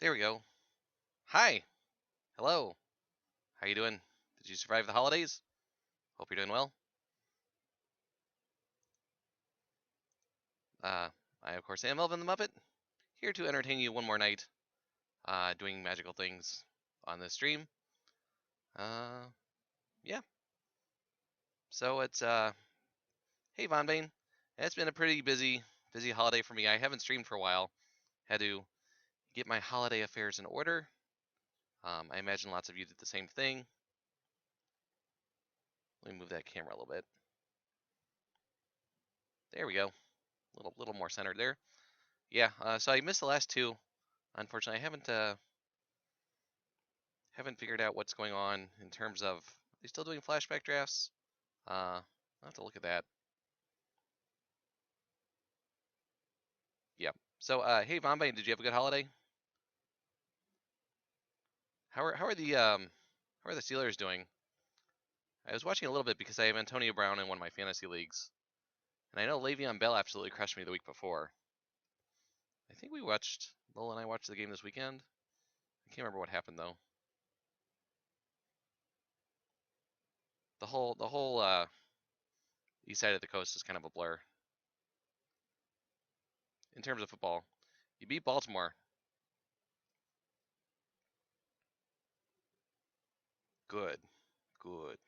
There we go. Hi. Hello. How you doing? Did you survive the holidays? Hope you're doing well. Uh, I, of course, am Melvin the Muppet, here to entertain you one more night, doing magical things on this stream. Uh, yeah. So hey Von Bane. It's been a pretty busy holiday for me. I haven't streamed for a while. Had to get my holiday affairs in order. I imagine lots of you did the same thing. Let me move that camera a little bit. There we go. Little more centered there. Yeah. So I missed the last two. Unfortunately, I haven't figured out what's going on in terms of, are they still doing flashback drafts? I'll have to look at that. Yep. So, hey Bombay, did you have a good holiday? How are the Steelers doing? I was watching a little bit because I have Antonio Brown in one of my fantasy leagues, and I know Le'Veon Bell absolutely crushed me the week before. I think Lola and I watched the game this weekend. I can't remember what happened though. The whole east side of the coast is kind of a blur in terms of football. You beat Baltimore. Good. Good.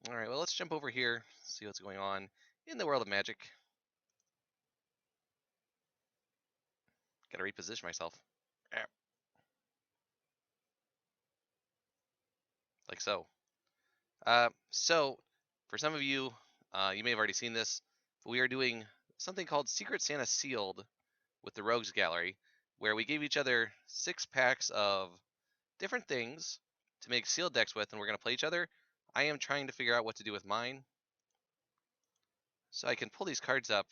All right, well, let's jump over here, see what's going on in the world of magic. Gotta reposition myself. Like so. So, for some of you, you may have already seen this, but we are doing something called Secret Santa Sealed with the Rogues Gallery, where we gave each other 6 packs of different things to make sealed decks with, and we're going to play each other. I am trying to figure out what to do with mine. So I can pull these cards up.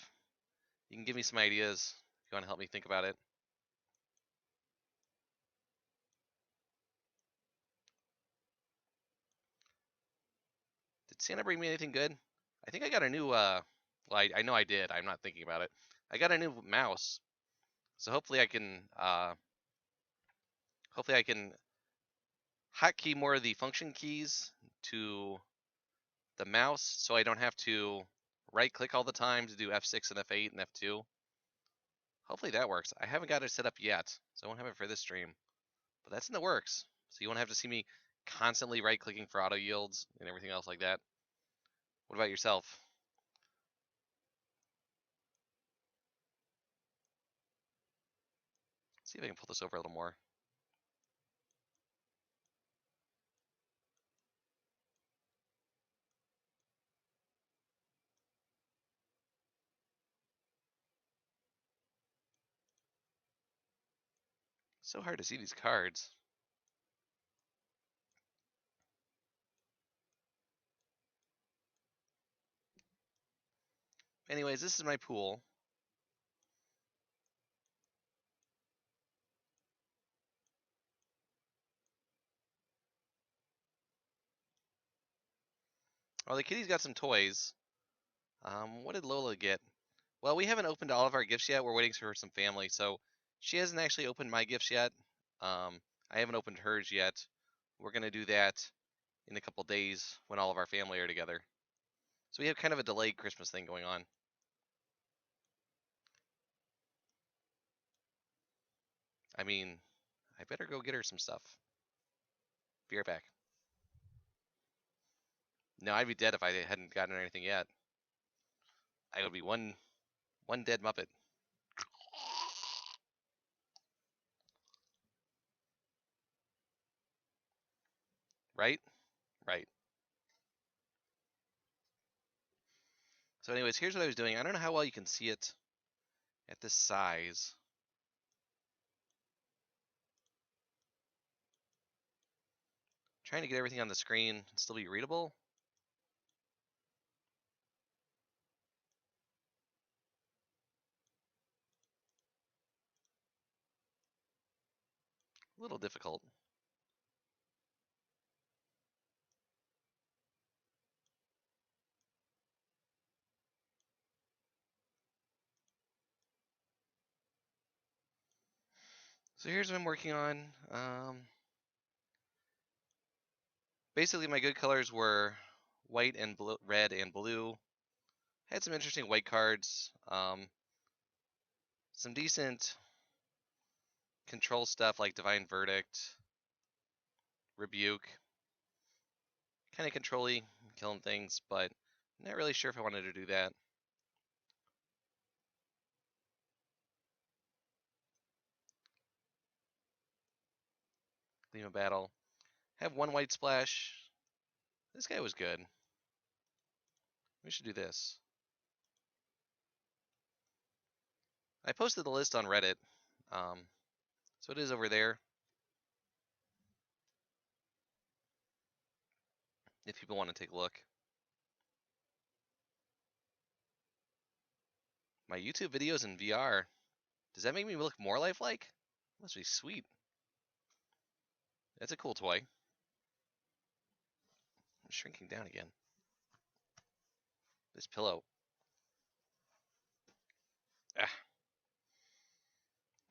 You can give me some ideas if you want to help me think about it. Did Santa bring me anything good? I think I got a new, well, I know I did. I'm not thinking about it. I got a new mouse. So hopefully I can hotkey more of the function keys to the mouse so I don't have to right click all the time to do F6 and F8 and F2. Hopefully that works. I haven't got it set up yet, so I won't have it for this stream. But that's in the works. So you won't have to see me constantly right clicking for auto yields and everything else like that. What about yourself? Let's see if I can pull this over a little more. So hard to see these cards. Anyways, this is my pool. Oh, the kitty's got some toys. What did Lola get? Well, we haven't opened all of our gifts yet. We're waiting for some family, so she hasn't actually opened my gifts yet. I haven't opened hers yet. We're gonna do that in a couple days when all of our family are together. So we have kind of a delayed Christmas thing going on. I mean, I better go get her some stuff. Be right back. No, I'd be dead if I hadn't gotten anything yet. I would be one dead Muppet. Right? Right. So anyways, here's what I was doing. I don't know how well you can see it at this size. Trying to get everything on the screen and still be readable. A little difficult. So here's what I'm working on. Basically, my good colors were white and blue, red and blue. Had some interesting white cards. Some decent control stuff like Divine Verdict, Rebuke. Kind of control-y, killing things, but not really sure if I wanted to do that. Gleam of Battle. Have one white splash. This guy was good. We should do this. I posted the list on Reddit, so it is over there. If people want to take a look. My YouTube videos in VR. Does that make me look more lifelike? Must be sweet. That's a cool toy. I'm shrinking down again. This pillow. Ah.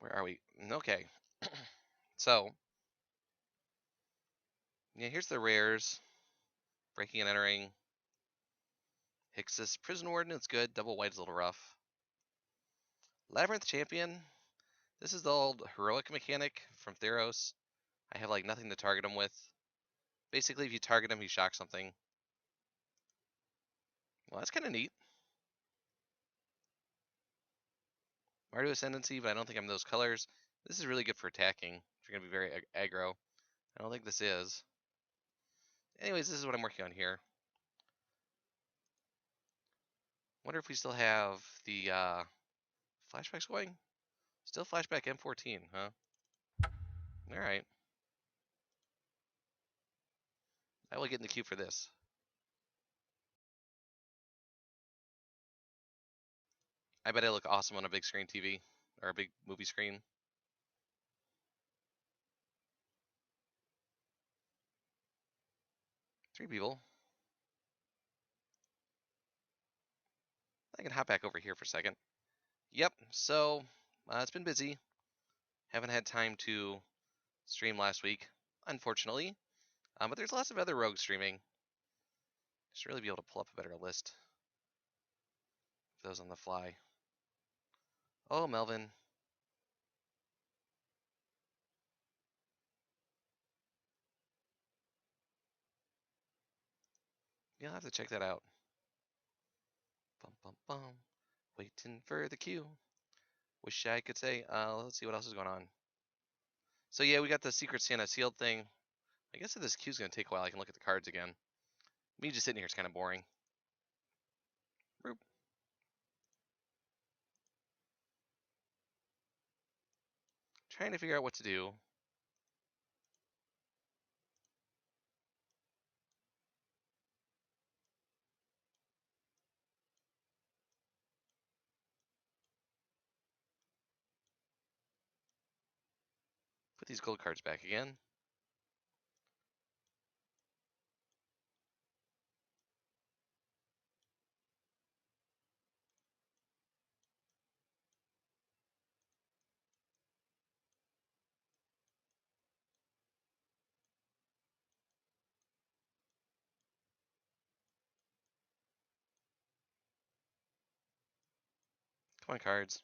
Where are we? Okay. So, yeah, here's the rares. Breaking and Entering. Hixus Prison Warden is good. Double white is a little rough. Labyrinth Champion. This is the old heroic mechanic from Theros. I have like nothing to target him with. Basically, if you target him, he shocks something. Well, that's kind of neat. Mardu Ascendancy, but I don't think I'm those colors. This is really good for attacking. If you're going to be very aggro. I don't think this is. Anyways, this is what I'm working on here. Wonder if we still have the flashbacks going? Still Flashback M14, huh? Alright. I will get in the queue for this. I bet I look awesome on a big screen TV. Or a big movie screen. Three people. I can hop back over here for a second. Yep, so it's been busy. Haven't had time to stream last week, unfortunately. But there's lots of other rogues streaming. Should really be able to pull up a better list of those on the fly. Oh, Melvin. You'll have to check that out. Bum, bum, bum. Waiting for the queue. Wish I could say. Let's see what else is going on. So yeah, we got the Secret Santa sealed thing. I guess if this queue's gonna take a while, I can look at the cards again. Me just sitting here is kind of boring. Roop. Trying to figure out what to do. Put these gold cards back again. Come on, cards.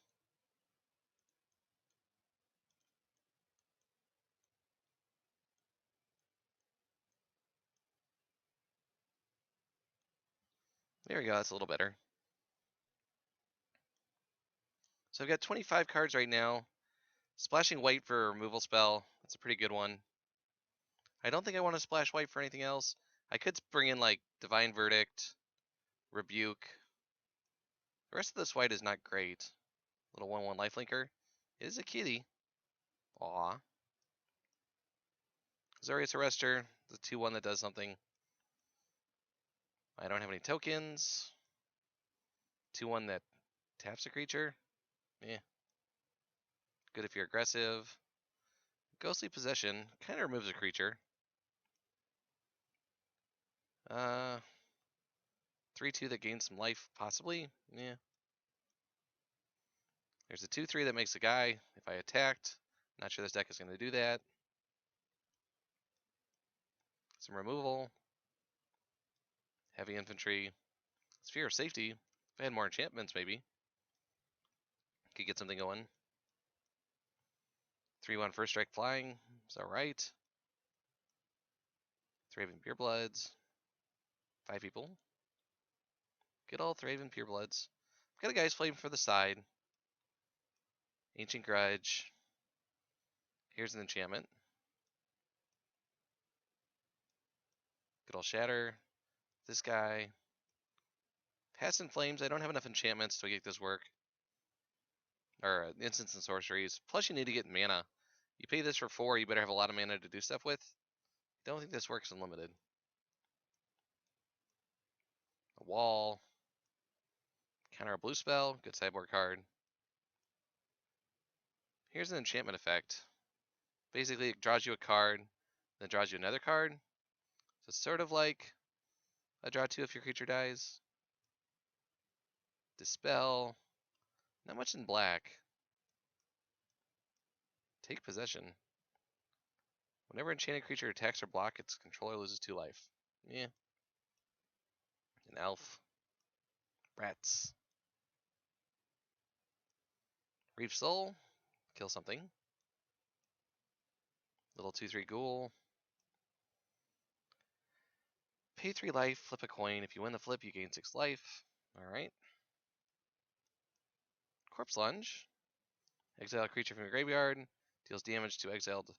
There we go, that's a little better. So I've got 25 cards right now. Splashing white for a removal spell. That's a pretty good one. I don't think I want to splash white for anything else. I could bring in like Divine Verdict, Rebuke. The rest of this white is not great. Little 1/1 lifelinker. It is a kitty. Aw. Zorius Arrestor, the 2/1 that does something. I don't have any tokens. 2/1 that taps a creature. Eh. Good if you're aggressive. Ghostly Possession kind of removes a creature. 3/2 that gains some life, possibly. Yeah. There's a 2/3 that makes a guy if I attacked. Not sure this deck is going to do that. Some removal. Heavy infantry. Sphere of safety. If I had more enchantments, maybe. Could get something going. 3/1 first strike flying. Is that right? Thraven Purebloods. 5 people. Good old Thraven Purebloods. Got a guy's flame for the side. Ancient Grudge. Here's an enchantment. Good old Shatter. This guy. Past in Flames. I don't have enough enchantments to make this work. Or instants and sorceries. Plus you need to get mana. You pay this for 4, you better have a lot of mana to do stuff with. Don't think this works unlimited. A wall. Counter a blue spell. Good sideboard card. Here's an enchantment effect. Basically, it draws you a card, then draws you another card. So it's sort of like a draw 2 if your creature dies. Dispel. Not much in black. Take possession. Whenever enchanted creature attacks or block, its controller loses 2 life. Yeah. An elf. Rats. Reef Soul. Kill something. Little 2/3 ghoul. Pay 3 life, flip a coin. If you win the flip, you gain 6 life. Alright. Corpse Lunge. Exile a creature from your graveyard. Deals damage to exiled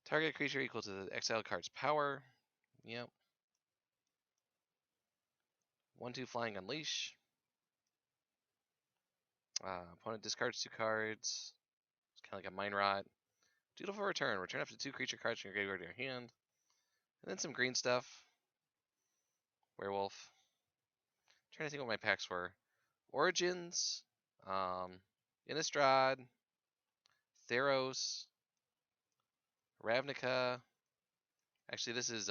target creature equal to the exiled card's power. Yep. 1/2 flying unleash. Opponent discards 2 cards. It's kind of like a Mind Rot. Dutiful Return. Return up to 2 creature cards from your graveyard to your hand. And then some green stuff. Werewolf. Trying to think what my packs were. Origins. Innistrad. Theros. Ravnica. Actually, this is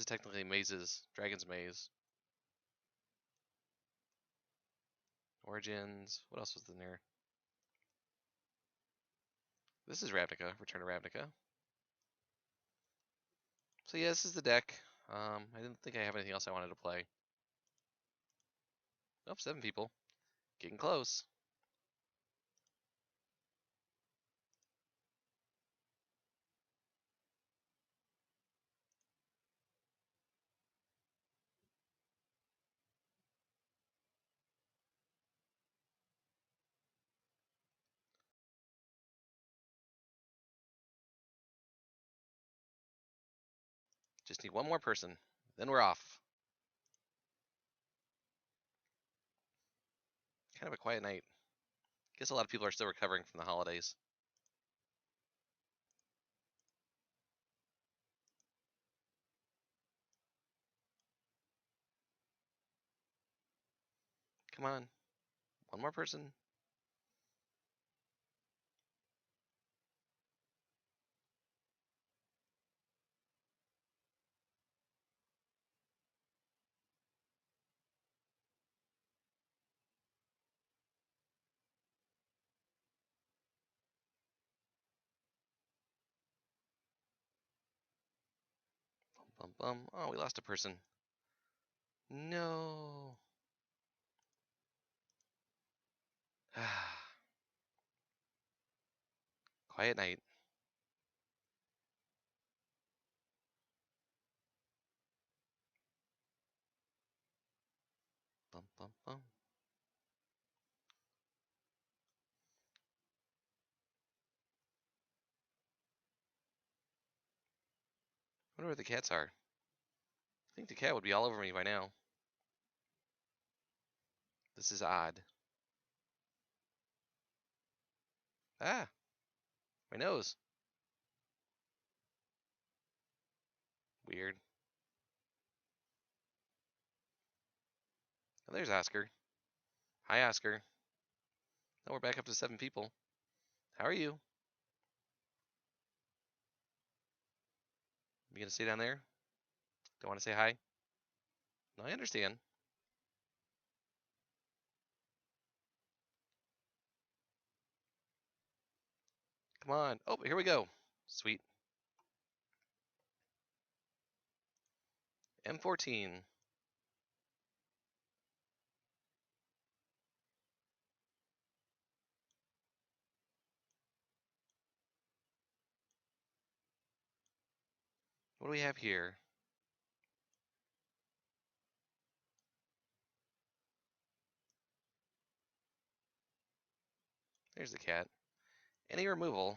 technically Mazes. Dragon's Maze. Origins. What else was in there? This is Ravnica. Return to Ravnica. So yeah, this is the deck. I didn't think I have anything else I wanted to play. Oh, 7 people. Getting close. Just need one more person. Then we're off. Kind of a quiet night. Guess a lot of people are still recovering from the holidays. Come on. One more person. Bum bum. Oh, we lost a person. No. Quiet night. Bum bum bum. I wonder where the cats are. I think the cat would be all over me by now. This is odd. Ah, my nose. Weird. Oh, there's Oscar. Hi, Oscar. Now we're back up to 7 people. How are you? You gonna stay down there? Don't want to say hi? No, I understand. Come on. Oh, here we go. Sweet. M14. What do we have here? There's the cat. Any removal.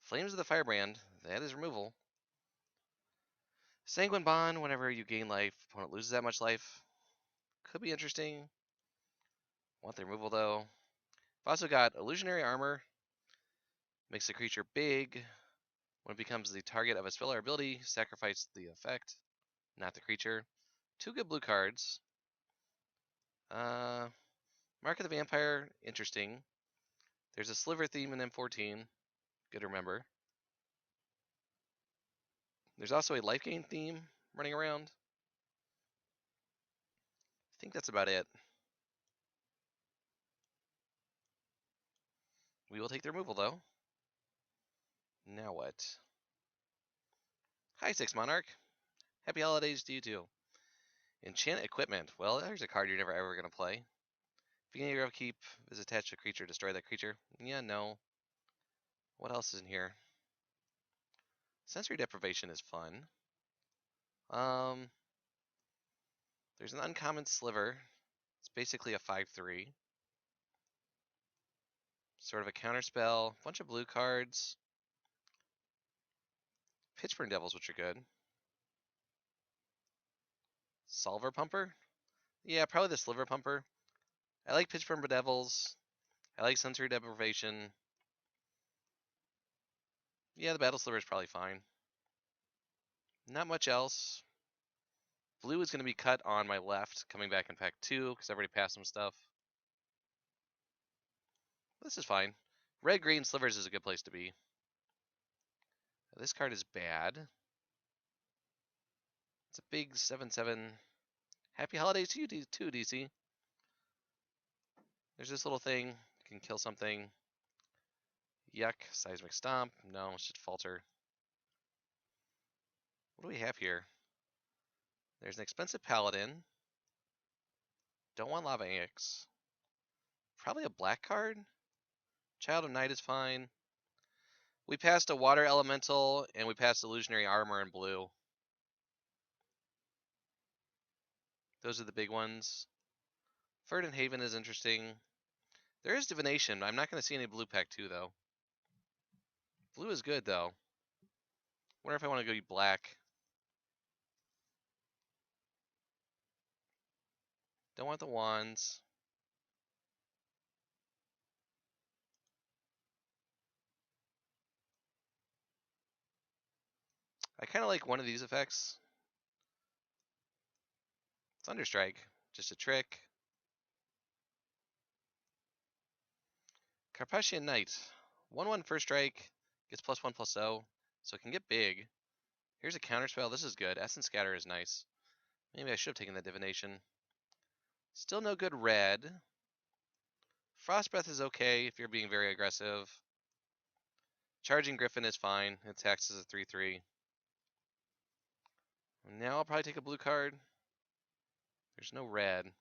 Flames of the Firebrand. That is removal. Sanguine Bond. Whenever you gain life, opponent loses that much life. Could be interesting. Want the removal though. I've also got Illusionary Armor. Makes the creature big. When it becomes the target of a spell or ability, sacrifice the effect, not the creature. 2 good blue cards. Mark of the Vampire, interesting. There's a sliver theme in M14. Good to remember. There's also a life gain theme running around. I think that's about it. We will take the removal though. Now what? Hi, 6 Monarch. Happy holidays to you too. Enchant Equipment. Well, there's a card you're never ever going to play. Beginning of your upkeep is attached to a creature. Destroy that creature. Yeah, no. What else is in here? Sensory Deprivation is fun. There's an uncommon Sliver. It's basically a 5/3. Sort of a counterspell. Bunch of blue cards. Pitchburn Devils, which are good. Solver Pumper? Yeah, probably the Sliver Pumper. I like Pitchburn Devils. I like Sensory Deprivation. Yeah, the Battle Sliver is probably fine. Not much else. Blue is going to be cut on my left, coming back in pack 2, because I've already passed some stuff. This is fine. Red, green, slivers is a good place to be. This card is bad. It's a big 7/7. Happy holidays to you too, DC. There's this little thing. You can kill something. Yuck. Seismic Stomp. No, it's just Falter. What do we have here? There's an expensive Paladin. Don't want Lava Ix. Probably a black card. Child of Night is fine. We passed a Water Elemental, and we passed Illusionary Armor in blue. Those are the big ones. Verdant Haven is interesting. There is Divination. I'm not going to see any blue pack 2, though. Blue is good, though. Wonder if I want to go black. Don't want the wands. I kind of like one of these effects. Thunderstrike. Just a trick. Carpathian Knight. 1/1 first strike. Gets +1/+0. So it can get big. Here's a counterspell. This is good. Essence Scatter is nice. Maybe I should have taken that Divination. Still no good red. Frost Breath is okay if you're being very aggressive. Charging Griffin is fine. It attacks as a 3/3. Now I'll probably take a blue card. There's no red.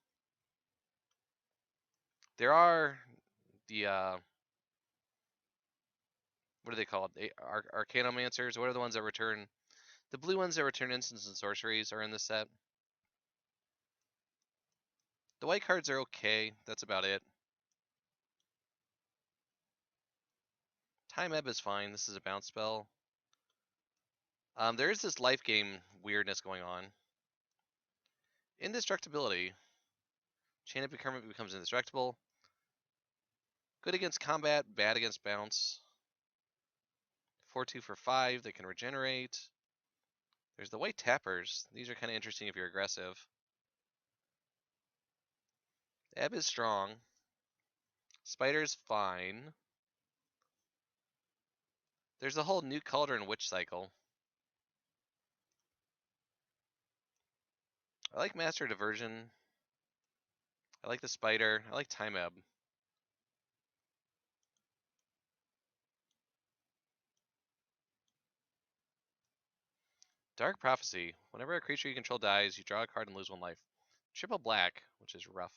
There are the what are they called? Arcanomancers. What are the ones that return? The blue ones that return instants and sorceries are in this set. The white cards are okay. That's about it. Time Ebb is fine. This is a bounce spell. There is this life game weirdness going on. Indestructibility. Chain of Procurement becomes indestructible. Good against combat, bad against bounce. 4/2 for 5, they can regenerate. There's the white tappers. These are kind of interesting if you're aggressive. Ebb is strong. Spider's fine. There's the whole New Cauldron Witch cycle. I like Master Diversion. I like the Spider. I like Time Ebb. Dark Prophecy. Whenever a creature you control dies, you draw a card and lose 1 life. Triple black, which is rough.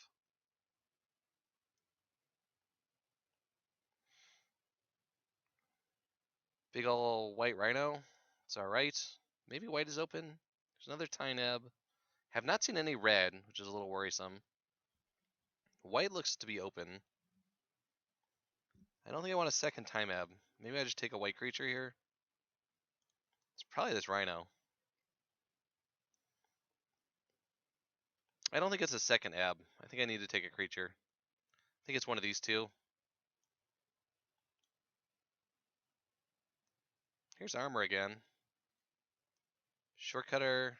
Big ol' white rhino. It's alright. Maybe white is open. There's another Tyneb. Have not seen any red, which is a little worrisome. White looks to be open. I don't think I want a second Tyneb. Maybe I just take a white creature here. It's probably this rhino. I don't think it's a second Ab. I think I need to take a creature. I think it's one of these two. Here's armor again. Shortcutter.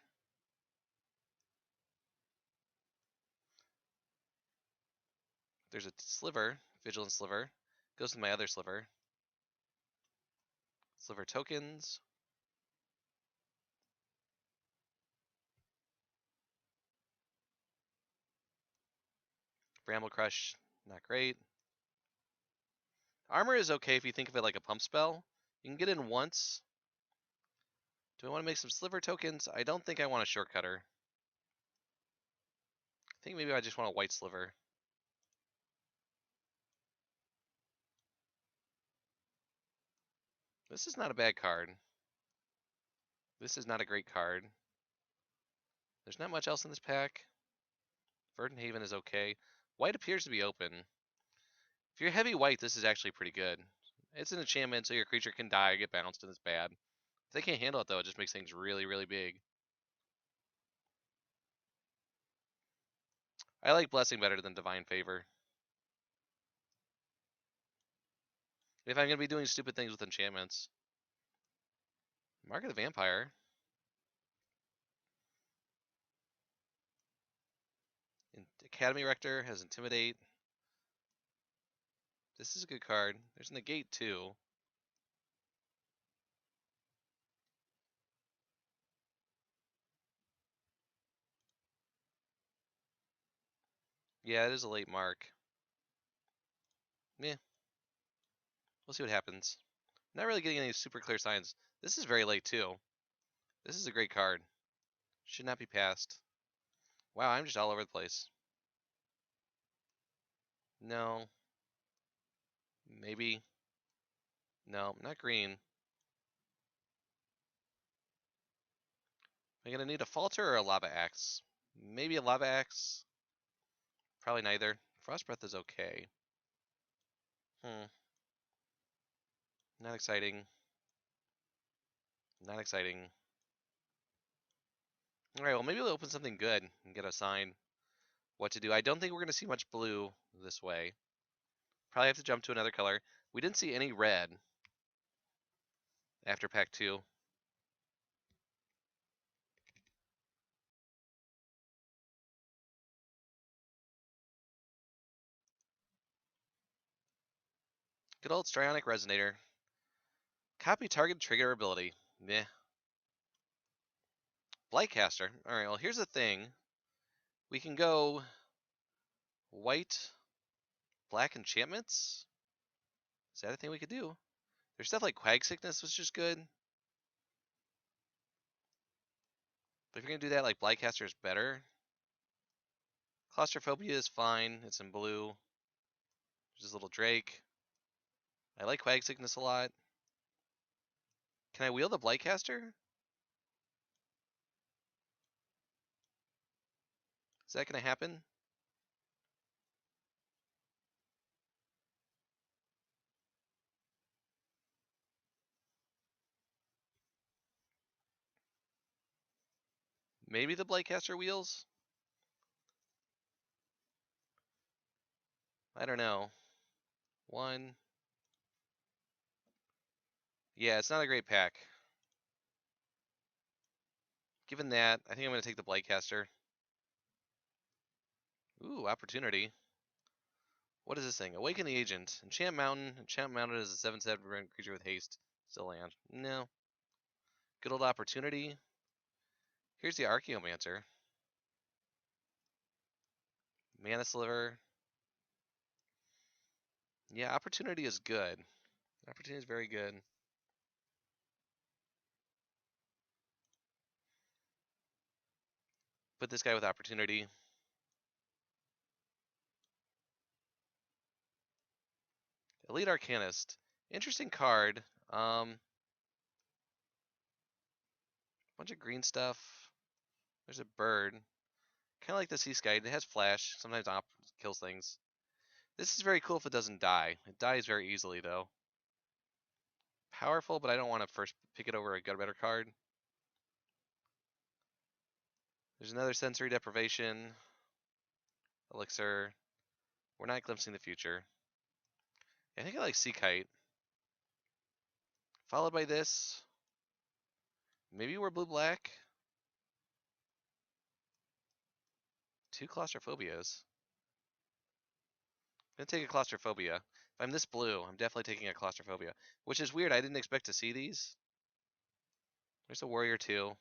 There's a sliver, Vigilant Sliver. Goes to my other sliver. Sliver tokens. Bramble Crush, not great. Armor is okay if you think of it like a pump spell. You can get in once. Do I want to make some sliver tokens? I don't think I want a shortcutter. I think maybe I just want a white sliver. This is not a bad card. This is not a great card. There's not much else in this pack. Verdant Haven is okay. White appears to be open. If you're heavy white, this is actually pretty good. It's an enchantment, so your creature can die or get bounced, and it's bad. If they can't handle it, though, it just makes things really, really big. I like Blessing better than Divine Favor. If I'm going to be doing stupid things with enchantments. Mark of the Vampire. Academy Rector has Intimidate. This is a good card. There's Negate, too. Yeah, it is a late mark. Meh. We'll see what happens. Not really getting any super clear signs. This is very late, too. This is a great card. Should not be passed. Wow, I'm just all over the place. No. Maybe. No, not green. Am I going to need a Falter or a Lava Axe? Maybe a Lava Axe. Probably neither. Frost Breath is okay. Not exciting. Not exciting. Alright, well maybe we'll open something good and get a sign what to do. I don't think we're going to see much blue this way. Probably have to jump to another color. We didn't see any red after pack 2. Good old Strionic Resonator. Copy target trigger ability. Meh. Blightcaster. Alright, well here's the thing. We can go white, black enchantments. Is that a thing we could do? There's stuff like Quag Sickness, which is good. But if you're going to do that, like Blightcaster is better. Claustrophobia is fine. It's in blue. There's this little Drake. I like Quag Sickness a lot. Can I wield the Blightcaster? Is that going to happen? Maybe the Blightcaster wheels? I don't know. 1. Yeah, it's not a great pack. Given that, I think I'm going to take the Blightcaster. Ooh, Opportunity. What is this thing? Awaken the Agent. Enchant Mountain. Enchant Mountain is a 7/7 creature with haste. Still land. No. Good old Opportunity. Here's the Archaeomancer. Mana Sliver. Yeah, Opportunity is good. Opportunity is very good. put this guy with opportunity. Elite Arcanist. Interesting card. Bunch of green stuff. There's a bird. Kind of like the Sea Sky. It has flash. Sometimes kills things. This is very cool if it doesn't die. It dies very easily, though. Powerful, but I don't want to first pick it over a better card. There's another Sensory Deprivation. Elixir. We're not glimpsing the future. I think I like Sea Kite. Followed by this. Maybe we're blue-black. 2 Claustrophobias. I'm gonna take a Claustrophobia. If I'm this blue, I'm definitely taking a Claustrophobia. Which is weird, I didn't expect to see these. There's a Warrior too.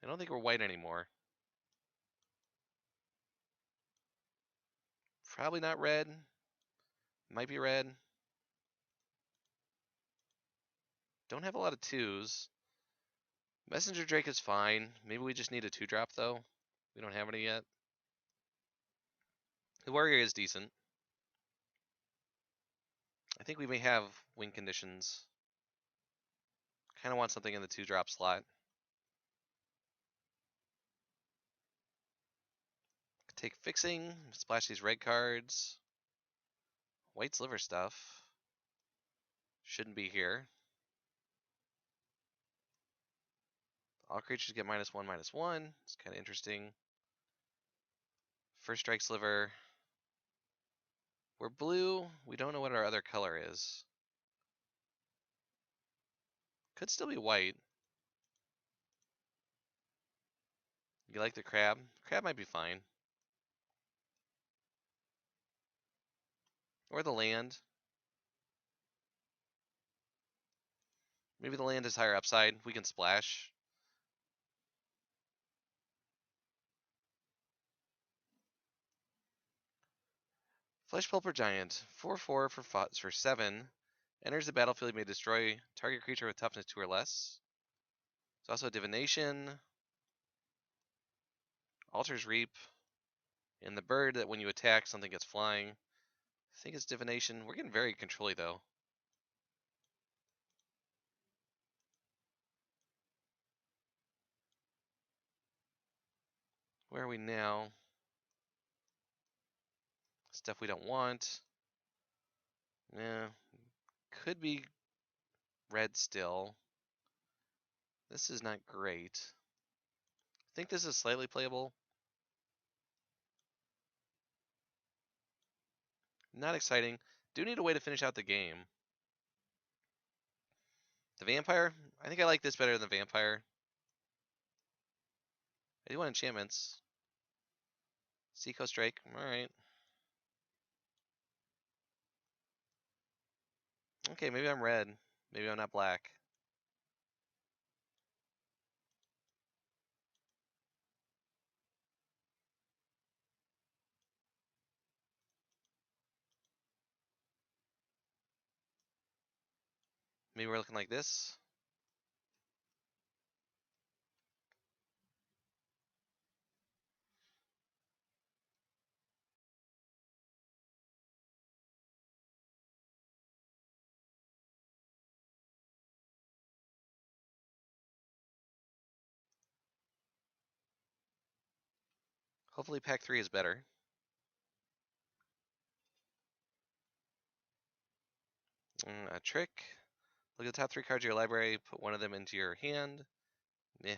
I don't think we're white anymore. Probably not red. Might be red. Don't have a lot of 2s. Messenger Drake is fine. Maybe we just need a 2-drop though. We don't have any yet. The Warrior is decent. I think we may have win conditions. Kind of want something in the 2-drop slot. Take Fixing, splash these red cards. White Sliver stuff. Shouldn't be here. All creatures get -1/-1. It's kind of interesting. First Strike Sliver. We're blue. We don't know what our other color is. Could still be white. You like the crab? Crab might be fine. Or the land. Maybe the land is higher upside. We can splash. Flesh Pulper Giant. 4/4 for 7. Enters the battlefield, you may destroy target creature with toughness 2 or less. There's also Divination. Alters Reap. And the bird that when you attack, something gets flying. I think it's Divination. We're getting very controlly though. Where are we now? Stuff we don't want. Yeah. Could be red still. This is not great. I think this is slightly playable. Not exciting. Do need a way to finish out the game. The Vampire? I think I like this better than the Vampire. I do want enchantments. Seacoast Drake. Alright. Okay, maybe I'm red. Maybe I'm not black. Maybe we're looking like this. Hopefully pack 3 is better. A trick. Look at the top 3 cards of your library, put one of them into your hand. Meh.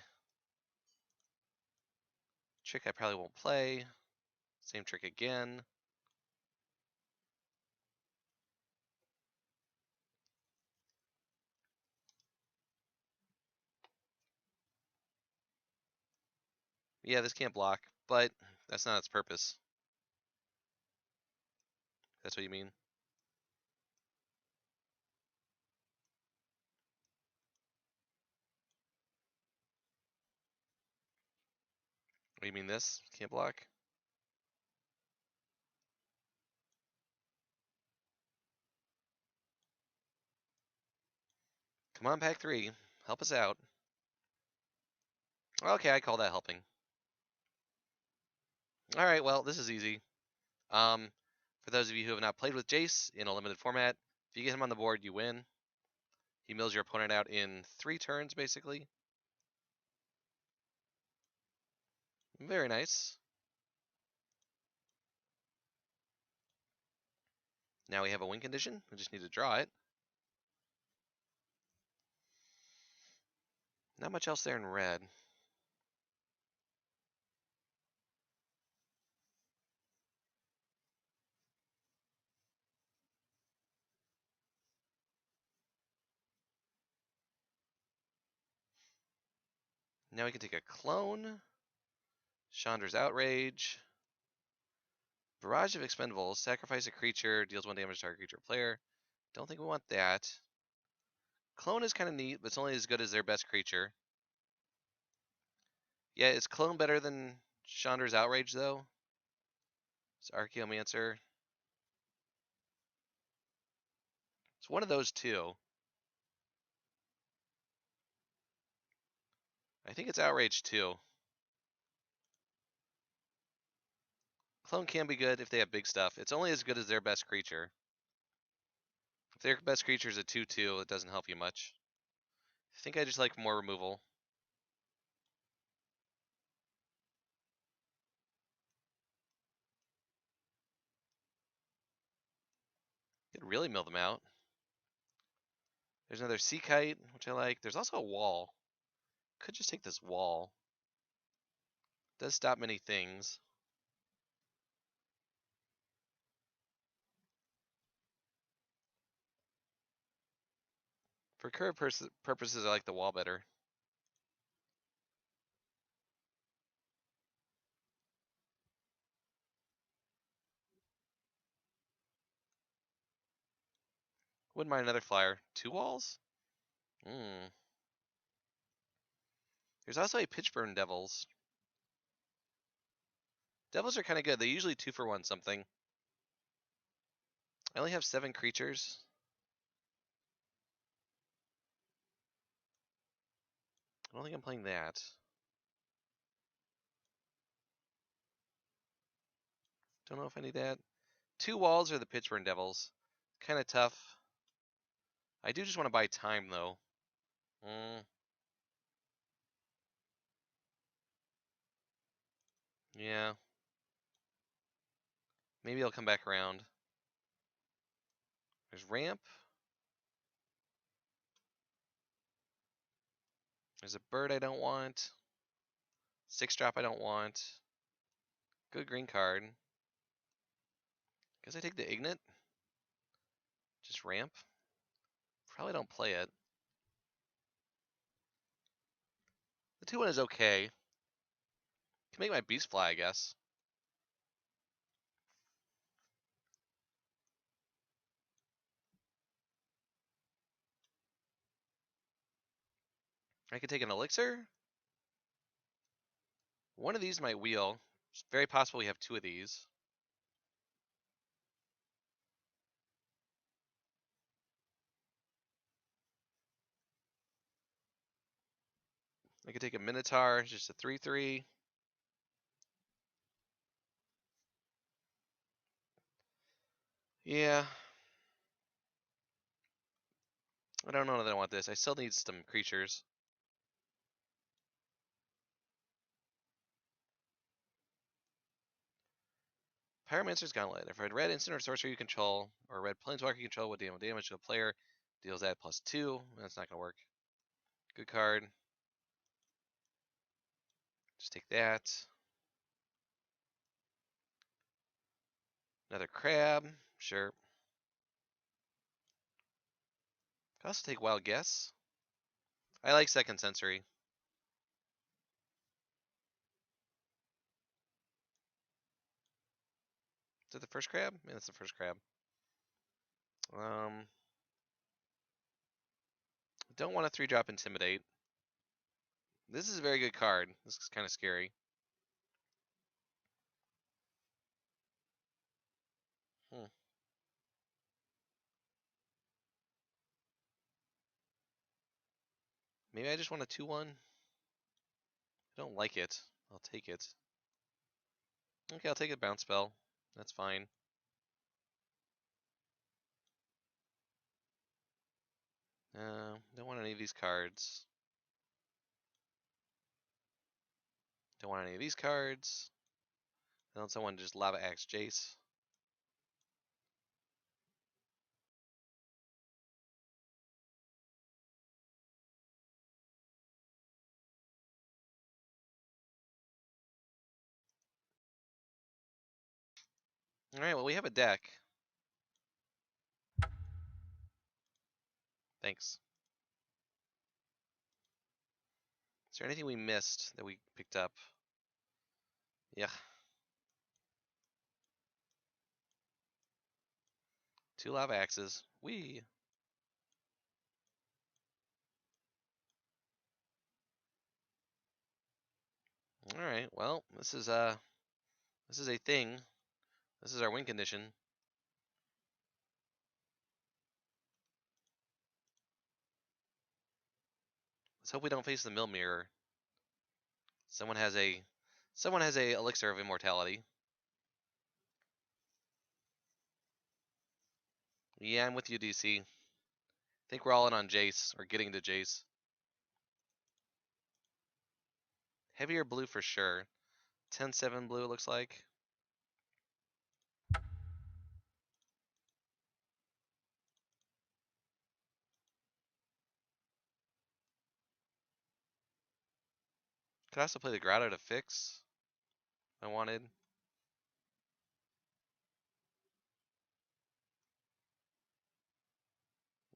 Trick I probably won't play. Same trick again. Yeah, this can't block, but that's not its purpose. That's what you mean? What do you mean this? Can't block? Come on, pack 3. Help us out. Okay, I call that helping. Alright, well, this is easy. For those of you who have not played with Jace in a limited format, if you get him on the board, you win. He mills your opponent out in 3 turns, basically. Very nice. Now we have a win condition. We just need to draw it. Not much else there in red. Now we can take a clone. Chandra's Outrage. Barrage of Expendables. Sacrifice a creature. Deals 1 damage to target creature or player. Don't think we want that. Clone is kind of neat, but it's only as good as their best creature. Yeah, is Clone better than Chandra's Outrage, though? It's Archaeomancer. It's one of those two. I think it's Outrage too. Clone can be good if they have big stuff. It's only as good as their best creature. If their best creature is a 2/2, it doesn't help you much. I think I just like more removal. Could really mill them out. There's another Sea Kite, which I like. There's also a wall. Could just take this wall. Does stop many things. For curve purposes, I like the wall better. Wouldn't mind another flyer. 2 walls? There's also a Pitchburn Devils. Devils are kind of good. They usually 2 for 1 something. I only have 7 creatures. I don't think I'm playing that. Don't know if I need that. 2 walls or the Pitchburn Devils. Kind of tough. I do just want to buy time, though. Yeah. Maybe I'll come back around. There's ramp. There's a bird I don't want. 6-drop I don't want. Good green card. Guess I take the Ignite. Just ramp. Probably don't play it. The 2-1 is okay. Can make my beast fly, I guess. I could take an elixir. One of these might wheel. It's very possible we have 2 of these. I could take a Minotaur, just a 3/3. Yeah. I don't know that I want this. I still need some creatures. Pyromancer's Gauntlet. If a red instant or sorcerer you control, or a red planeswalker you control would deal damage to a player, deals that +2. That's not gonna work. Good card. Just take that. Another crab. Sure. Could also take Wild Guess. I like Second Sensory. Is it the first crab? Yeah, that's the first crab. Don't want a 3-drop Intimidate. This is a very good card. This is kind of scary. Maybe I just want a 2-1. I don't like it. I'll take it. Okay, I'll take a bounce spell. That's fine. Don't want any of these cards. Don't want any of these cards. Unless I want to just Lava Axe Jace. Alright, well we have a deck. Thanks. Is there anything we missed that we picked up? Yeah. 2 Lava Axes. Whee! Alright, well, this is a thing. This is our win condition. Let's hope we don't face the Mill Mirror. Someone has a Elixir of Immortality. Yeah, I'm with you, DC. I think we're all in on Jace, or getting to Jace. Heavier blue for sure. 10-7 blue, it looks like. Could also play the Grotto to fix if I wanted.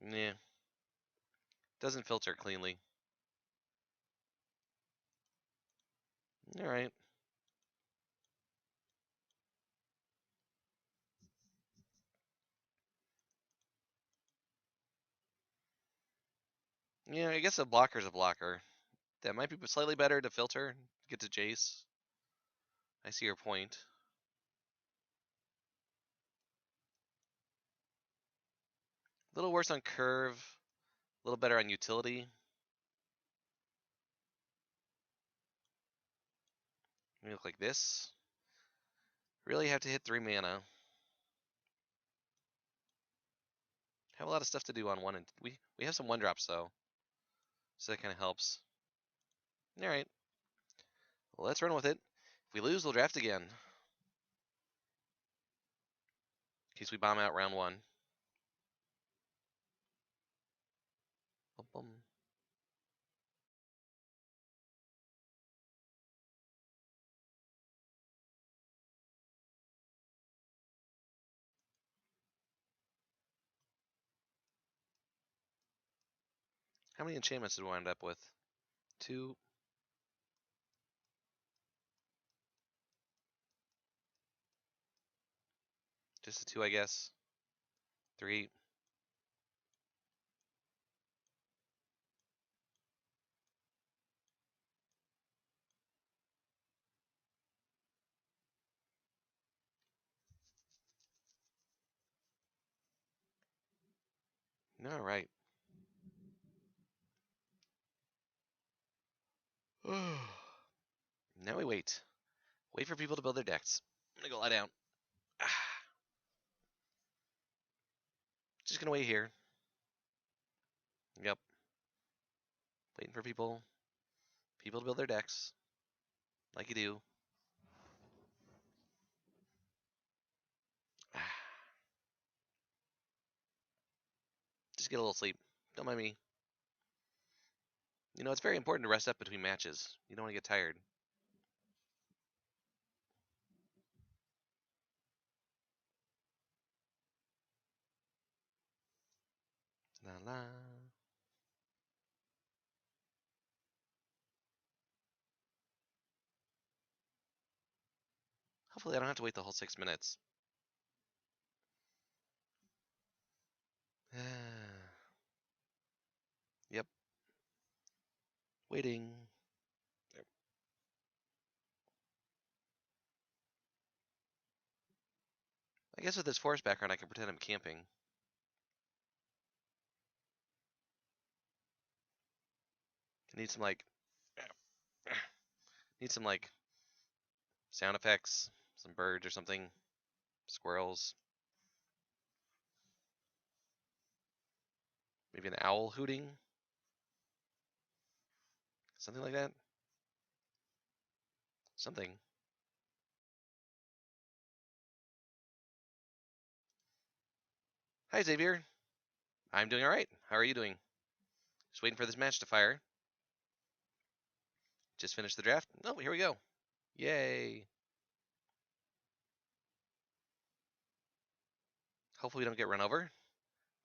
Yeah. Doesn't filter cleanly. Alright. Yeah, I guess a blocker's a blocker. That might be slightly better to filter, get to Jace. I see your point. A little worse on curve, a little better on utility. We look like this. Really have to hit 3 mana. Have a lot of stuff to do on 1 and we have some 1-drops though. So that kinda helps. Alright. Well, let's run with it. If we lose, we'll draft again. In case we bomb out round 1. Bum, bum. How many enchantments did we wind up with? 2. Just the 2, I guess. 3. Alright. Now we wait. Wait for people to build their decks. I'm gonna go lie down. Just gonna wait here. Yep. Waiting for people to build their decks. Like you do. Just get a little sleep. Don't mind me. You know, it's very important to rest up between matches. You don't want to get tired. La la. Hopefully I don't have to wait the whole 6 minutes. Yep. Waiting. There. I guess with this forest background I can pretend I'm camping. Need some like need some like sound effects, some birds or something, squirrels, maybe an owl hooting, something like that. Something. Hi Xavier, I'm doing all right. How are you doing? Just waiting for this match to fire. Just finished the draft. Oh, here we go. Yay. Hopefully we don't get run over.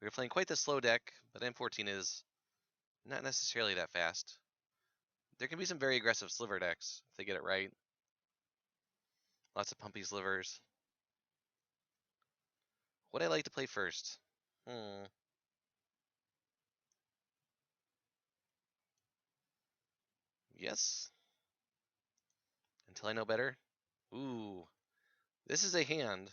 We're playing quite the slow deck, but M14 is not necessarily that fast. There can be some very aggressive sliver decks if they get it right. Lots of pumpy slivers. What I like to play first? Yes. Until I know better. Ooh. This is a hand.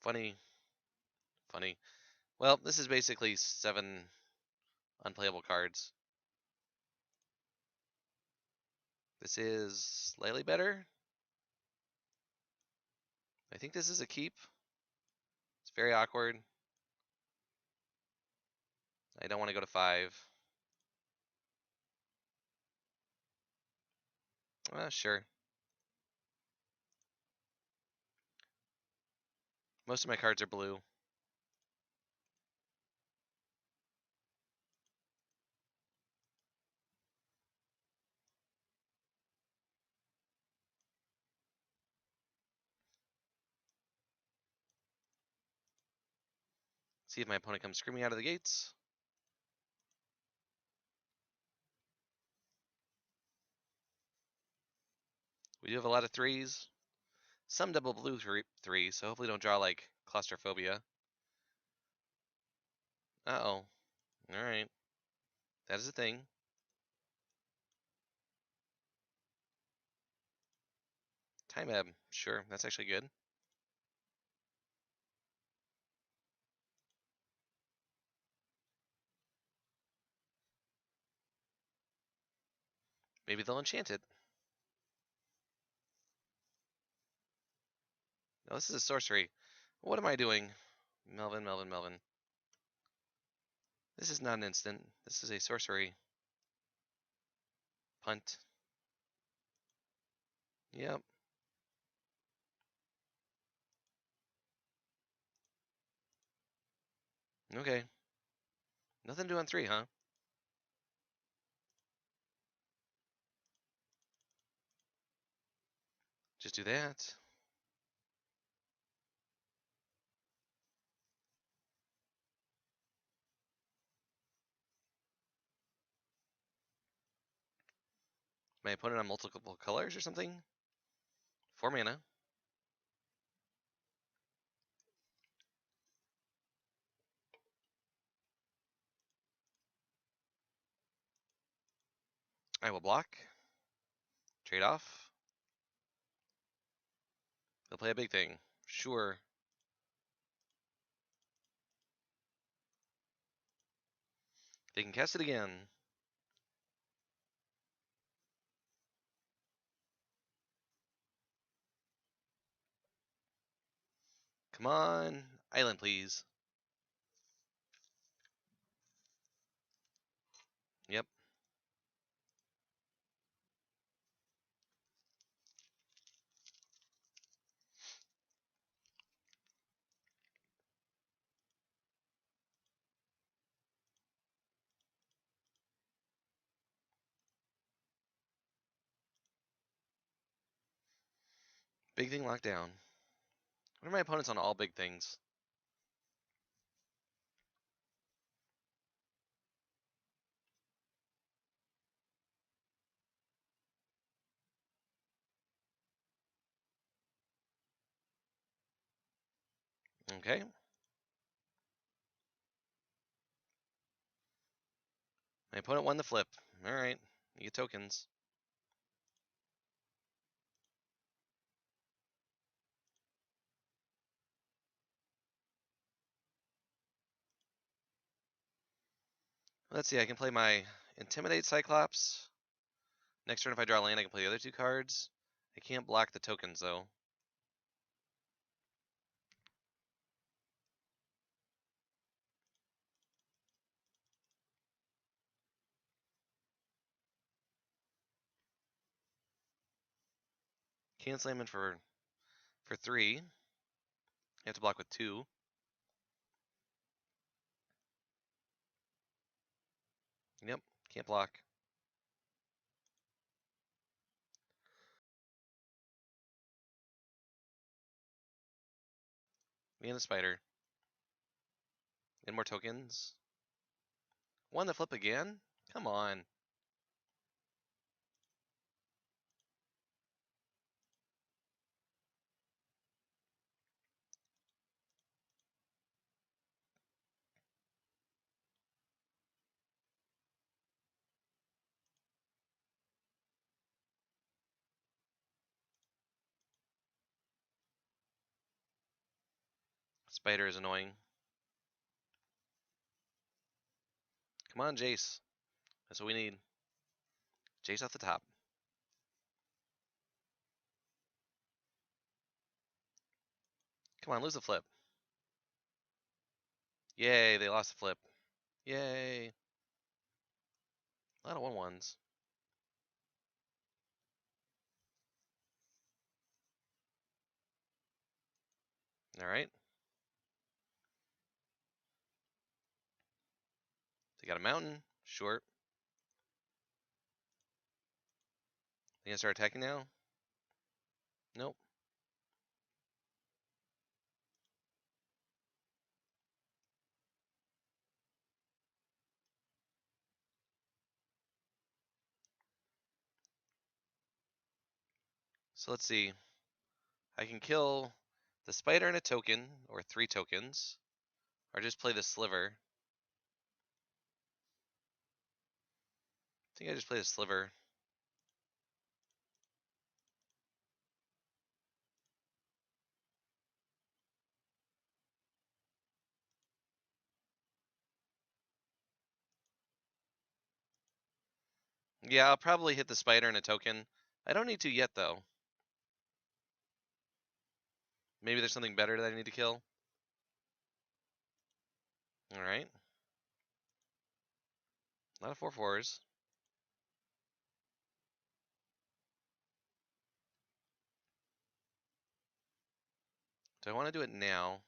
Funny. Funny. Well, this is basically 7 unplayable cards. This is slightly better. I think this is a keep. It's very awkward. I don't want to go to 5. Sure. Most of my cards are blue. See if my opponent comes screaming out of the gates. We do have a lot of 3s. Some double blue 3, so hopefully don't draw like claustrophobia. Uh-oh. Alright. That is a thing. Time ebb. Sure, that's actually good. Maybe they'll enchant it. No, this is a sorcery. What am I doing? Melvin. This is not an instant. This is a sorcery. Punt. Yep. Okay. Nothing to do on 3, huh? Just do that. My opponent on multiple colors or something? 4 mana. I will block. Trade off. They'll play a big thing. Sure. They can cast it again. Come on. Island, please. Yep. Big thing locked down. What are my opponents on all big things? Okay. My opponent won the flip. Alright. You get tokens. Let's see, I can play my Intimidate Cyclops. Next turn, if I draw land, I can play the other 2 cards. I can't block the tokens, though. Can't slam in for 3. You have to block with 2. Yep, can't block. Me and the spider. And more tokens. 1 to flip again? Come on. Spider is annoying. Come on, Jace. That's what we need. Jace off the top. Come on, lose the flip. Yay, they lost the flip. Yay. A lot of 1/1s. Alright. They got a mountain. Sure. They gonna start attacking now? Nope. So let's see. I can kill the spider and a token, or 3 tokens, or just play the sliver. I think I just play the sliver. Yeah, I'll probably hit the spider and a token. I don't need to yet, though. Maybe there's something better that I need to kill. Alright. A lot of 4/4s. Do I want to do it now?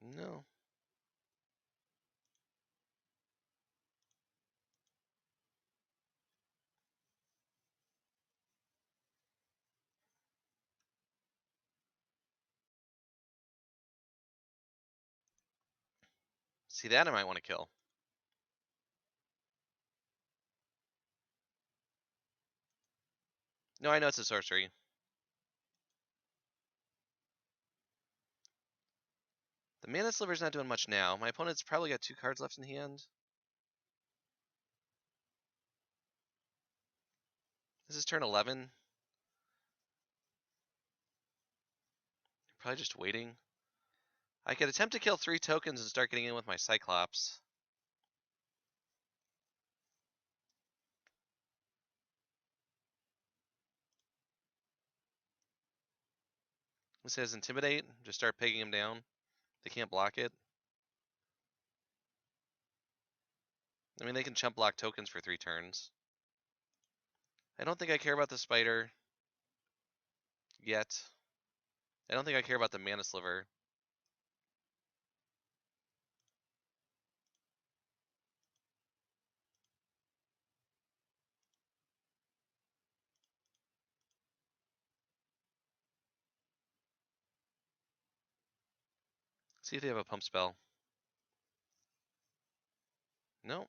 No. See, that I might want to kill. No, I know it's a sorcery. The mana sliver's not doing much now. My opponent's probably got 2 cards left in hand. This is turn 11. Probably just waiting. I could attempt to kill 3 tokens and start getting in with my Cyclops. This says Intimidate. Just start pegging them down. They can't block it. I mean, they can chump block tokens for 3 turns. I don't think I care about the spider yet. I don't think I care about the mana sliver. See if they have a pump spell. No.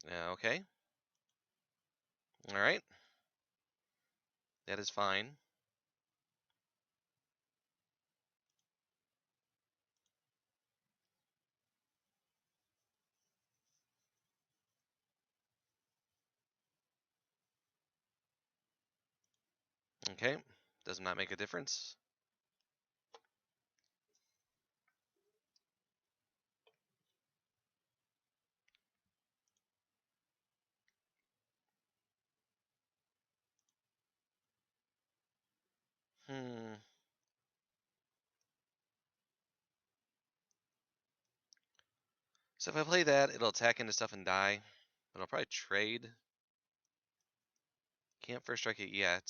Yeah, okay. Alright. That is fine. Okay, does not make a difference. So if I play that, it'll attack into stuff and die. But I'll probably trade. Can't first strike it yet.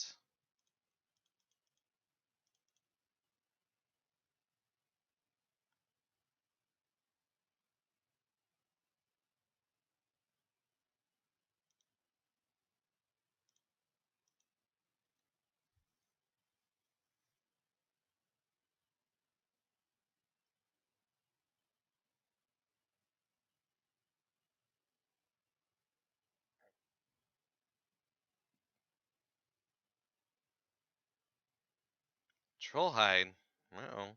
Troll hide. Uh-oh.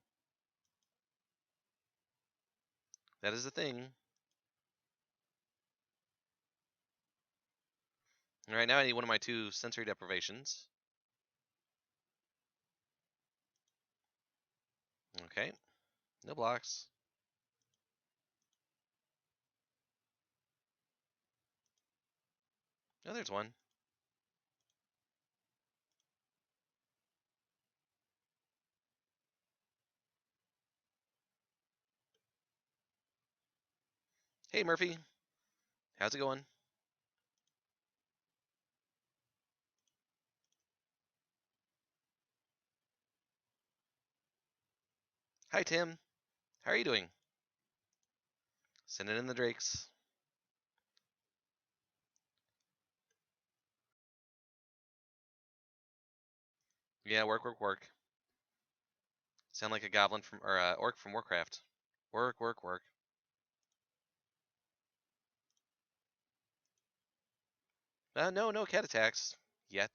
That is a thing. And right now I need one of my 2 sensory deprivations. Okay. No blocks. Oh, there's one. Hey, Murphy. How's it going? Hi, Tim. How are you doing? Send it in the drakes. Yeah, work, work, work. Sound like a goblin from, or orc from Warcraft. Work, work, work. No cat attacks. Yet.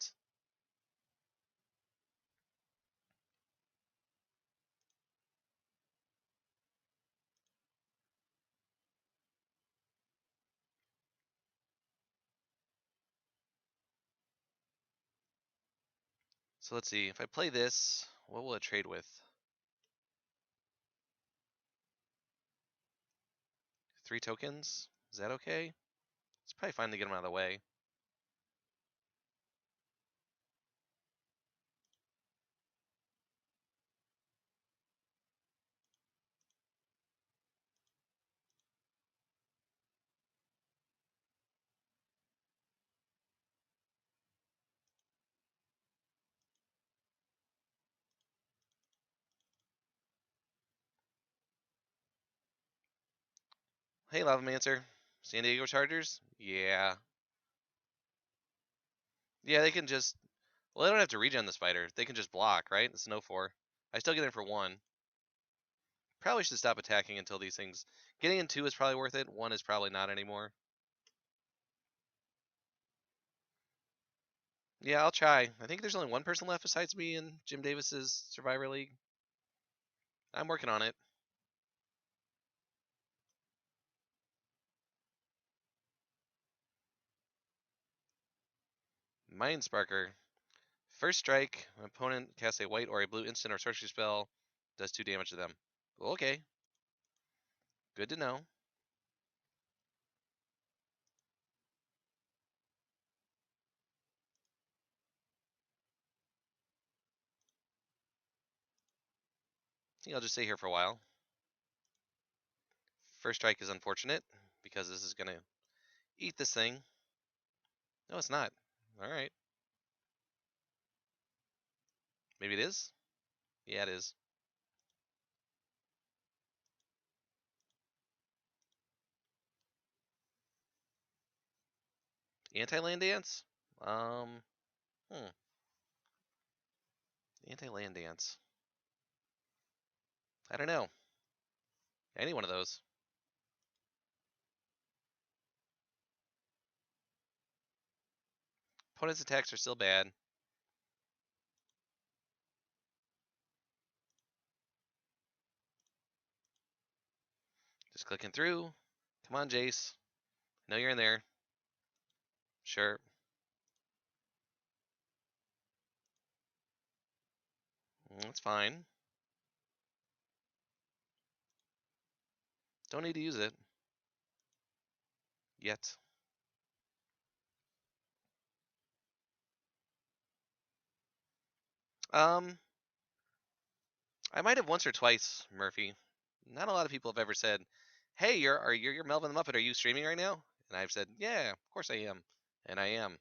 So let's see. If I play this, what will it trade with? 3 tokens? Is that okay? It's probably fine to get them out of the way. Hey, Lavamancer. San Diego Chargers? Yeah. Yeah, they can just... Well, they don't have to regen the spider. They can just block, right? It's no 4. I still get in for 1. Probably should stop attacking until these things... Getting in 2 is probably worth it. 1 is probably not anymore. Yeah, I'll try. I think there's only 1 person left besides me in Jim Davis's Survivor League. I'm working on it. Mind Sparker. First strike, opponent casts a white or a blue instant or sorcery spell, does 2 damage to them. Okay. Good to know. I think I'll just stay here for a while. First strike is unfortunate because this is going to eat this thing. No, it's not. All right. Maybe it is? Yeah, it is. Anti-land dance? Hmm. Anti-land dance. I don't know. Any one of those. Opponent's attacks are still bad. Just clicking through. Come on, Jace. I know you're in there. Sure. That's fine. Don't need to use it. Yet. Um, I might have once or twice, Murphy. Not a lot of people have ever said, "Hey, you're Melvin the Muppet. Are you streaming right now?" And I've said, "Yeah, of course I am," and I am.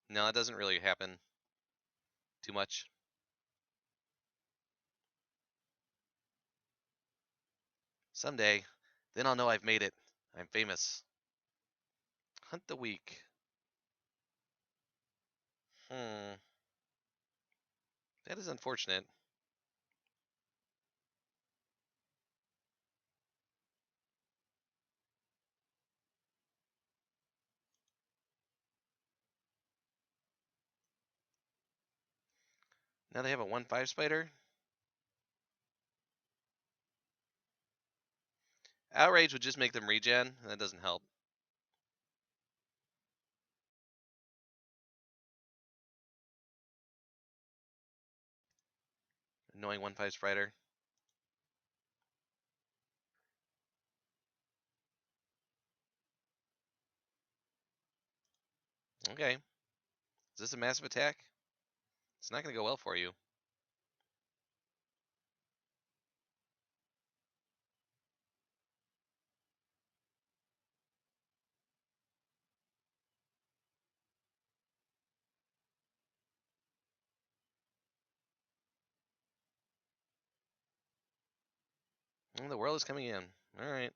No, it doesn't really happen too much. Someday, then I'll know I've made it. I'm famous. Hunt the week. Hmm, that is unfortunate. Now they have a 1/5 spider. Outrage would just make them regen. That doesn't help. Annoying 1/5 spider. Okay. Is this a massive attack? It's not going to go well for you. The world is coming in. All right.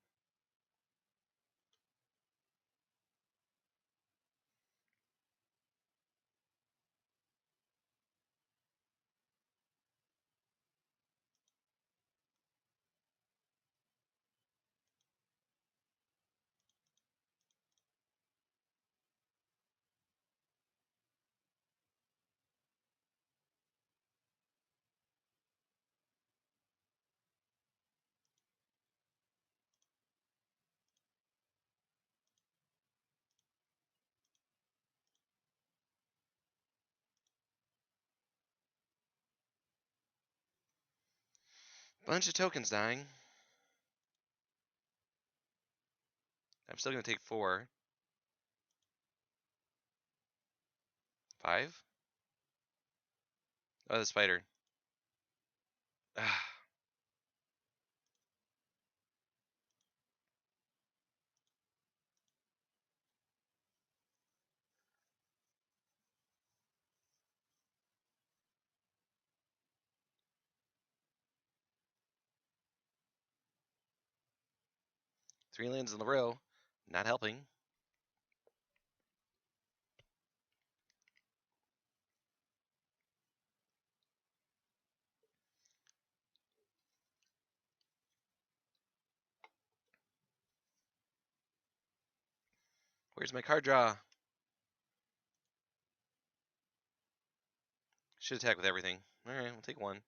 Bunch of tokens dying. I'm still going to take 4. 5? Oh, the spider. Ah, 3 lands in a row. Not helping. Where's my card draw? Should attack with everything. Alright, we'll take 1.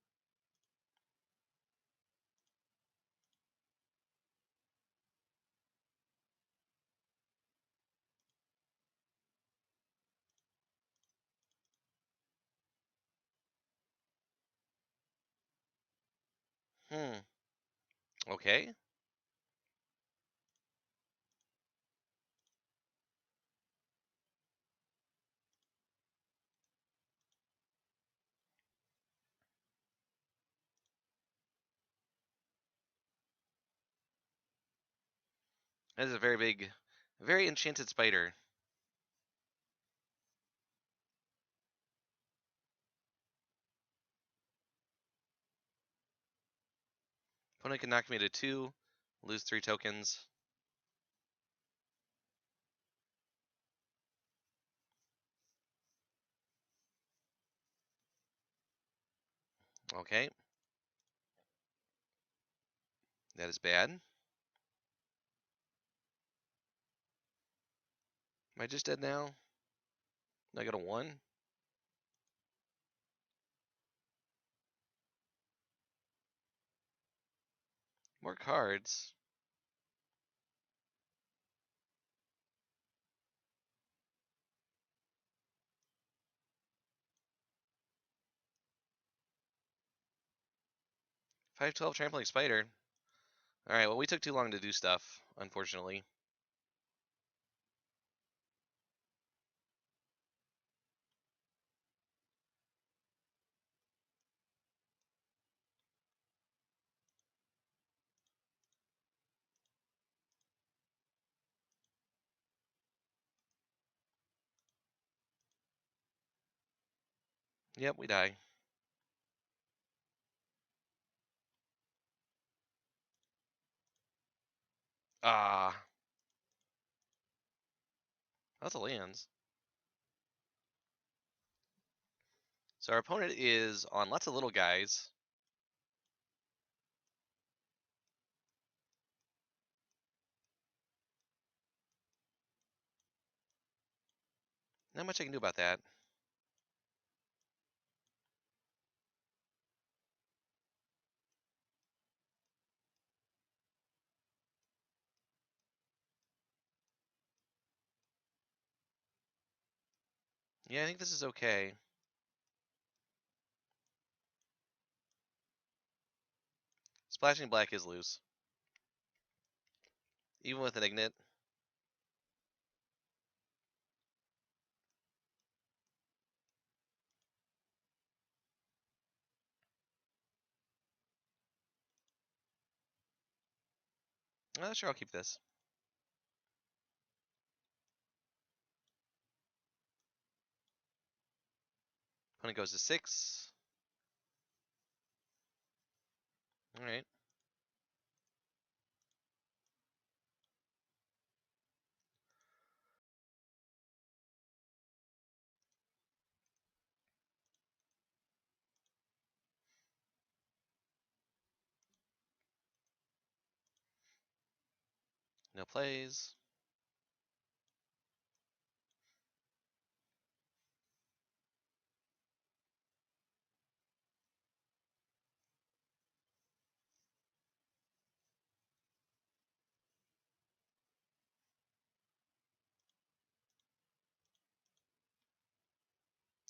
Hmm. Okay. That is a very big, very enchanted spider. Opponent can knock me to 2, lose 3 tokens. Okay. That is bad. Am I just dead now? I got a 1. More cards. 512 trampling spider. Alright, well, we took too long to do stuff, unfortunately. Yep, we die. Ah. That's a lands. So our opponent is on lots of little guys. Not much I can do about that. Yeah, I think this is okay. Splashing black is loose. Even with an ignite. Sure, I'll keep this. Opponent goes to 6. Alright. No plays.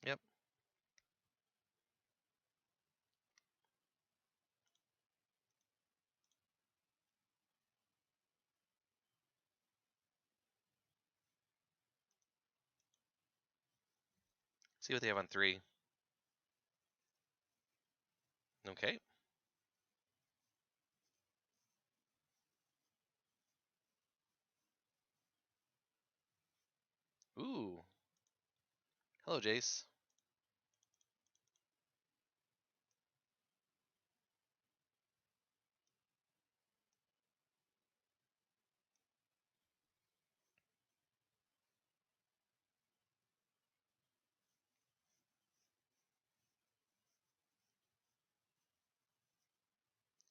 Yep. See what they have on 3. Okay. Ooh. Hello, Jace.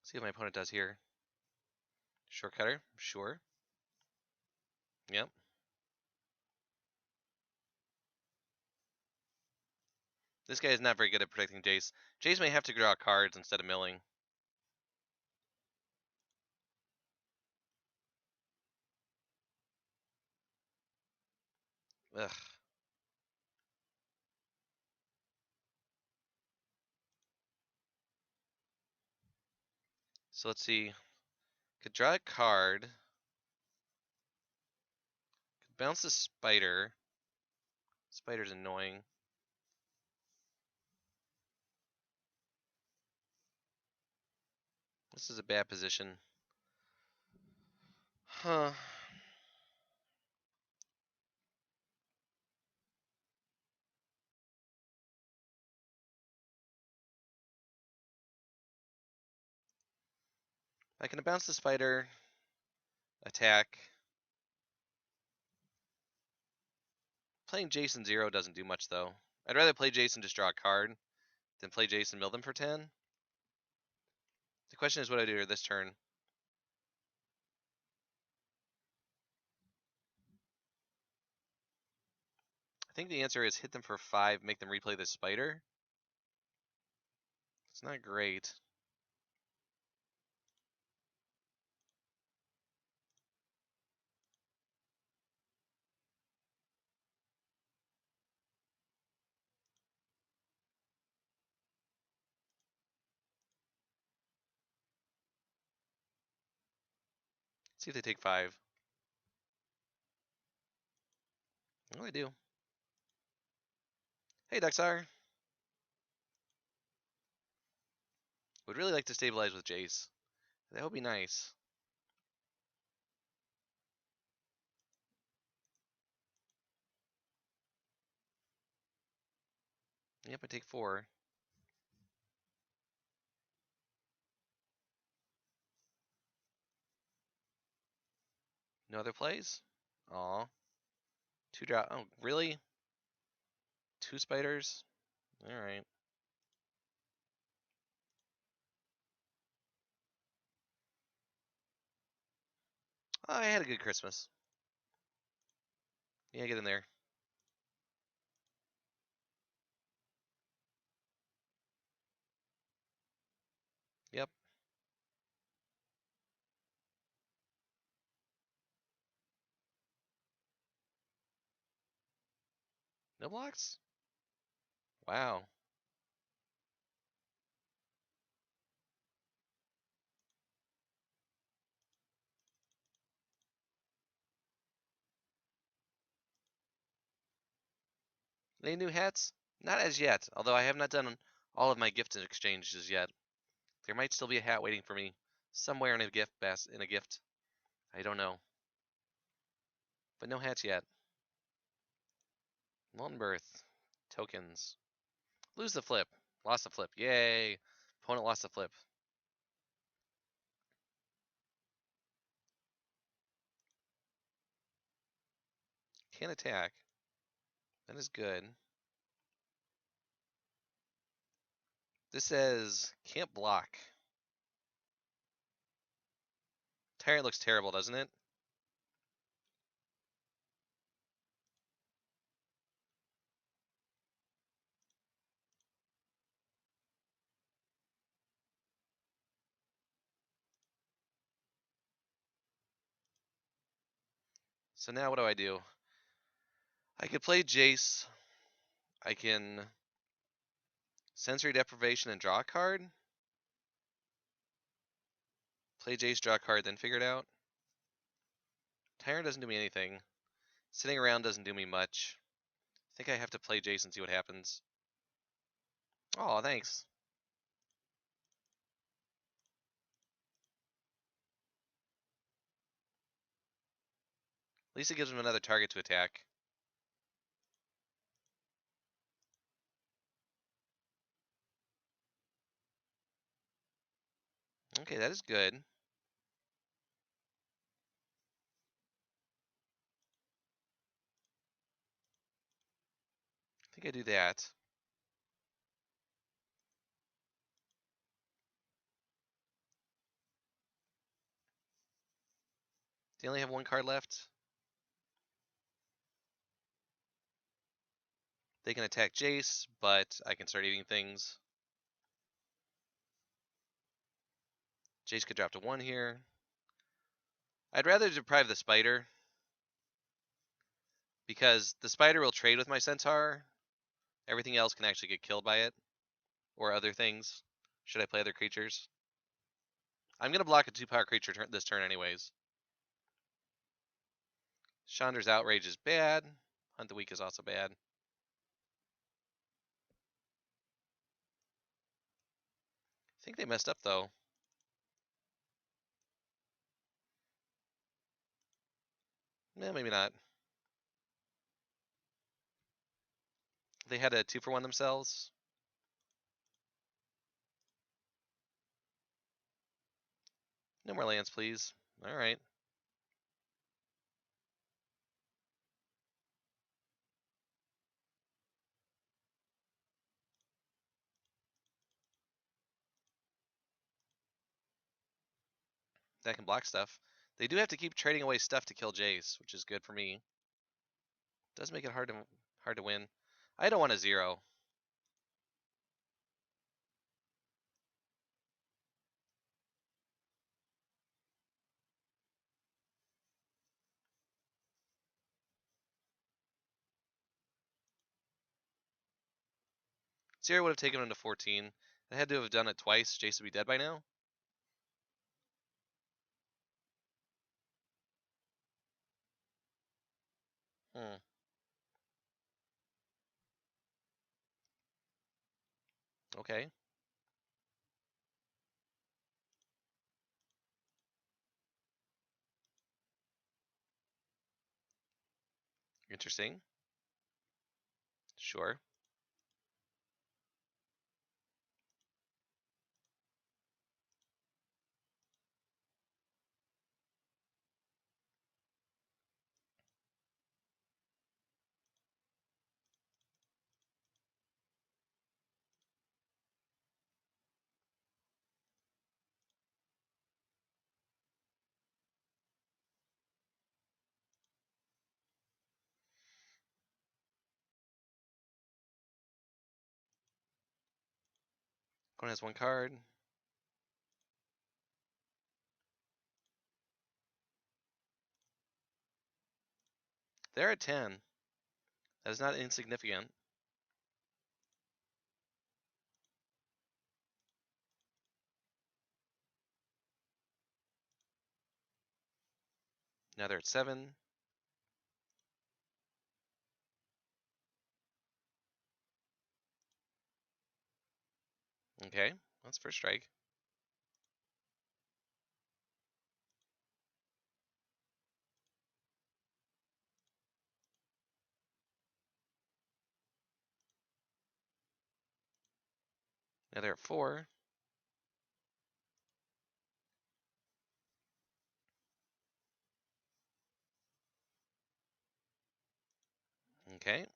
See what my opponent does here. Shortcutter, sure. Yep. This guy is not very good at protecting Jace. Jace may have to draw cards instead of milling. Ugh. So let's see. Could draw a card. Could bounce the spider. Spider's annoying. This is a bad position. Huh. I can bounce the spider. Attack. Playing Jason 0 doesn't do much though. I'd rather play Jason just draw a card than play Jason mill them for 10. The question is what I do this turn. I think the answer is hit them for 5, make them replay the spider. It's not great. see if they take 5. Oh, they do. Hey, Duxar. Would really like to stabilize with Jace. That would be nice. Yep, I take 4. No other plays? Aw. 2 drop. Oh, really? 2 spiders? Alright. Oh, I had a good Christmas. Yeah, get in there. Yep. No blocks? Wow. Any new hats? Not as yet, although I have not done all of my gift exchanges yet. There might still be a hat waiting for me somewhere in a gift. I don't know. But no hats yet. Molten Birth. Tokens. Lose the flip. Lost the flip. Yay. Opponent lost the flip. Can't attack. That is good. This says can't block. Tyrant looks terrible, doesn't it? So now what do I do? I could play Jace. I can sensory deprivation and draw a card. Play Jace, draw a card, then figure it out. Tyrant doesn't do me anything. Sitting around doesn't do me much. I think I have to play Jace and see what happens. Oh, thanks. At least it gives him another target to attack. Okay, that is good. I think I do that. They only have 1 card left. They can attack Jace, but I can start eating things. Jace could drop to 1 here. I'd rather deprive the spider, because the spider will trade with my centaur. Everything else can actually get killed by it, or other things, should I play other creatures. I'm going to block a 2-power creature this turn anyways. Chandra's Outrage is bad. Hunt the Weak is also bad. I think they messed up, though. Eh, maybe not. They had a 2-for-1 themselves. No more lands, please. Alright. That can block stuff. They do have to keep trading away stuff to kill Jace, which is good for me. Does make it hard to win. I don't want a 0. Zero would have taken him to 14. I had to have done it twice. Jace would be dead by now. Hmm. Okay. Interesting. Sure. Opponent has one card. They're at 10. That is not insignificant. Now they're at 7. Okay, that's first strike. Now they're at 4. Okay.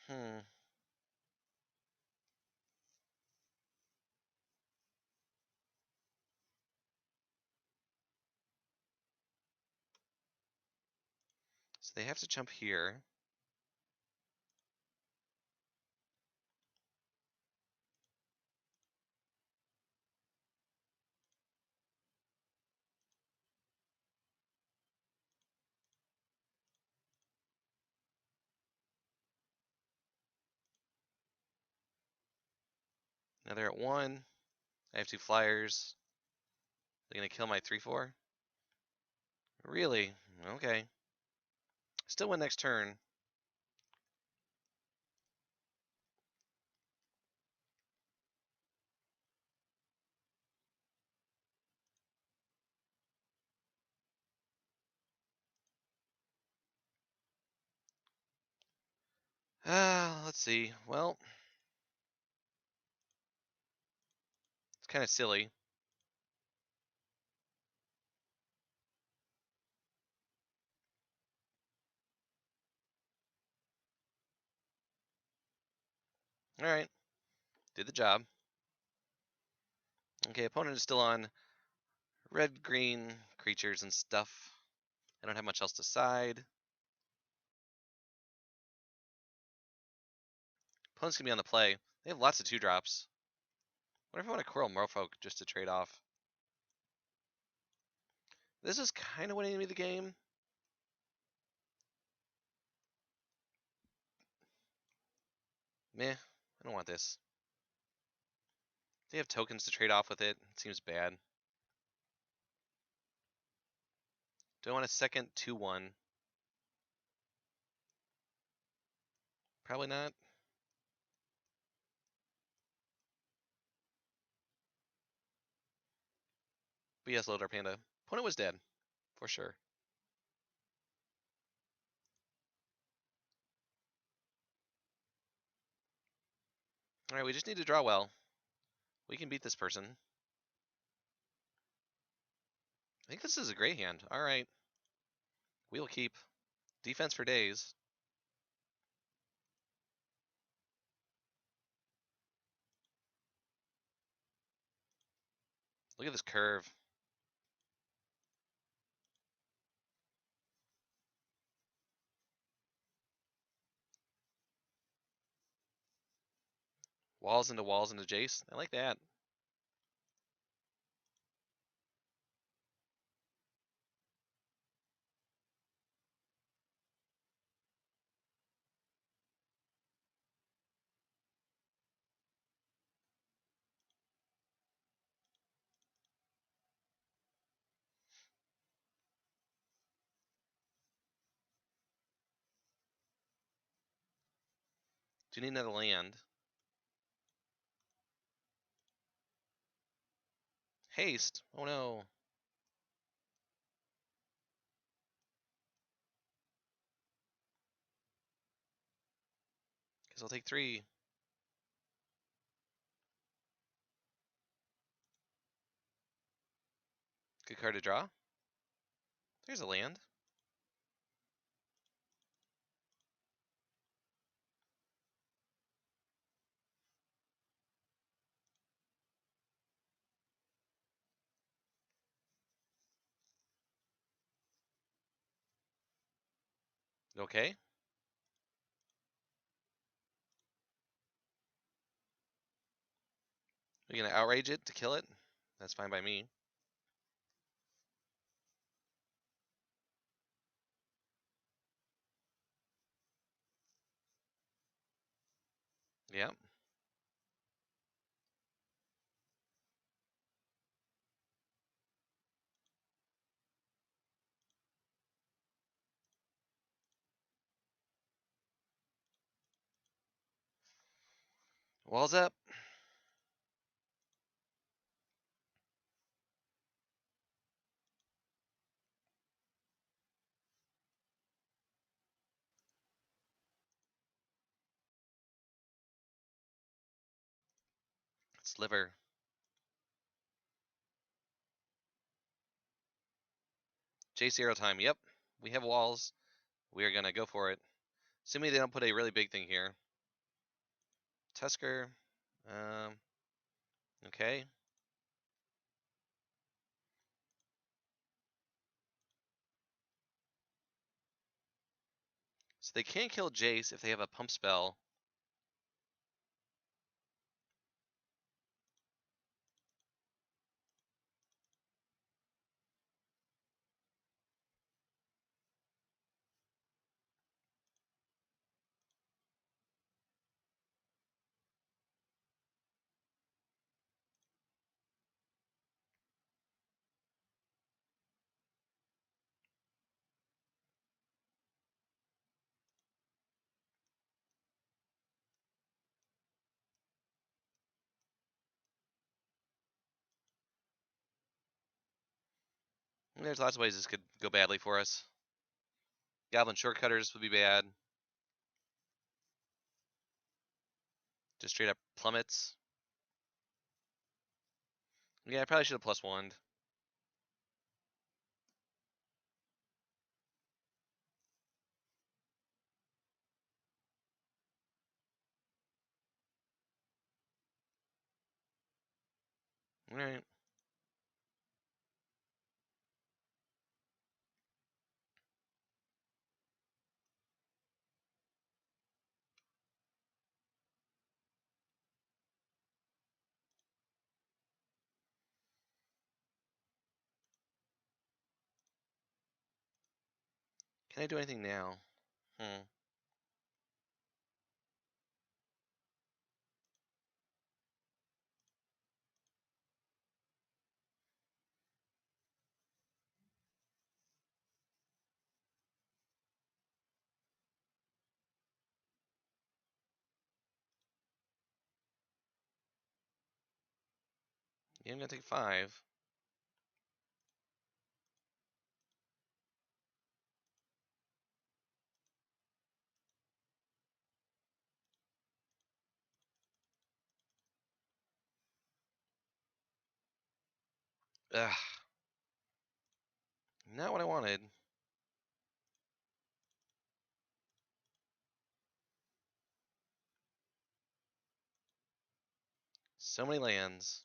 Hmm. So they have to jump here. Now they're at 1. I have 2 flyers. They're gonna kill my 3/4. Really? Okay. Still win next turn. Let's see. Well, it's kind of silly. All right, did the job. Okay, opponent is still on red, green creatures and stuff. I don't have much else to side. Opponent's gonna be on the play. They have lots of 2-drops. What if I want to Coral Merfolk just to trade off? This is kind of winning me the game. Meh, I don't want this. They have tokens to trade off with it. It seems bad. Do I want a second 2/1? Probably not. But yes, Loader Panda. Opponent was dead, for sure. Alright, we just need to draw well. We can beat this person. I think this is a great hand. Alright. We'll keep. Defense for days. Look at this curve. Walls into Jace. I like that. Do need another land. Haste. Oh no. Guess I'll take 3. Good card to draw. There's a land. Okay. We're gonna outrage it to kill it. That's fine by me. Yep. Walls up. Sliver. J0 time. Yep. We have walls. We are gonna go for it. Assuming they don't put a really big thing here. Tusker. Okay. So they can't kill Jace if they have a pump spell. And there's lots of ways this could go badly for us. Goblin shortcutters would be bad. Just straight up plummets. Yeah, I probably should have +1'd. Alright. Can I do anything now? Yeah, I'm gonna take 5. Ugh. Not what I wanted. So many lands.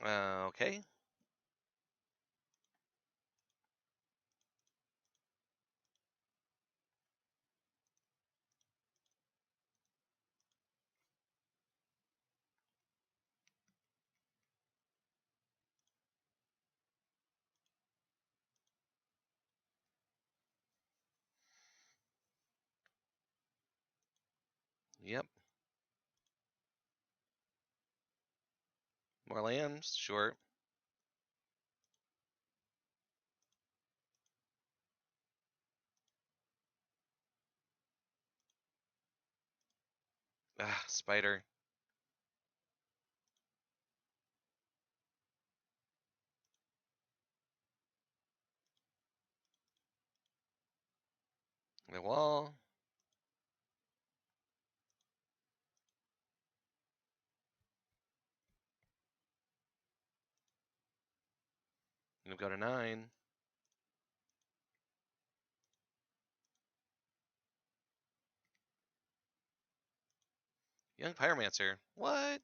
Okay. Yep. More lands, sure. Ah, spider. The wall. Gonna go to 9. Young Pyromancer. What?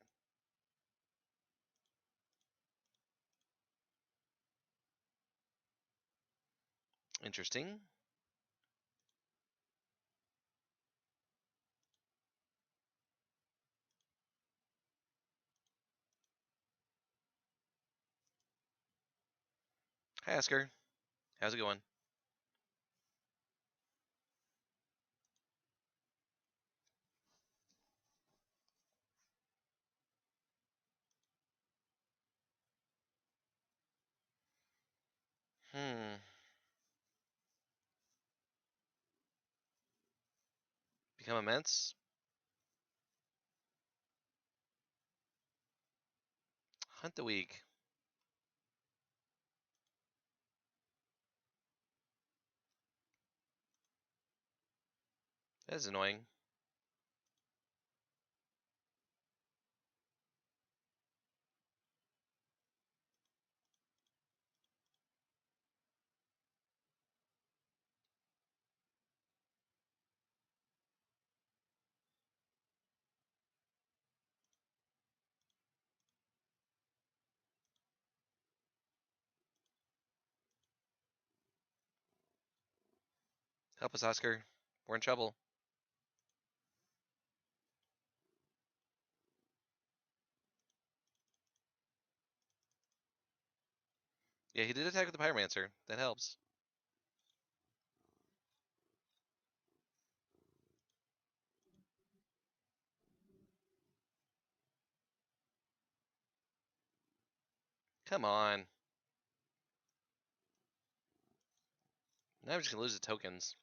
Interesting. Hi, Asker. How's it going? Hmm. Become immense? Hunt the weak. That is annoying. Help us, Oscar. We're in trouble. Yeah, he did attack with the Pyromancer. That helps. Come on. Now I'm just gonna lose the tokens.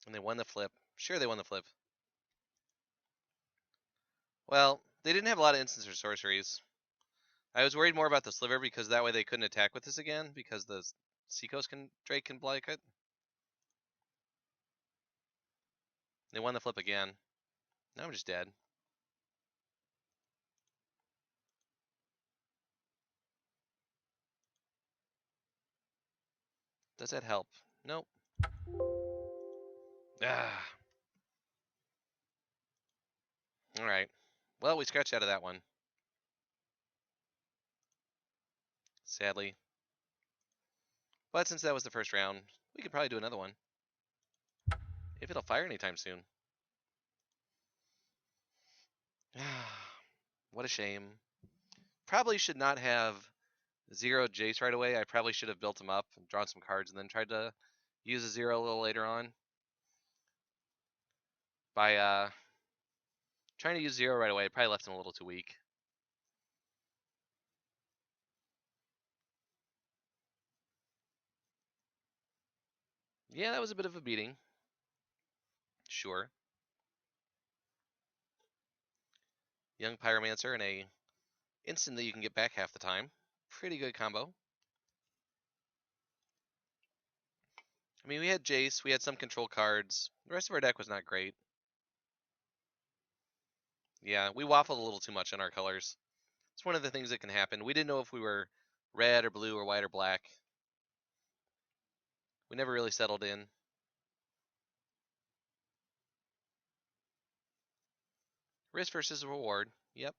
And they won the flip. Sure, they won the flip. Well, they didn't have a lot of instants or sorceries. I was worried more about the sliver because that way they couldn't attack with this again because the Seacoast Drake can block it. They won the flip again. Now I'm just dead. Does that help? Nope. Ah. Alright. Well, we scratched out of that one. Sadly. But since that was the first round, we could probably do another one. If it'll fire anytime soon. What a shame. Probably should not have zeroed Jace right away. I probably should have built him up and drawn some cards and then tried to use a zero a little later on. By trying to use zero right away, I probably left him a little too weak. Yeah, that was a bit of a beating. Sure. Young Pyromancer and a instant that you can get back half the time. Pretty good combo. I mean, we had Jace, we had some control cards. The rest of our deck was not great. Yeah, we waffled a little too much on our colors. It's one of the things that can happen. We didn't know if we were red or blue or white or black. We never really settled in. Risk versus reward. Yep.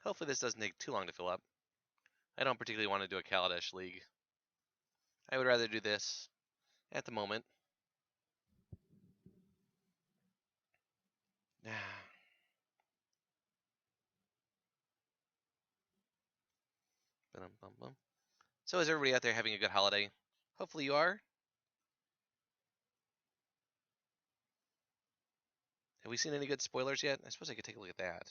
Hopefully this doesn't take too long to fill up. I don't particularly want to do a Kaladesh League. I would rather do this at the moment. So is everybody out there having a good holiday? Hopefully you are. Have we seen any good spoilers yet? I suppose I could take a look at that.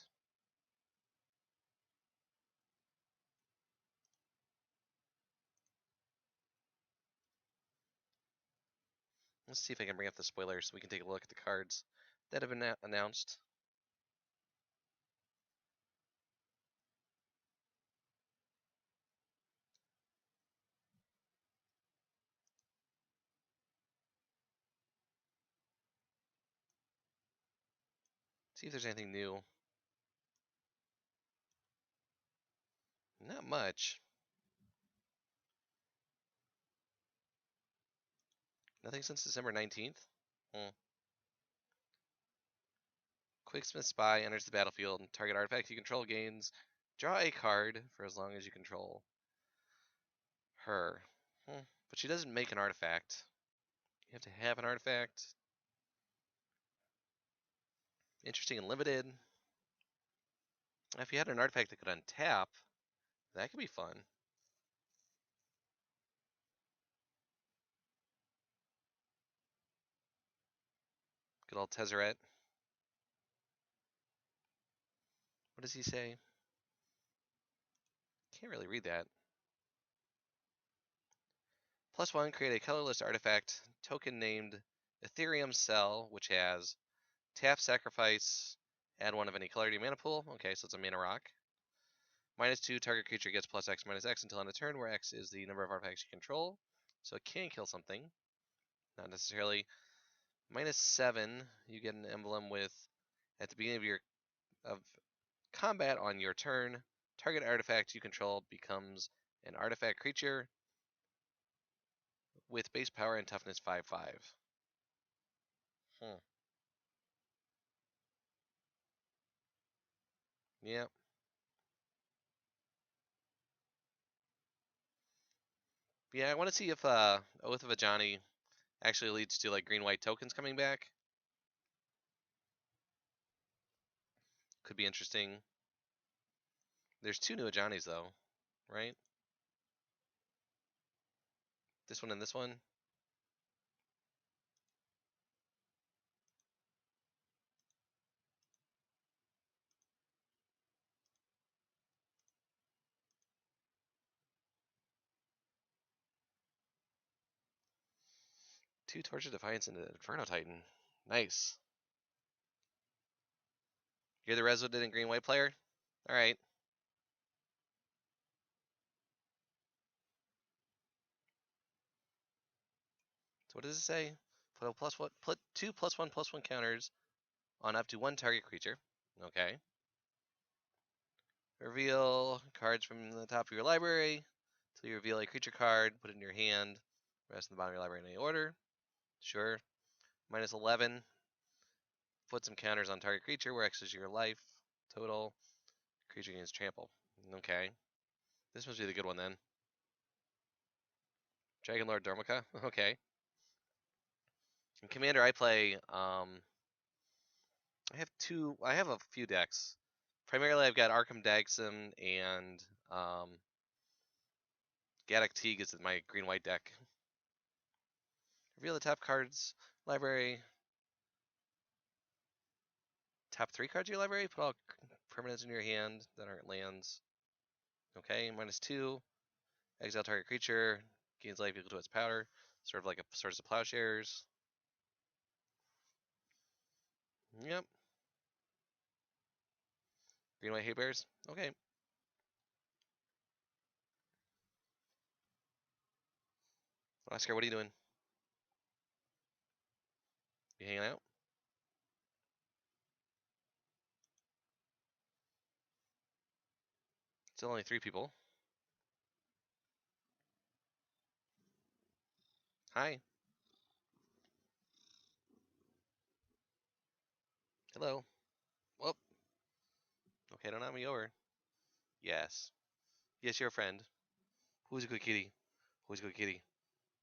Let's see if I can bring up the spoilers so we can take a look at the cards that have been announced. See if there's anything new. Not much. Nothing since December 19th. Quicksmith Spy enters the battlefield and target artifact you control gains. Draw a card for as long as you control her. But she doesn't make an artifact. You have to have an artifact. Interesting and limited. If you had an artifact that could untap, that could be fun. Good old Tezzeret. What does he say? Can't really read that. +1, create a colorless artifact token named Ethereum Cell, which has tap, sacrifice, add one of any color to your mana pool. Okay, so it's a mana rock. -2, target creature gets +X -X until end of turn, where X is the number of artifacts you control. So it can kill something. Not necessarily. -7, you get an emblem with, at the beginning of your combat on your turn, target artifact you control becomes an artifact creature with base power and toughness 5/5. Yep. Yeah, I want to see if Oath of Ajani actually leads to like green-white tokens coming back. Could be interesting. There's 2 new Ajanis though, right? This one and this one. Two Torch of Defiance and an Inferno Titan. Nice. You're the resident green-white player? Alright. So what does it say? Put a +1, put 2 +1/+1 counters on up to 1 target creature. Okay. Reveal cards from the top of your library. Until you reveal a creature card, put it in your hand. Rest in the bottom of your library in any order. Sure. -11. Put some counters on target creature where X is your life total. Creature gains trample. Okay. This must be the good one then. Dragon Lord Dormica. Okay. In Commander, I play. I have a few decks. Primarily, I've got Arkham Dagsum and Gaddock Teague is my green-white deck. Reveal the top cards library. Top 3 cards of your library. Put all permanents in your hand that aren't lands. Okay, -2. Exile target creature. Gains life equal to its power. Sort of like a Swords of Plowshares. Yep. Green-white Hay Bears. Okay. Oscar, what are you doing? You hanging out? Still only 3 people. Hi. Hello. Whoop. Okay, don't knock me over. Yes. Yes, you're a friend. Who's a good kitty? Who's a good kitty?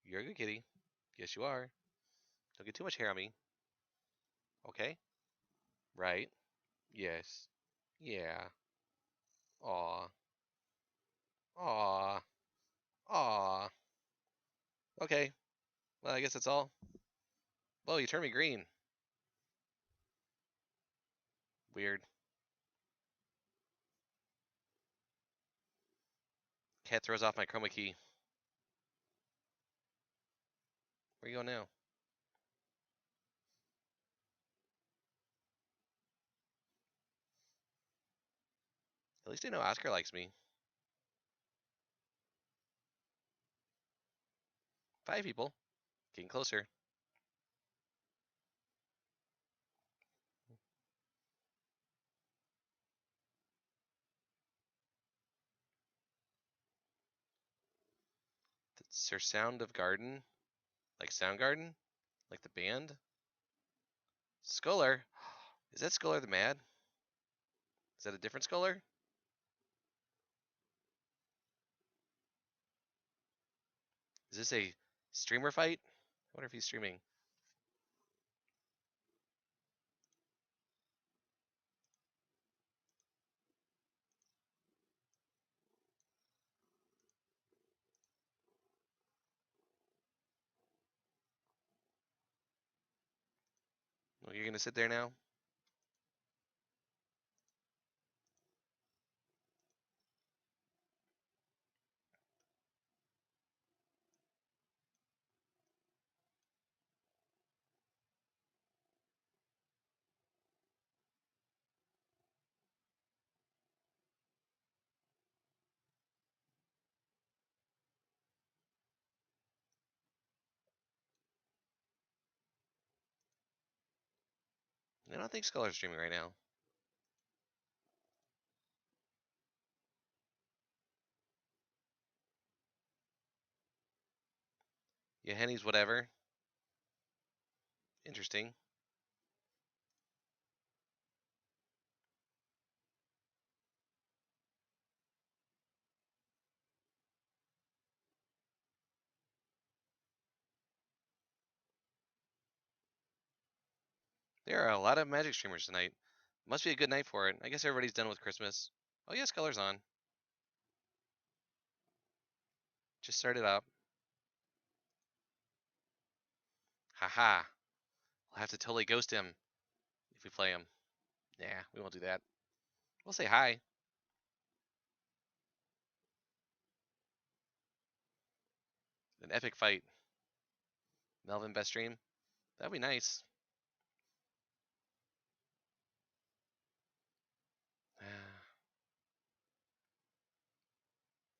You're a good kitty. Yes, you are. Don't get too much hair on me. Okay? Right. Yes. Yeah. Aw. Aw. Aw. Okay. Well, I guess that's all. Whoa, you turned me green. Weird. Cat throws off my chroma key. Where you going now? At least I know Oscar likes me. 5 people. Getting closer. Sir Sound of Garden? Like Soundgarden? Like the band? Scholar? Is that Scholar the Mad? Is that a different Scholar? Is this a streamer fight? I wonder if he's streaming. Well, you're gonna sit there now? I don't think Scholar's streaming right now. Yeah, Henny's whatever. Interesting. There are a lot of Magic streamers tonight. Must be a good night for it. I guess everybody's done with Christmas. Oh yes, Color's on. Just started up. Haha. We'll have to totally ghost him if we play him. Nah, we won't do that. We'll say hi. An epic fight. Melvin best stream. That'd be nice.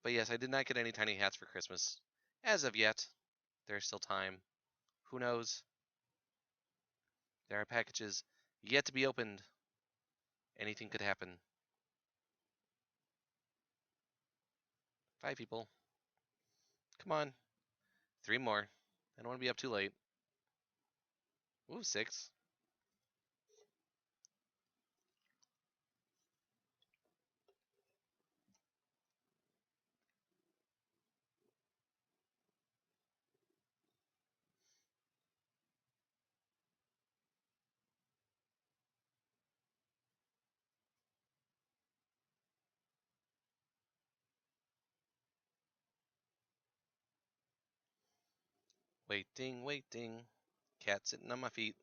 But yes, I did not get any tiny hats for Christmas. As of yet. There's still time. Who knows? There are packages yet to be opened. Anything could happen. 5 people. Come on. 3 more. I don't want to be up too late. Ooh, 6. Waiting, waiting. Cat sitting on my feet.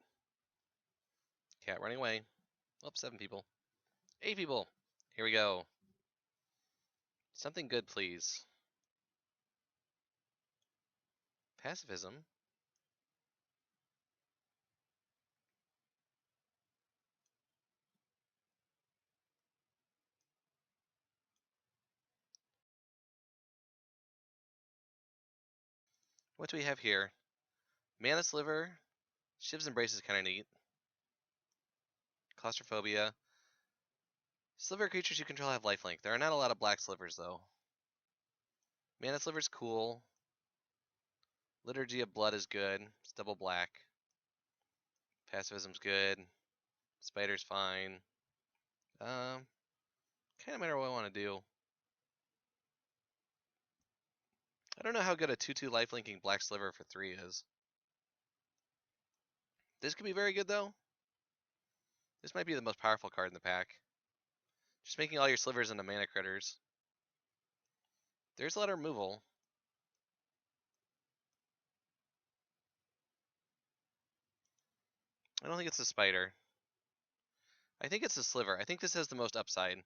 Cat running away. Oh, 7 people. 8 people. Here we go. Something good, please. Pacifism. What do we have here? Mana Sliver. Shiv's Embrace is kind of neat. Claustrophobia. Sliver creatures you control have lifelink. There are not a lot of black slivers, though. Mana Sliver's cool. Liturgy of Blood is good. It's double black. Pacifism's good. Spider's fine. Kind of matter what I want to do. I don't know how good a 2/2 lifelinking black sliver for 3 is. This could be very good, though. This might be the most powerful card in the pack. Just making all your slivers into mana critters. There's a lot of removal. I don't think it's a spider. I think it's a sliver. I think this has the most upside.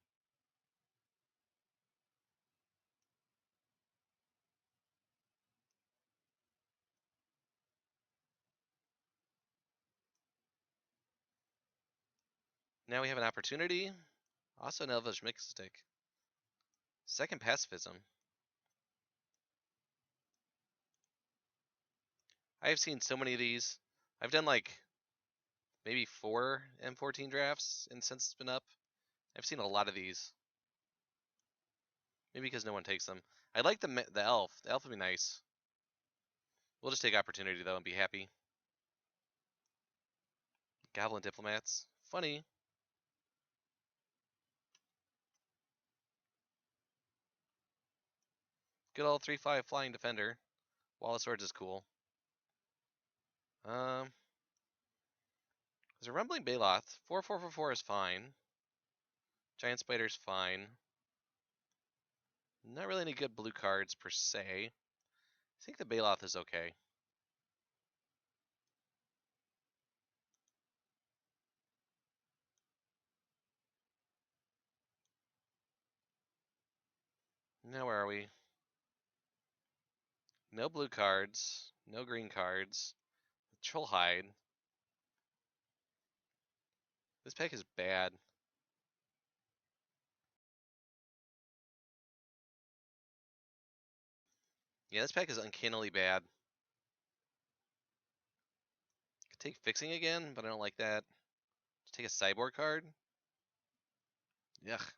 Now we have an opportunity. Also an Elvish Mystic. Second Pacifism. I have seen so many of these. I've done like maybe 4 M14 drafts and since it's been up. I've seen a lot of these. Maybe because no one takes them. I like the elf. The elf would be nice. We'll just take opportunity though and be happy. Goblin Diplomats. Funny. Good old 3/5 Flying Defender. Wall of Swords is cool. There's a Rumbling Baloth. 4/4/4 is fine. Giant Spider's fine. Not really any good blue cards per se. I think the Baloth is okay. Now where are we? No blue cards. No green cards. Trollhide. This pack is bad. Yeah, this pack is uncannily bad. Could take Fixing again, but I don't like that. Just take a Cyborg card. Yuck.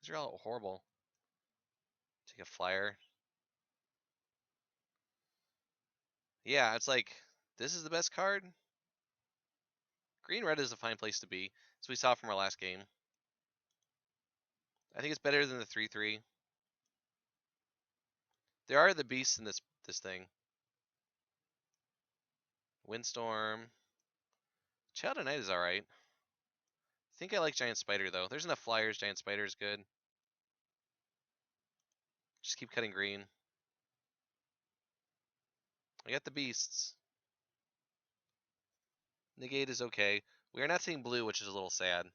These are all horrible. Take a Flyer. Yeah, it's like, this is the best card. Green-red is a fine place to be, as we saw from our last game. I think it's better than the 3/3. There are the beasts in this thing. Windstorm. Child of Night is alright. I think I like Giant Spider, though. There's enough flyers. Giant Spider is good. Just keep cutting green. I got the beasts. Negate is okay. We are not seeing blue, which is a little sad.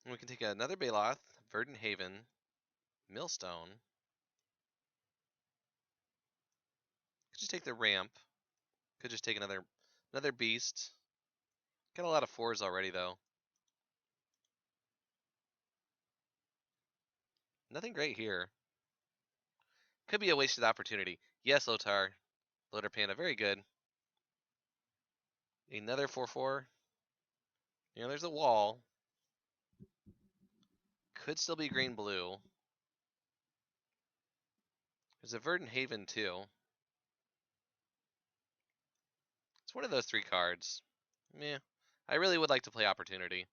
And we can take another Baloth, Verdant Haven, Millstone. Could just take the ramp. Could just take another beast. Got a lot of 4s already, though. Nothing great here. Could be a wasted opportunity. Yes, Lotar. Loader Panda, very good. Another 4/4. You know, there's a wall. Could still be green-blue. There's a Verdant Haven, too. It's one of those 3 cards. Meh. I really would like to play Opportunity,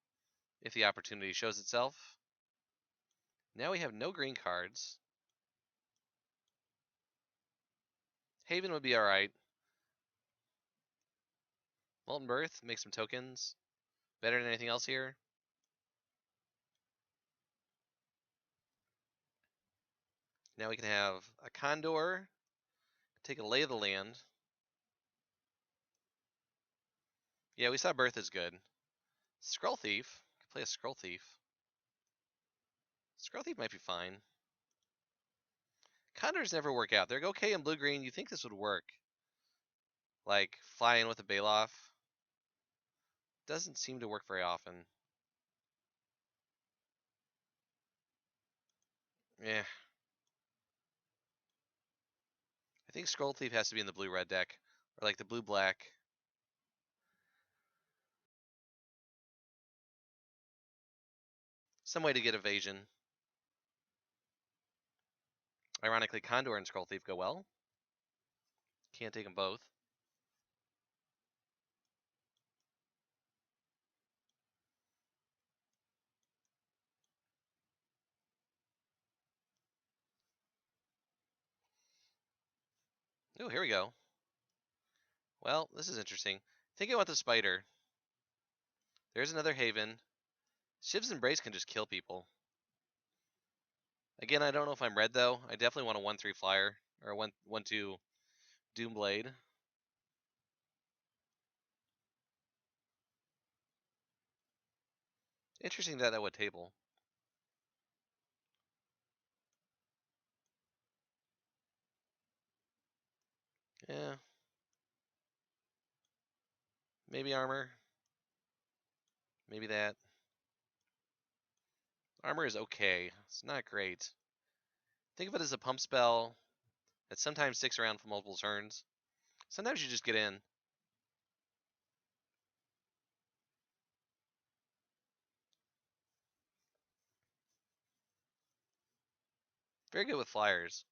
if the opportunity shows itself. Now we have no green cards. Haven would be alright. Molten Birth, make some tokens. Better than anything else here. Now we can have a Condor. Take a Lay of the Land. Yeah, we saw Birth is good. Scroll Thief. Could play a Scroll Thief. Scroll Thief might be fine. Condors never work out. They're okay in blue-green. You think this would work. Like, fly in with a Bailoff doesn't seem to work very often. Yeah. I think Scroll Thief has to be in the blue-red deck. Or like the blue-black. Some way to get evasion. Ironically, Condor and Scroll Thief go well. Can't take them both. Oh, here we go. Well, this is interesting. I think I want the Spider. There's another Haven. Shiv's Embrace can just kill people. Again, I don't know if I'm red, though. I definitely want a 1-3 flyer. Or a 1-2 Doomblade. Interesting that would table. Yeah. Maybe armor. Maybe that. Armor is okay. It's not great. Think of it as a pump spell that sometimes sticks around for multiple turns. Sometimes you just get in. Very good with flyers.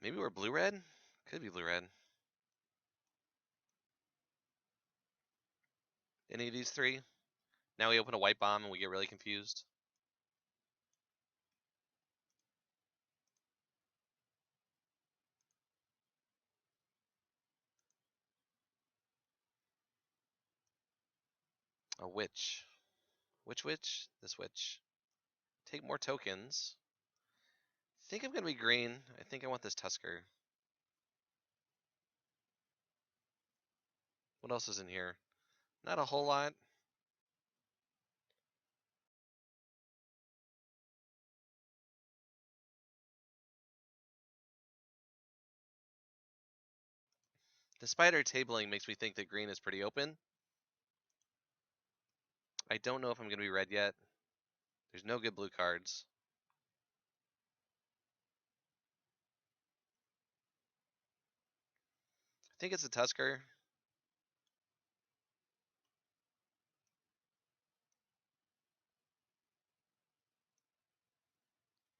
Maybe we're blue-red? Could be blue-red. Any of these three? Now we open a white bomb and we get really confused. A witch. Which witch? This witch. Take more tokens. I think I'm going to be green. I think I want this Tusker. What else is in here? Not a whole lot. The spider tabling makes me think that green is pretty open. I don't know if I'm going to be red yet. There's no good blue cards. I think it's a Tusker.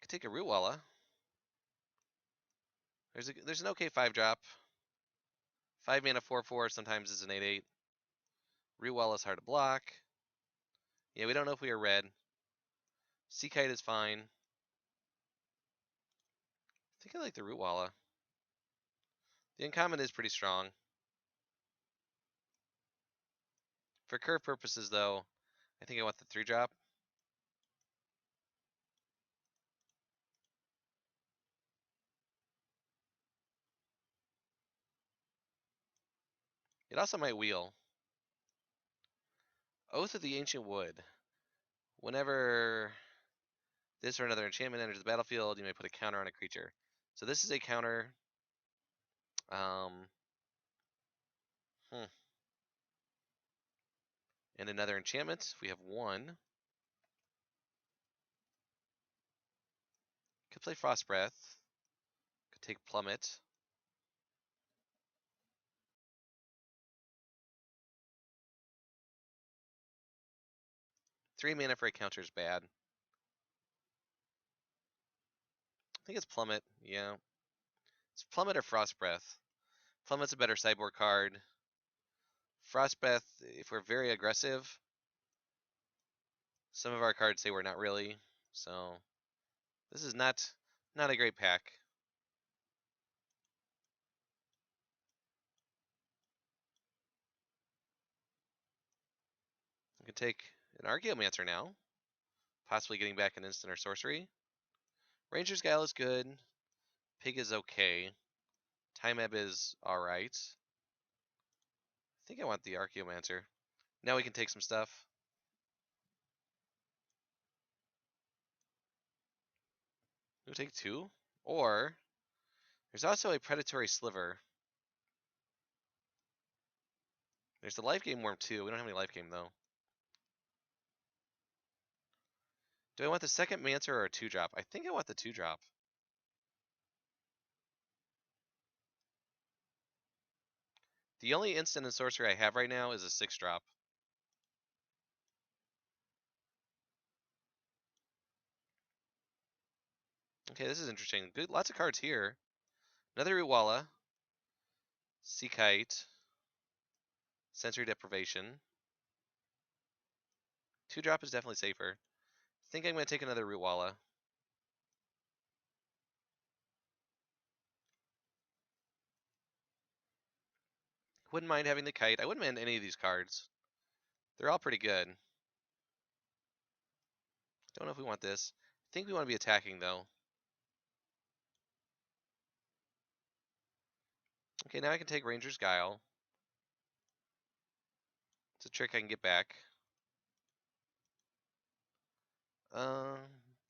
Could take a Rootwalla. There's an okay 5-drop. 5 mana 4/4 sometimes is an 8/8. Rootwalla is hard to block. Yeah, we don't know if we are red. Sea Kite is fine. I think I like the Rootwalla. The uncommon is pretty strong. For curve purposes, though, I think I want the 3-drop. It also might wheel. Oath of the Ancient Wood. Whenever this or another enchantment enters the battlefield, you may put a counter on a creature. So this is a counter. Um, hmm. And another enchantment. We have one. Could play Frost Breath. Could take Plummet. Three mana for a counter is bad. I think it's Plummet. Yeah. It's Plummet or Frost Breath. Plummet's a better sideboard card. Frost Breath, if we're very aggressive, some of our cards say we're not really. So this is not a great pack. We can take an Archaeomancer now, possibly getting back an instant or sorcery. Ranger's Guile is good. Pig is okay. Time Ebb is alright. I think I want the Archaeomancer. Now we can take some stuff. We'll take 2. Or, there's also a Predatory Sliver. There's the Life Gain Worm too. We don't have any Life Gain though. Do I want the second Mancer or a 2-drop? I think I want the 2-drop. The only instant and sorcery I have right now is a 6-drop. Okay, this is interesting. Good, lots of cards here. Another Utwala. Sea Kite. Sensory Deprivation. 2-drop is definitely safer. I think I'm going to take another Rootwalla. Wouldn't mind having the Kite. I wouldn't mind any of these cards. They're all pretty good. Don't know if we want this. I think we want to be attacking though. Okay, now I can take Ranger's Guile. It's a trick I can get back.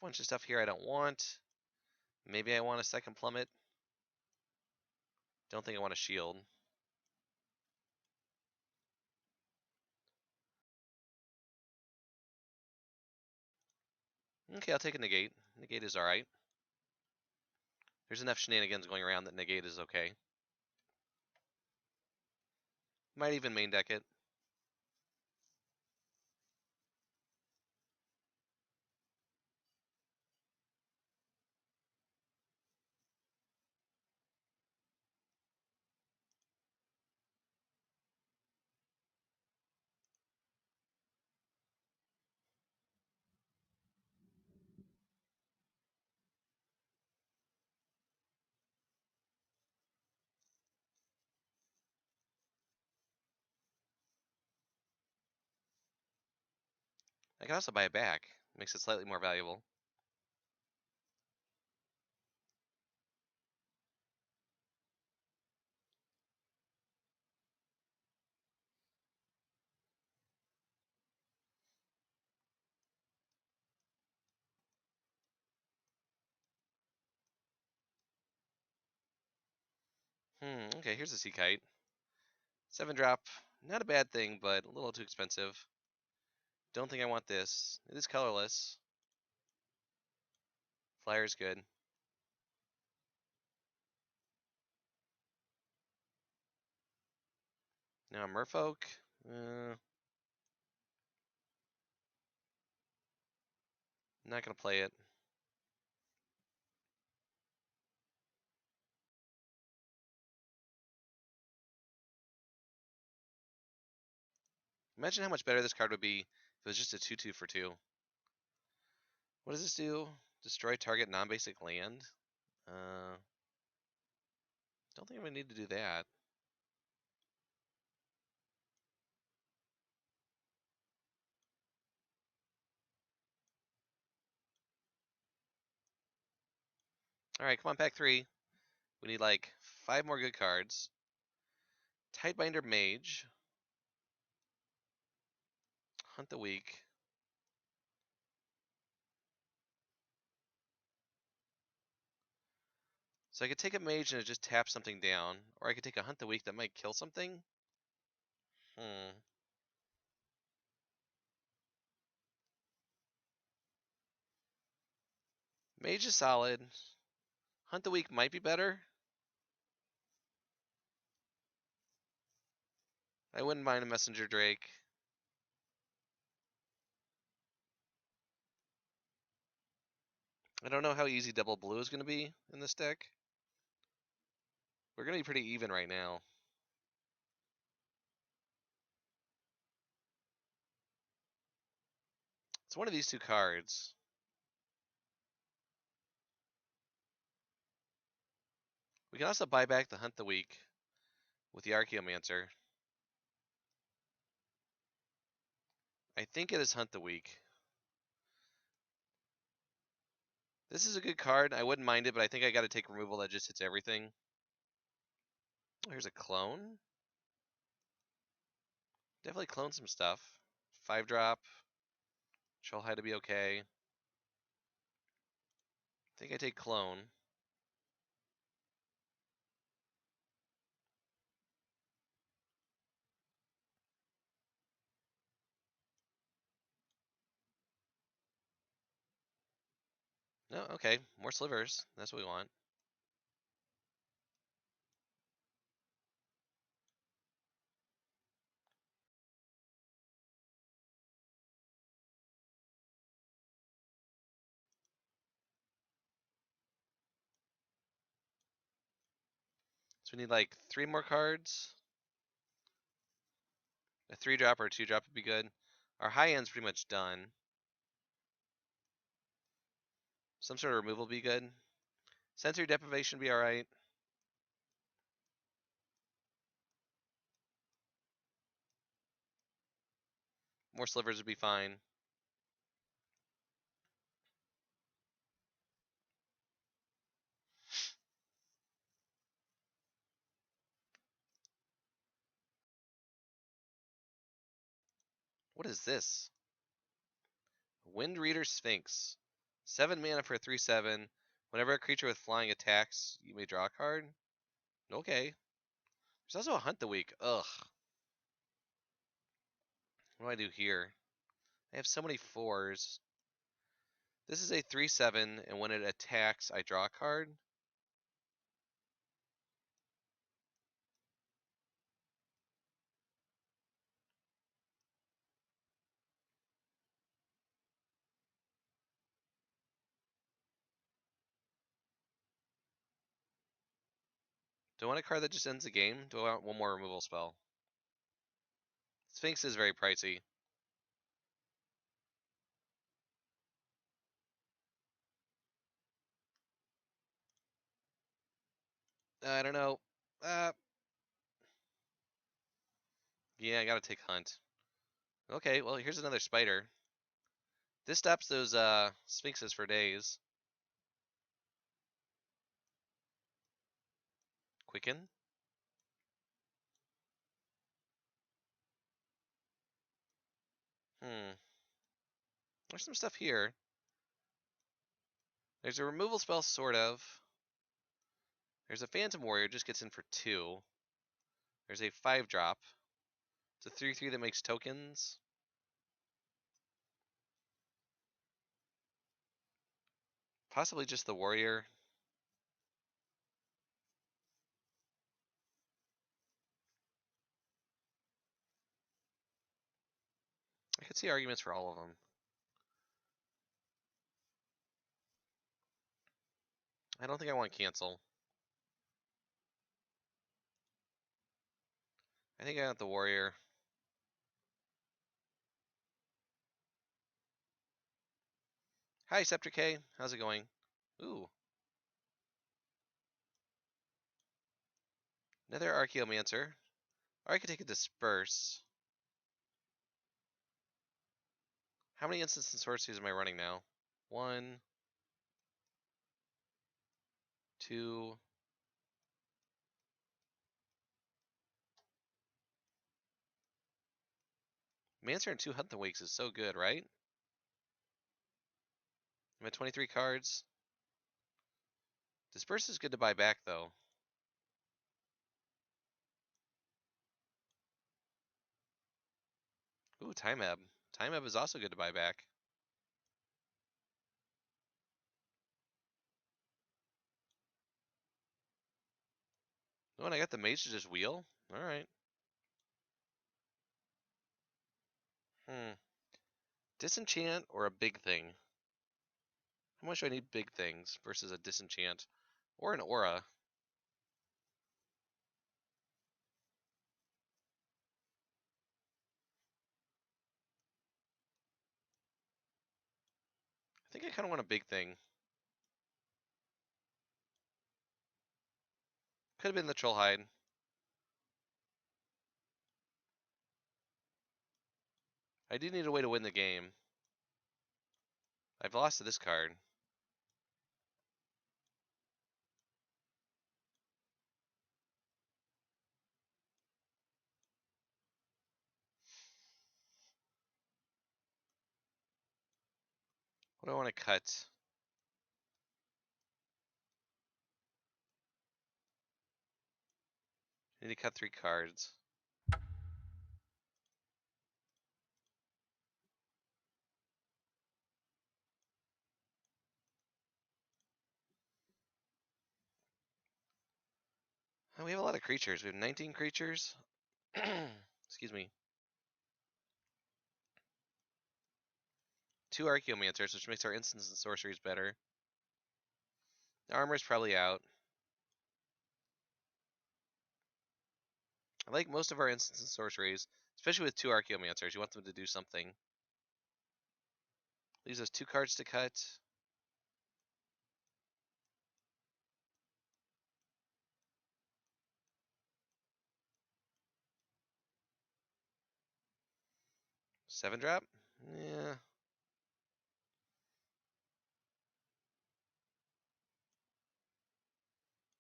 Bunch of stuff here I don't want. Maybe I want a second Plummet. Don't think I want a shield. Okay, I'll take a Negate. Negate is alright. There's enough shenanigans going around that Negate is okay. Might even main deck it. I can also buy it back. Makes it slightly more valuable. Okay, here's a Sea Kite. 7-drop, not a bad thing, but a little too expensive. Don't think I want this. It is colorless. Flyer's good. Now Merfolk. Not gonna play it. Imagine how much better this card would be if it was just a 2/2 for 2. What does this do? Destroy target non-basic land? Don't think I'm gonna need to do that. Alright, come on, pack 3. We need like 5 more good cards. Tidebinder Mage. Hunt the Weak. So I could take a Mage and it just tap something down, or I could take a Hunt the Weak that might kill something. Mage is solid. Hunt the Weak might be better. I wouldn't mind a Messenger Drake. I don't know how easy double blue is going to be in this deck. We're going to be pretty even right now. It's one of these two cards. We can also buy back the Hunt the Weak with the Archaeomancer. I think it is Hunt the Weak. This is a good card. I wouldn't mind it, but I think I got to take removal that just hits everything. Here's a clone. Definitely clone some stuff. 5-drop. Troll High to be okay. I think I take clone. No, okay. More slivers. That's what we want. So we need like 3 more cards. A 3-drop or a 2-drop would be good. Our high end's pretty much done. Some sort of removal would be good. Sensory deprivation would be alright. More slivers would be fine. What is this? Wind Reader Sphinx. 7 mana for a 3/7. Whenever a creature with flying attacks, you may draw a card. Okay. There's also a Hunt the Week. Ugh. What do I do here? I have so many 4s. This is a 3/7, and when it attacks, I draw a card. Do I want a card that just ends the game? Do I want one more removal spell? Sphinx is very pricey. I don't know. Yeah, I gotta take Hunt. Okay, well, here's another spider. This stops those Sphinxes for days. Quicken. There's some stuff here. There's a removal spell, sort of. There's a Phantom Warrior, just gets in for 2. There's a 5-drop. It's a 3/3 that makes tokens. Possibly just the Warrior. I could see arguments for all of them. I don't think I want cancel. I think I want the Warrior. Hi, Scepter K. How's it going? Ooh. Another Archaeomancer. Or I could take a Disperse. How many instants and sorceries am I running now? 1, 2. Mancer and 2 Hunt the Wakes is so good, right? I'm at 23 cards. Disperse is good to buy back, though. Ooh, Time Ebb. Time Ebb is also good to buy back. Oh, and I got the Mage to just wheel? Alright. Disenchant or a big thing? How much do I need big things versus a disenchant? Or an aura? I think I kind of want a big thing. Could have been the Troll Hide. I do need a way to win the game. I've lost to this card. What do I want to cut? I need to cut 3 cards. Oh, we have a lot of creatures. We have 19 creatures. Excuse me. 2 Archaeomancers, which makes our instants and sorceries better. The armor's probably out. I like most of our instants and sorceries, especially with 2 Archaeomancers. You want them to do something. Leaves us 2 cards to cut. Seven drop? Yeah.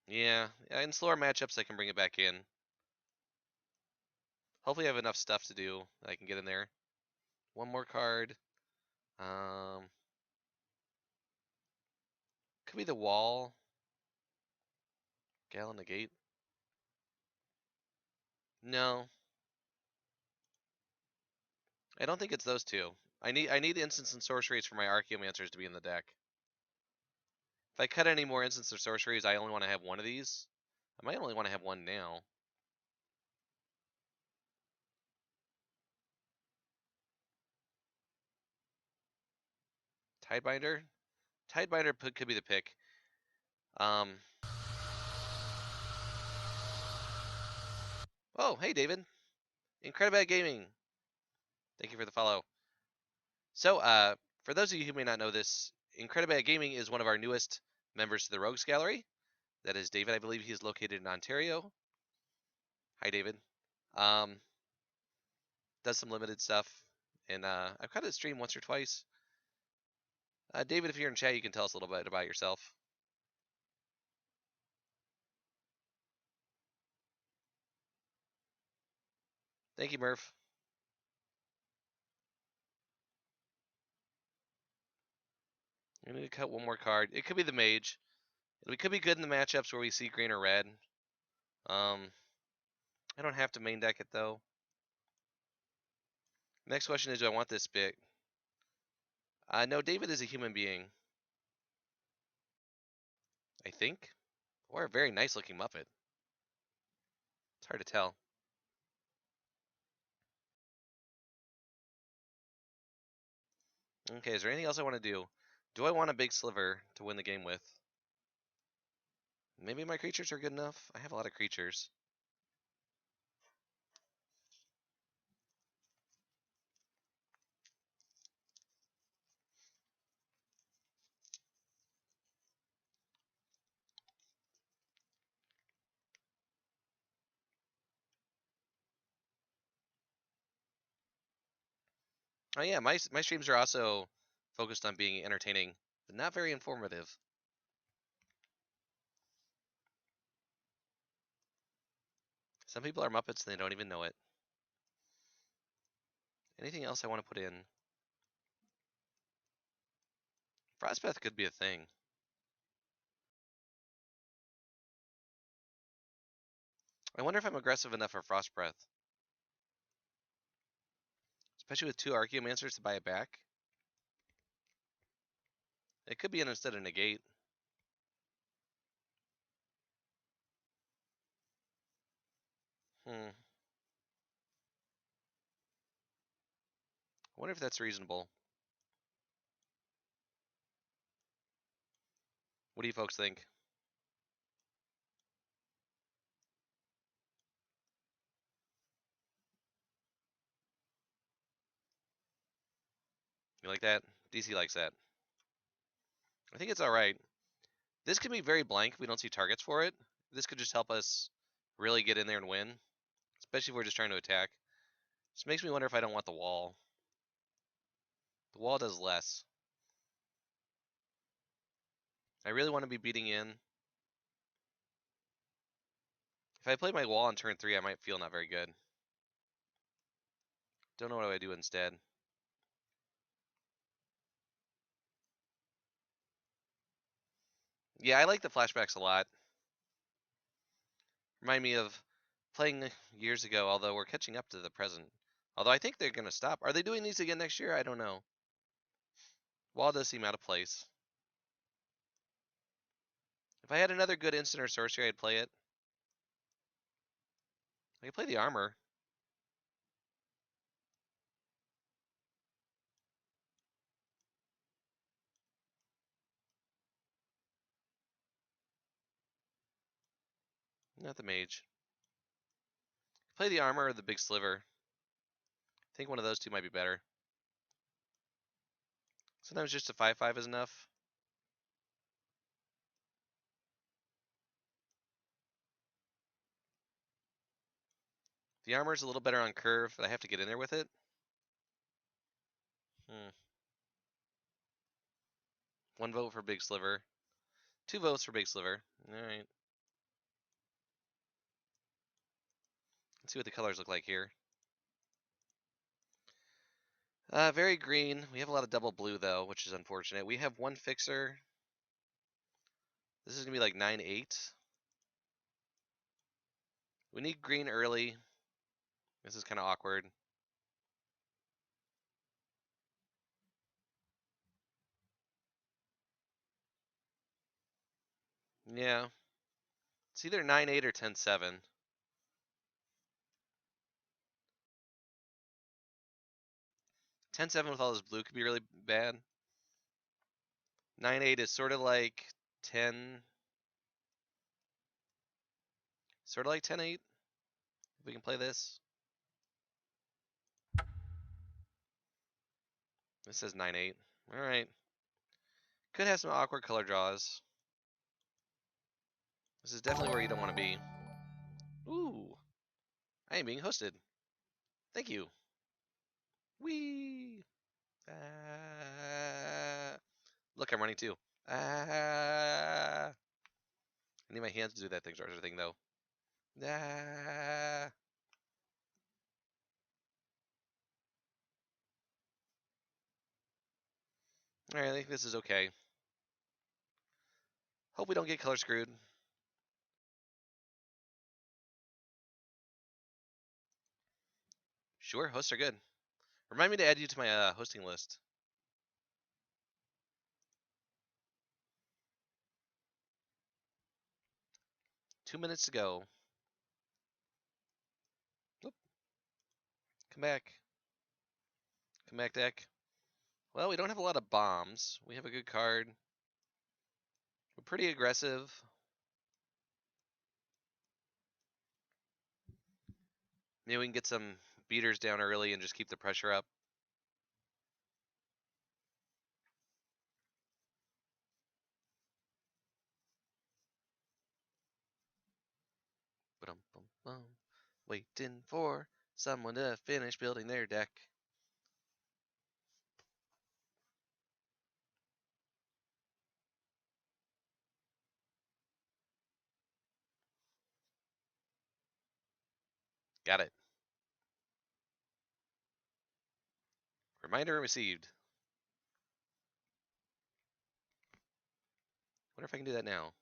Yeah. In slower matchups, I can bring it back in. Hopefully I have enough stuff to do that I can get in there. 1 more card. Could be the wall. Gallon negate. No. I don't think it's those 2. I need instants and sorceries for my Archaeomancers to be in the deck. If I cut any more instants or sorceries, I only want to have 1 of these. I might only want to have 1 now. Tidebinder? Tidebinder could be the pick. Oh, hey, David. Incredible Gaming. Thank you for the follow. So, for those of you who may not know this, Incredible Gaming is one of our newest members to the Rogues Gallery. That is David. I believe he is located in Ontario. Hi, David. Does some limited stuff, and I've cut his stream once or twice. David, if you're in chat, you can tell us a little bit about yourself. Thank you, Murph. I need to cut 1 more card. It could be the mage. We could be good in the matchups where we see green or red. I don't have to main deck it though. Next question is, do I want this big? No, David is a human being. I think. Or a very nice looking Muppet. It's hard to tell. Okay, is there anything else I want to do? Do I want a big sliver to win the game with? Maybe my creatures are good enough. I have a lot of creatures. Oh yeah, my streams are also focused on being entertaining, but not very informative. Some people are Muppets and they don't even know it. Anything else I want to put in? Frostbeth could be a thing. I wonder if I'm aggressive enough for Frost Breath. Especially with 2 Archaeomancers to buy it back. It could be in instead of negate. I wonder if that's reasonable. What do you folks think? You like that? DC likes that. I think it's alright. This could be very blank if we don't see targets for it. This could just help us really get in there and win. Especially if we're just trying to attack. This makes me wonder if I don't want the wall. The wall does less. I really want to be beating in. If I play my wall on turn 3, I might feel not very good. Don't know what I would do instead. Yeah, I like the flashbacks a lot. Remind me of playing years ago, although we're catching up to the present. Although I think they're going to stop. Are they doing these again next year? I don't know. Wall does seem out of place. If I had another good instant or sorcery, I'd play it. I could play the armor. Not the mage. Play the armor or the big sliver. I think one of those two might be better. Sometimes just a 5/5 is enough. The armor's a little better on curve, but I have to get in there with it. 1 vote for big sliver. 2 votes for big sliver. Alright. Let's see what the colors look like here. Very green. We have a lot of double blue, though, which is unfortunate. We have 1 fixer. This is going to be like 9/8. We need green early. This is kind of awkward. Yeah. It's either 9/8 or 10/7. 10/7 with all this blue could be really bad. 9/8 is sort of like 10. Sort of like 10/8. If we can play this. This says 9/8. Alright. Could have some awkward color draws. This is definitely where you don't want to be. Ooh. I am being hosted. Thank you. Whee! Look, I'm running too. I need my hands to do that thing, sort of thing, though. Alright, I think this is okay. Hope we don't get color screwed. Sure, hosts are good. Remind me to add you to my hosting list. Two minutes to go. Oop. Come back. Come back, deck. Well, we don't have a lot of bombs. We have a good card. We're pretty aggressive. Maybe we can get some beaters down early and just keep the pressure up. Waiting for someone to finish building their deck. Got it. Reminder received. Wonder if I can do that now.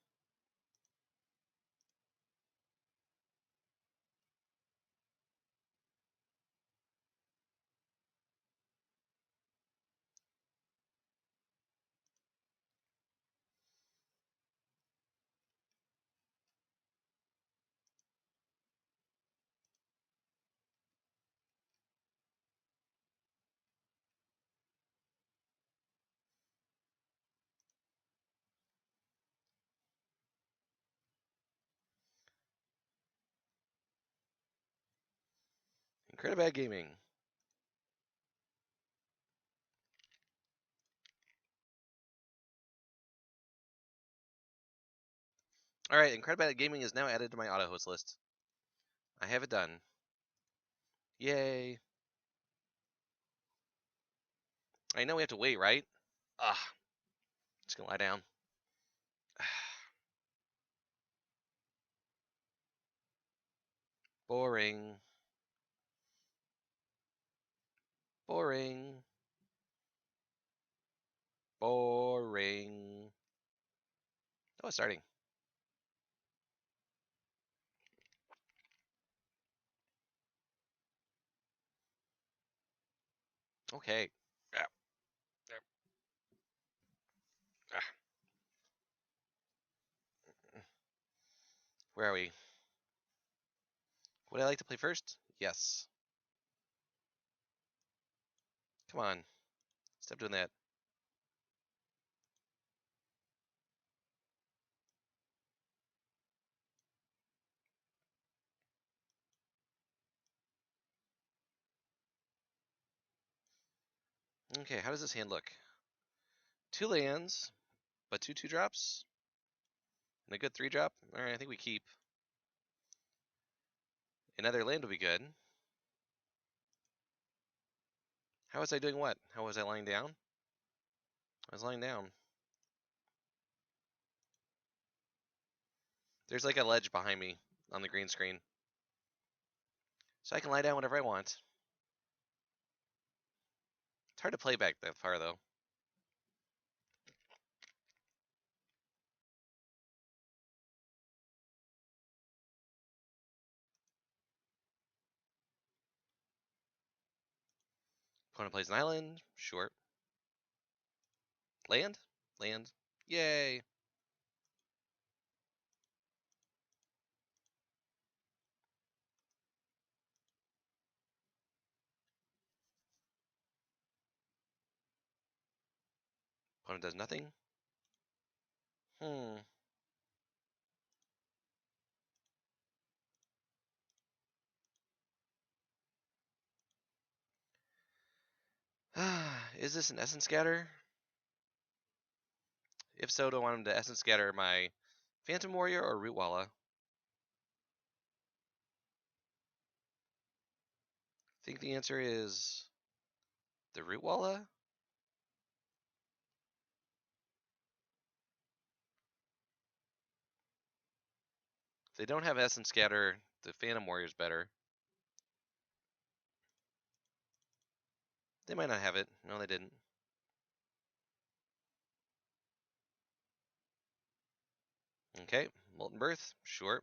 Incredible Gaming. Alright, Incredible Gaming is now added to my auto host list. I have it done. Yay. I know we have to wait, right? Just gonna lie down. Boring. Boring. Boring. Oh, it's starting. Okay. Ah. Ah. Where are we? Would I like to play first? Yes. Come on. Stop doing that. Okay, how does this hand look? 2 lands, but 2 2-drops? And a good 3-drop? Alright, I think we keep. Another land would be good. How was I doing what? How was I lying down? I was lying down. There's like a ledge behind me on the green screen. So I can lie down whenever I want. It's hard to play back that far though. Opponent plays an island. Sure. Land? Land. Yay. Opponent does nothing. Hmm. Is this an Essence Scatter? If so, do I want him to Essence Scatter my Phantom Warrior or Rootwalla? I think the answer is the Rootwalla? If they don't have Essence Scatter, the Phantom Warrior's better. They might not have it. No, they didn't. Okay, Molten Birth, sure.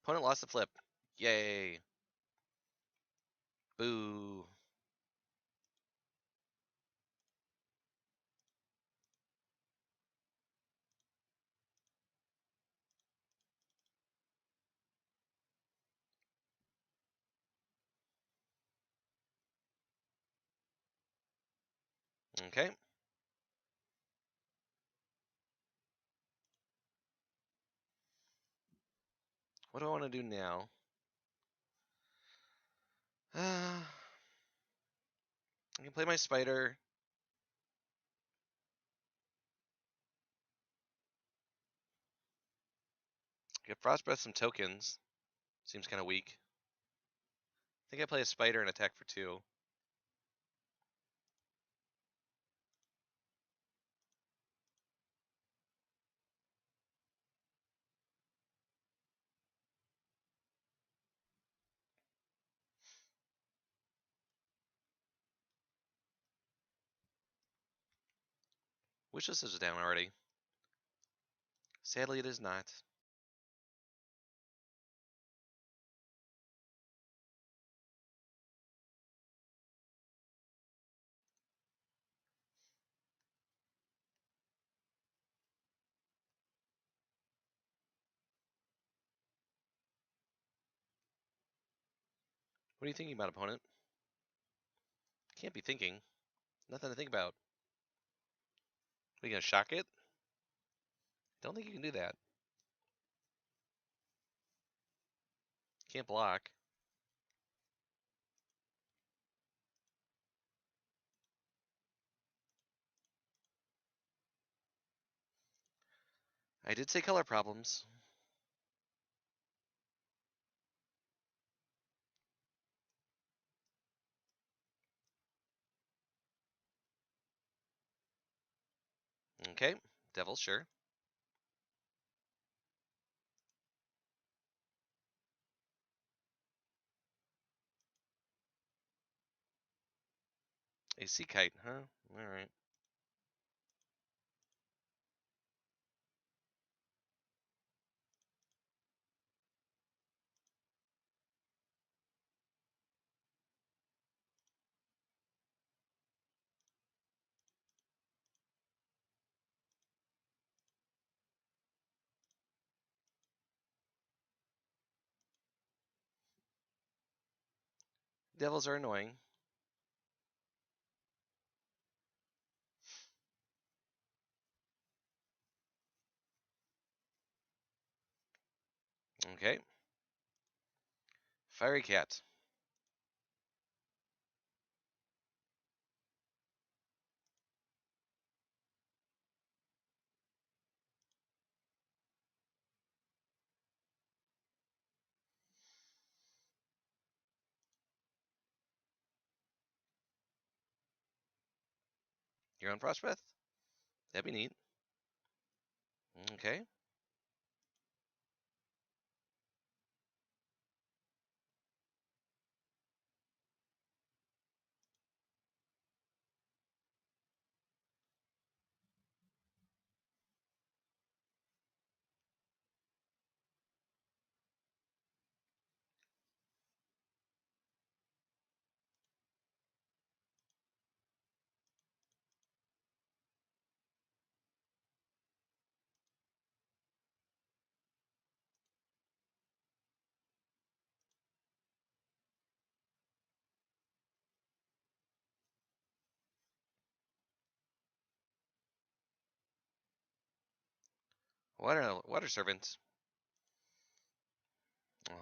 Opponent lost the flip. Yay. Boo. Okay. What do I want to do now? I can play my spider. Get Frost Breath some tokens. Seems kind of weak. I think I play a spider and attack for 2. Wishlist is down already. Sadly, it is not. What are you thinking about, opponent? Can't be thinking. Nothing to think about. Are you gonna shock it? Don't think you can do that. Can't block. I did say color problems. Okay, Devil, sure. A sea kite, huh? Alright. Devils are annoying. Okay. Fiery cat. You're on Frostbreath? That'd be neat. Okay. Water servant.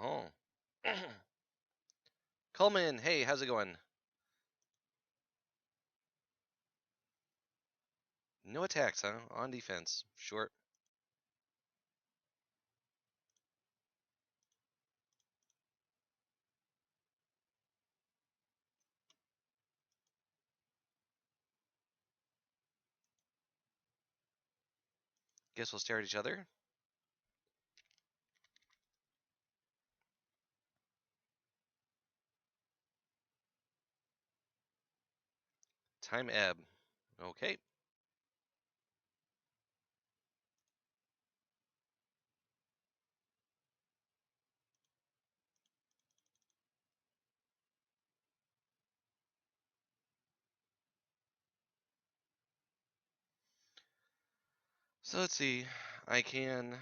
Oh. Coleman, hey, how's it going? No attacks, huh? On defense. Short. Guess we'll stare at each other. Time ebb. Okay. So let's see. I can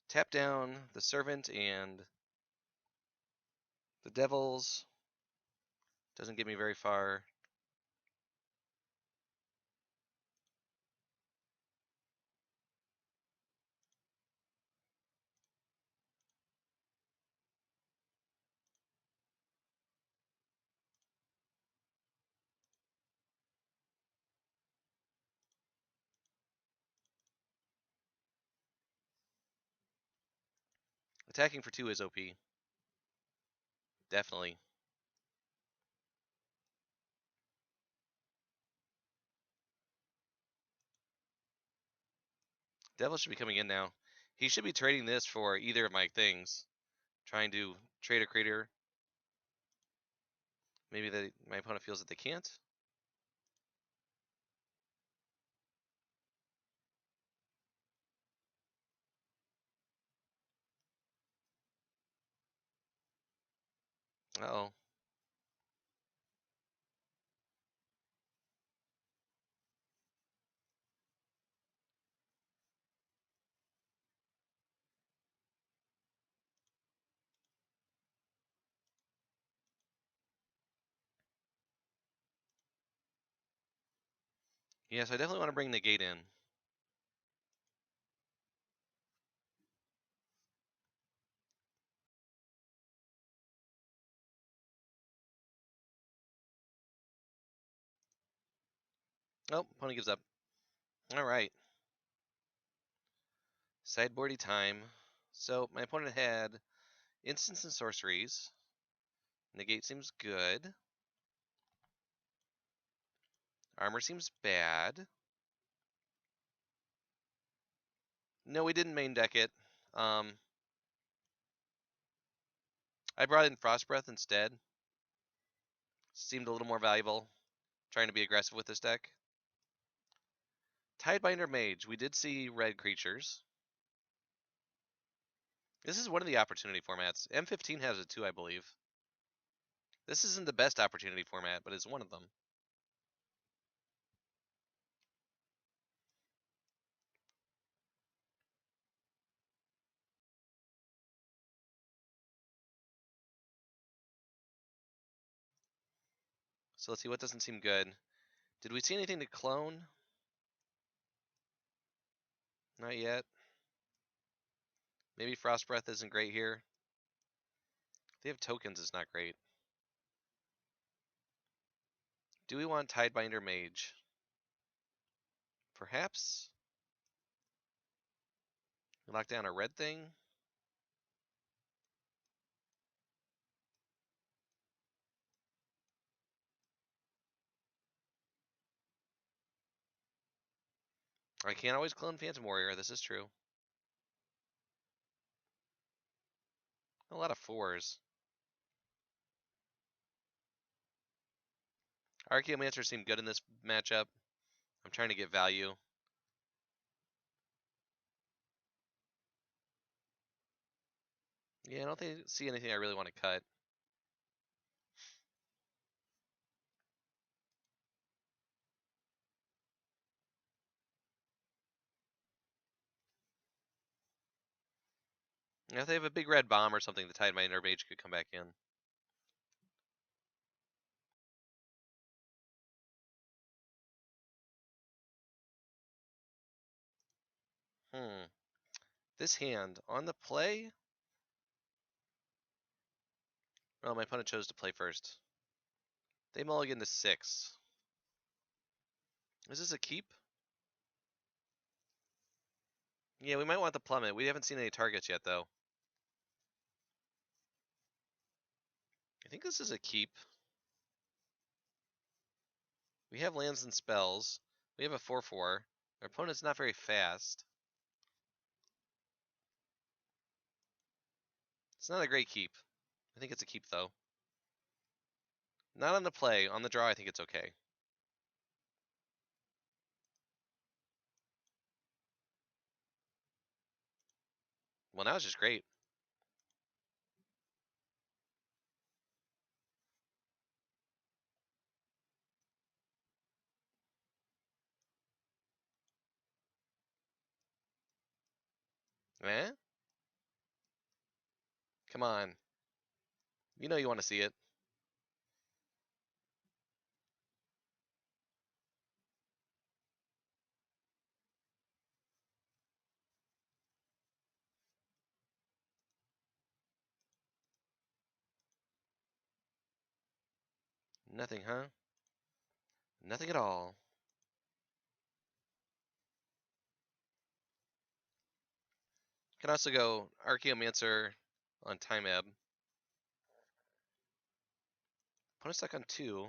tap down the servant and the devils. Doesn't get me very far. Attacking for 2 is OP. Definitely. Devil should be coming in now. He should be trading this for either of my things. Trying to trade a creator. Maybe my opponent feels that they can't. Uh-oh. Yes, I definitely want to bring the gate in. Oh, opponent gives up. Alright. Sideboardy time. So my opponent had instants and sorceries. Negate seems good. Armor seems bad. No, we didn't main deck it. I brought in Frost Breath instead. Seemed a little more valuable. Trying to be aggressive with this deck. Tidebinder Mage. We did see red creatures. This is one of the opportunity formats. M14 has it too, I believe. This isn't the best opportunity format, but it's one of them. So let's see what doesn't seem good. Did we see anything to clone? Not yet. Maybe Frost Breath isn't great here. If they have tokens, it's not great. Do we want Tidebinder Mage? Perhaps? Lock down a red thing? I can't always clone Phantom Warrior, this is true. A lot of 4s. Archaeomancer seemed good in this matchup. I'm trying to get value. Yeah, I don't see anything I really want to cut. If they have a big red bomb or something, the Tidebinder Mage could come back in. This hand, on the play? Oh, my opponent chose to play first. They mulligan to 6. Is this a keep? Yeah, we might want the plummet. We haven't seen any targets yet, though. I think this is a keep. We have lands and spells. We have a 4-4. Our opponent's not very fast. It's not a great keep. I think it's a keep, though. Not on the play. On the draw, I think it's okay. Well, now it's just great. Eh? Come on. You know you want to see it. Nothing, huh? Nothing at all. Can also go Archaeomancer on Time Ebb. Opponent stuck on 2.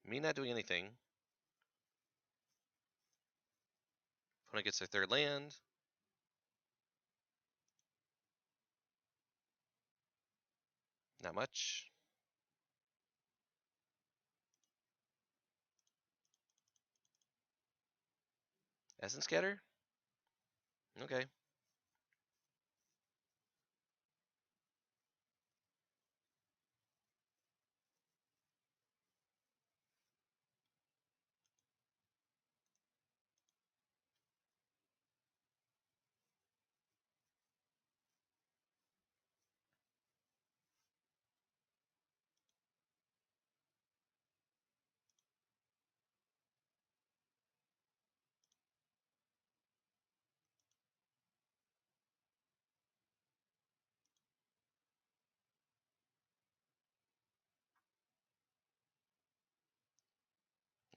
Me not doing anything. Opponent gets their 3rd land. Not much. Essence Scatter? Okay.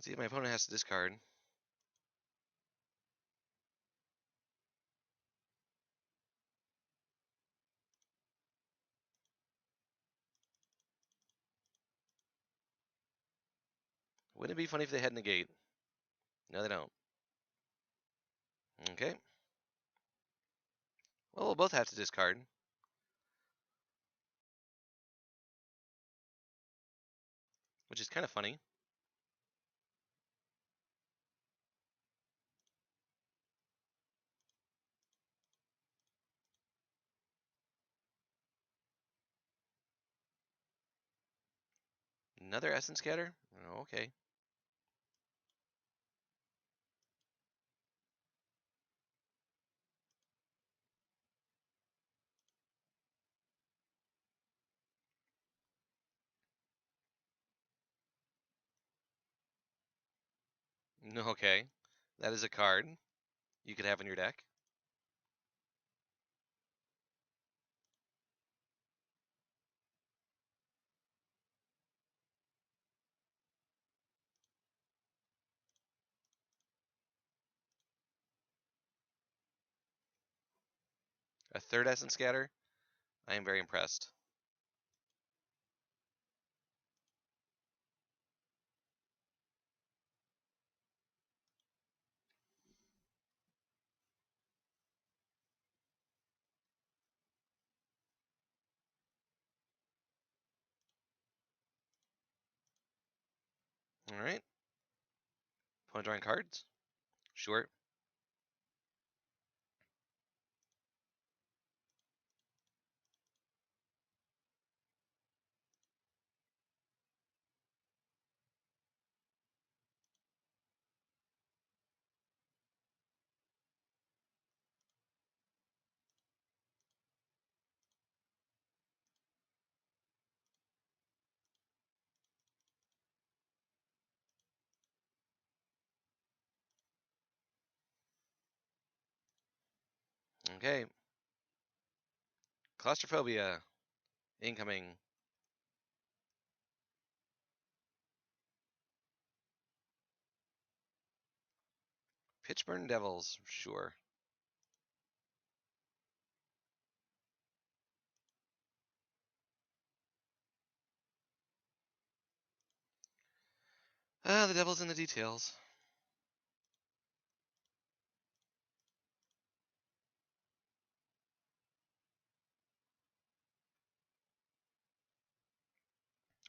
Let's see if my opponent has to discard. Wouldn't it be funny if they had negate? No, they don't. Okay. Well, we'll both have to discard. Which is kind of funny. Another Essence Scatter? Oh, okay. Okay, that is a card you could have in your deck. A third Essence Scatter. I am very impressed. All right. Opponent drawing cards. Sure. Okay. Claustrophobia. Incoming. Pitchburn Devils. Sure. The devil's in the details.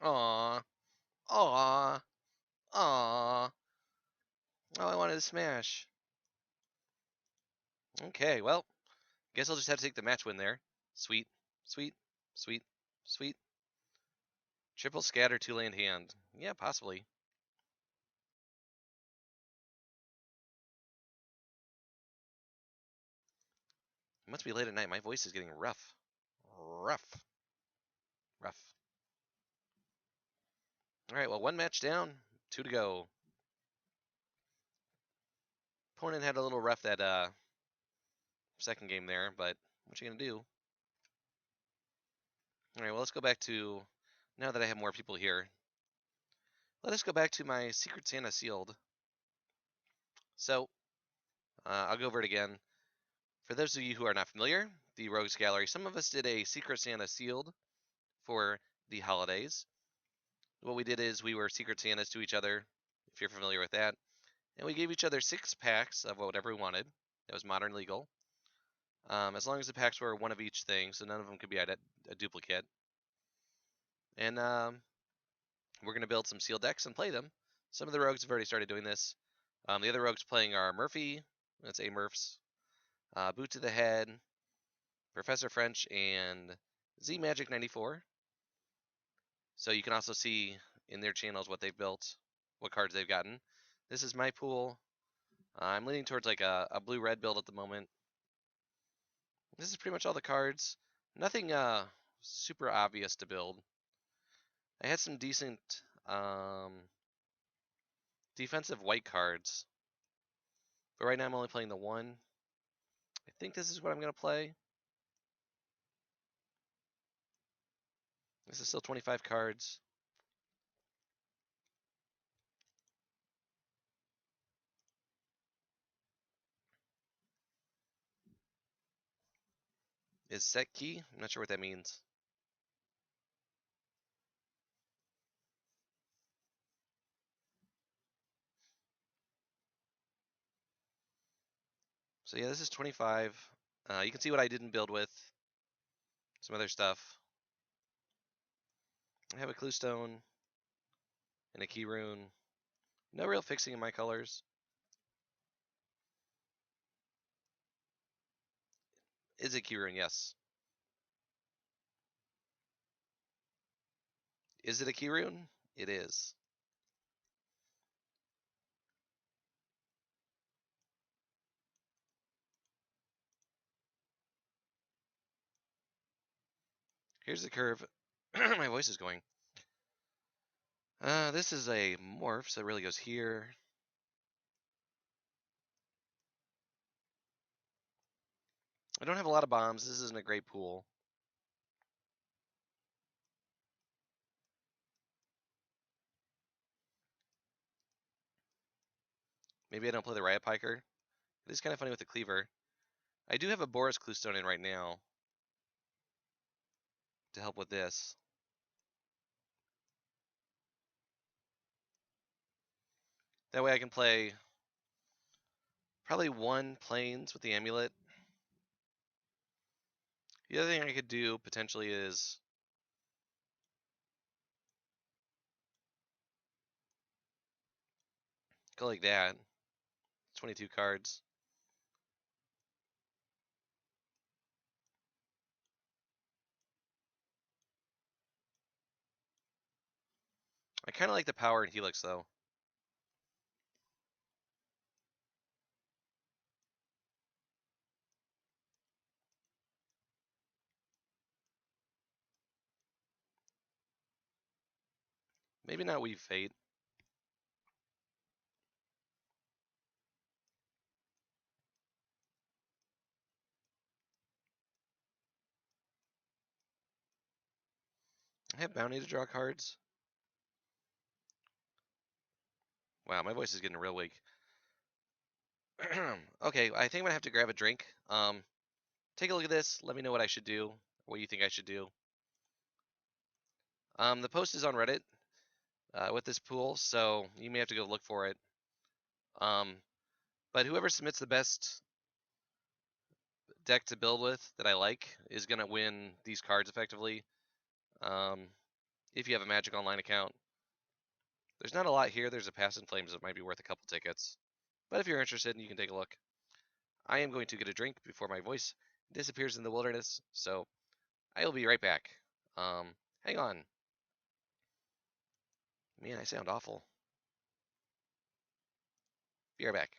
Aww. Aww. Aww. Oh, I wanted to smash. Okay, well, guess I'll just have to take the match win there. Sweet. Sweet. Sweet. Sweet. Triple scatter, 2-land hand. Yeah, possibly. It must be late at night. My voice is getting rough. Rough. Rough. Alright, well, one match down, 2 to go. Opponent had a little rough that second game there, but what you gonna do? Alright, well, let's go back to, now that I have more people here, let us go back to my Secret Santa sealed. So, I'll go over it again. For those of you who are not familiar, the Rogues Gallery, some of us did a Secret Santa sealed for the holidays. What we did is we were Secret Santas to each other, if you're familiar with that, and we gave each other 6 packs of whatever we wanted. That was modern legal. As long as the packs were one of each thing, so none of them could be a duplicate. And we're going to build some sealed decks and play them. Some of the rogues have already started doing this. The other rogues playing are Murphy, that's A Murphs, Boot to the Head, Professor French, and Z Magic 94. So you can also see in their channels what they've built, what cards they've gotten. This is my pool. I'm leaning towards like a blue-red build at the moment. This is pretty much all the cards. Nothing super obvious to build. I had some decent defensive white cards, but right now I'm only playing the one. I think this is what I'm going to play. This is still 25 cards. Is set key? I'm not sure what that means. So yeah, this is 25. You can see what I didn't build with. Some other stuff. I have a clue stone and a key rune. No real fixing in my colors. Is it key rune? Yes. Is it a key rune? It is. Here's the curve. My voice is going. This is a morph, so it really goes here. I don't have a lot of bombs. This isn't a great pool. Maybe I don't play the Riot Piker. It is kind of funny with the Cleaver. I do have a Boris Cluestone in right now to help with this. That way I can play probably one Plains with the Amulet. The other thing I could do potentially is go like that. 22 cards. I kind of like the power in Helix though. Maybe not Weave Fate. I have Bounty to draw cards. Wow, my voice is getting real weak. Okay, I think I'm gonna have to grab a drink. Take a look at this. Let me know what I should do, what you think I should do. The post is on Reddit with this pool, so you may have to go look for it. But whoever submits the best deck to build with that I like is gonna win these cards effectively. If you have a Magic Online account, there's not a lot here. There's a Past in Flames that might be worth a couple tickets, but if you're interested, you can take a look. I am going to get a drink before my voice disappears in the wilderness, so I will be right back. Hang on. Man, I sound awful. Be right back.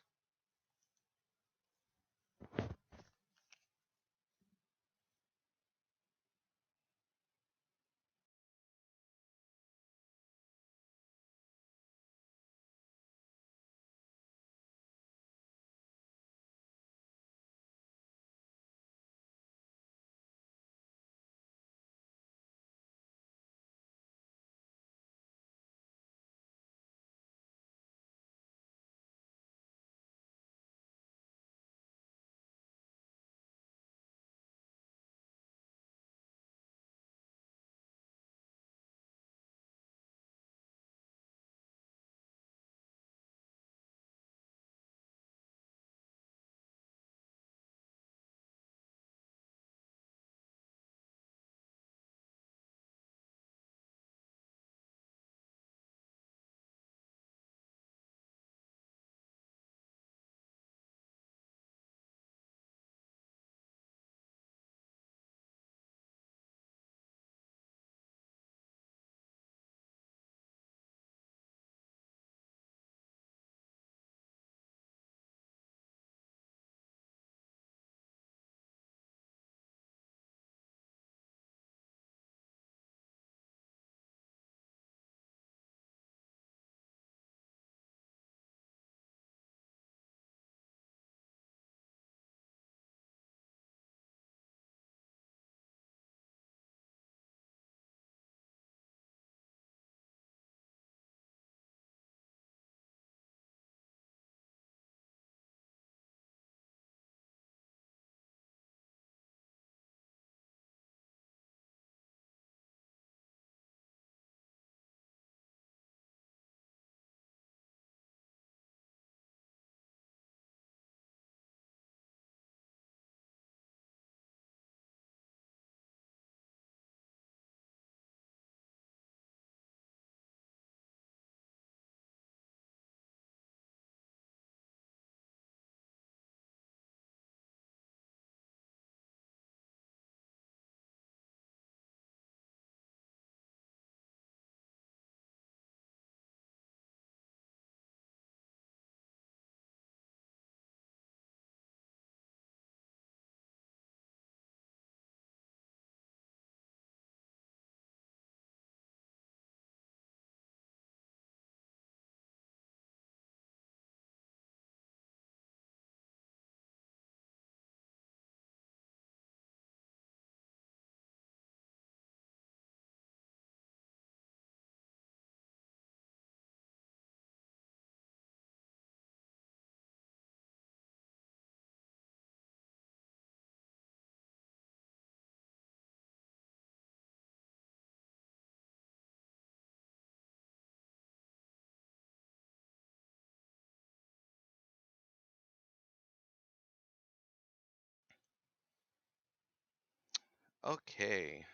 Okay,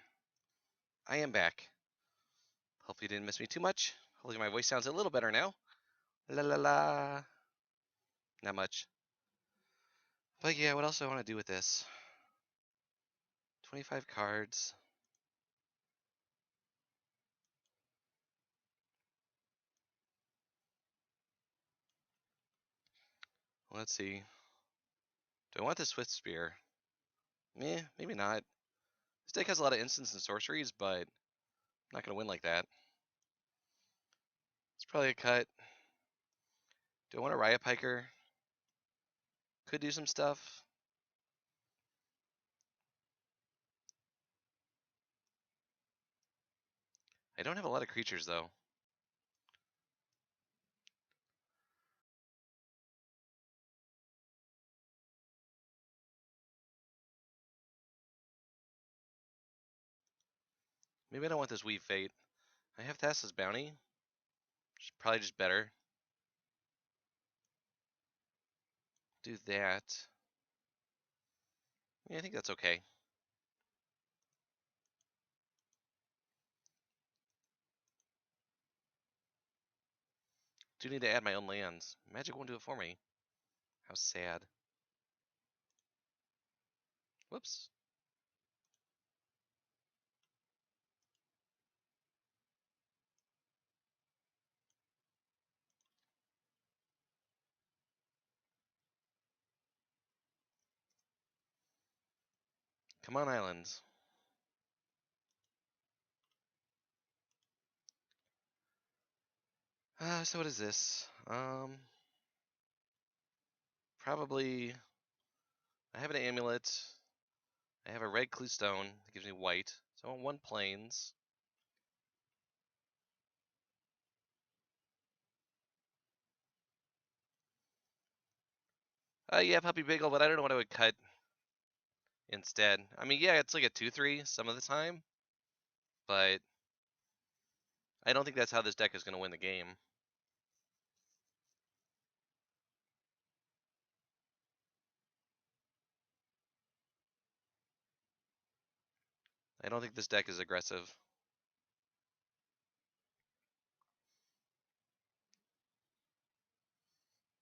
I am back. Hope you didn't miss me too much. Hopefully my voice sounds a little better now. La la la. Not much. But yeah, what else do I want to do with this? 25 cards. Let's see. Do I want the Swift Spear? Maybe not. This deck has a lot of instants and sorceries, but I'm not going to win like that. It's probably a cut. Do I want a Riot Piker? Could do some stuff. I don't have a lot of creatures, though. Maybe I don't want this Weave Fate. I have Thassa's Bounty, which is probably just better. Do that. Yeah, I think that's okay. Do need to add my own lands. Magic won't do it for me. How sad. Whoops. Come on, islands. So what is this? Probably. I have an amulet. I have a red clue stone that gives me white. So I want one plains. Yeah, Puppy Bagel, but I don't know what I would cut instead. I mean, yeah, it's like a 2-3 some of the time, but I don't think that's how this deck is going to win the game. I don't think this deck is aggressive.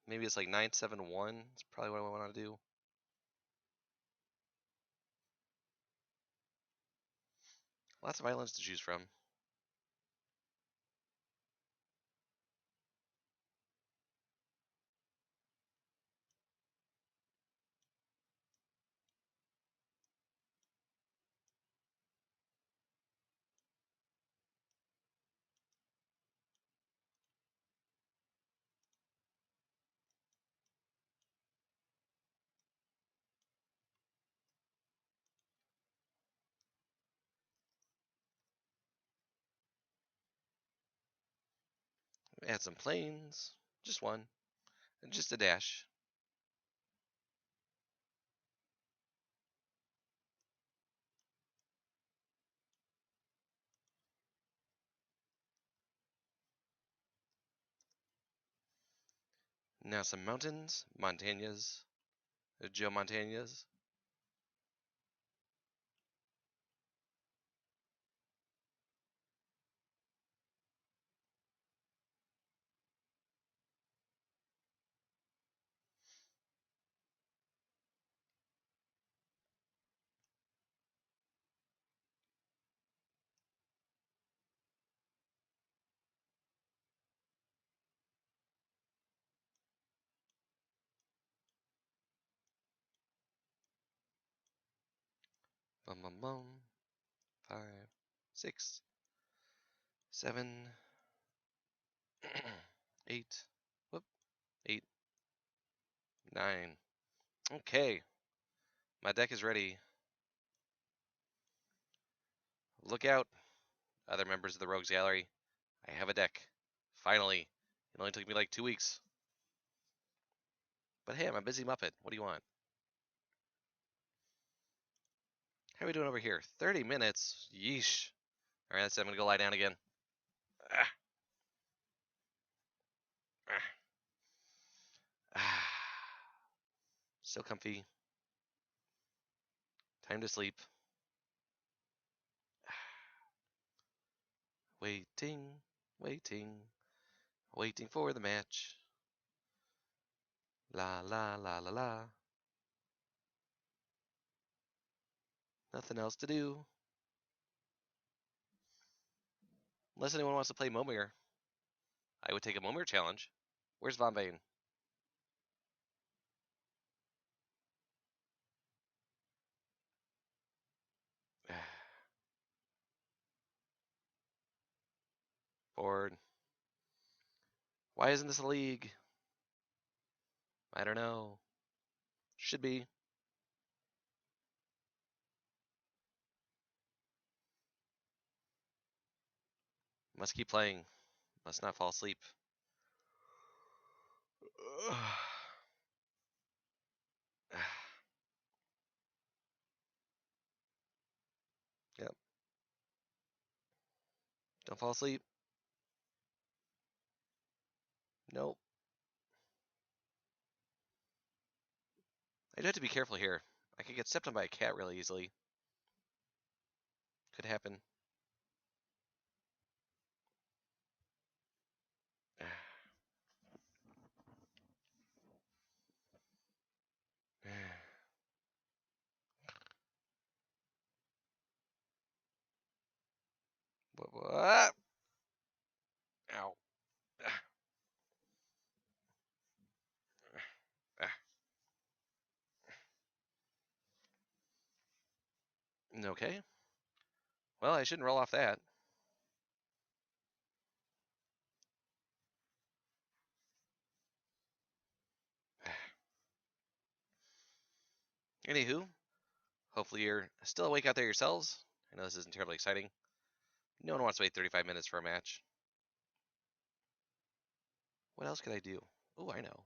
Maybe it's like 9-7-1. It's probably what I want to do. Lots of islands to choose from. Add some plains. Just one. And just a dash. Now some mountains. Montañas. Joe Montañas. Bum bum bum. 5, 6, 7, 8. Whoop. 8, 9. Okay. My deck is ready. Look out, other members of the Rogues Gallery. I have a deck. Finally. It only took me like 2 weeks. But hey, I'm a busy Muppet. What do you want? How are we doing over here? 30 minutes? Yeesh. Alright, that's it. I'm gonna go lie down again. Ah. Ah. Ah. So comfy. Time to sleep. Waiting, waiting, waiting for the match. La la la la la. Nothing else to do. Unless anyone wants to play Momir. I would take a Momir challenge. Where's Von Bane? Bored. Why isn't this a league? I don't know. Should be. Must keep playing. Must not fall asleep. Yep. Don't fall asleep. Nope. I do have to be careful here. I could get stepped on by a cat really easily. Could happen. What? Ow. Okay. Well, I shouldn't roll off that. Anywho, hopefully you're still awake out there yourselves. I know this isn't terribly exciting. No one wants to wait 35 minutes for a match. What else could I do? Oh, I know.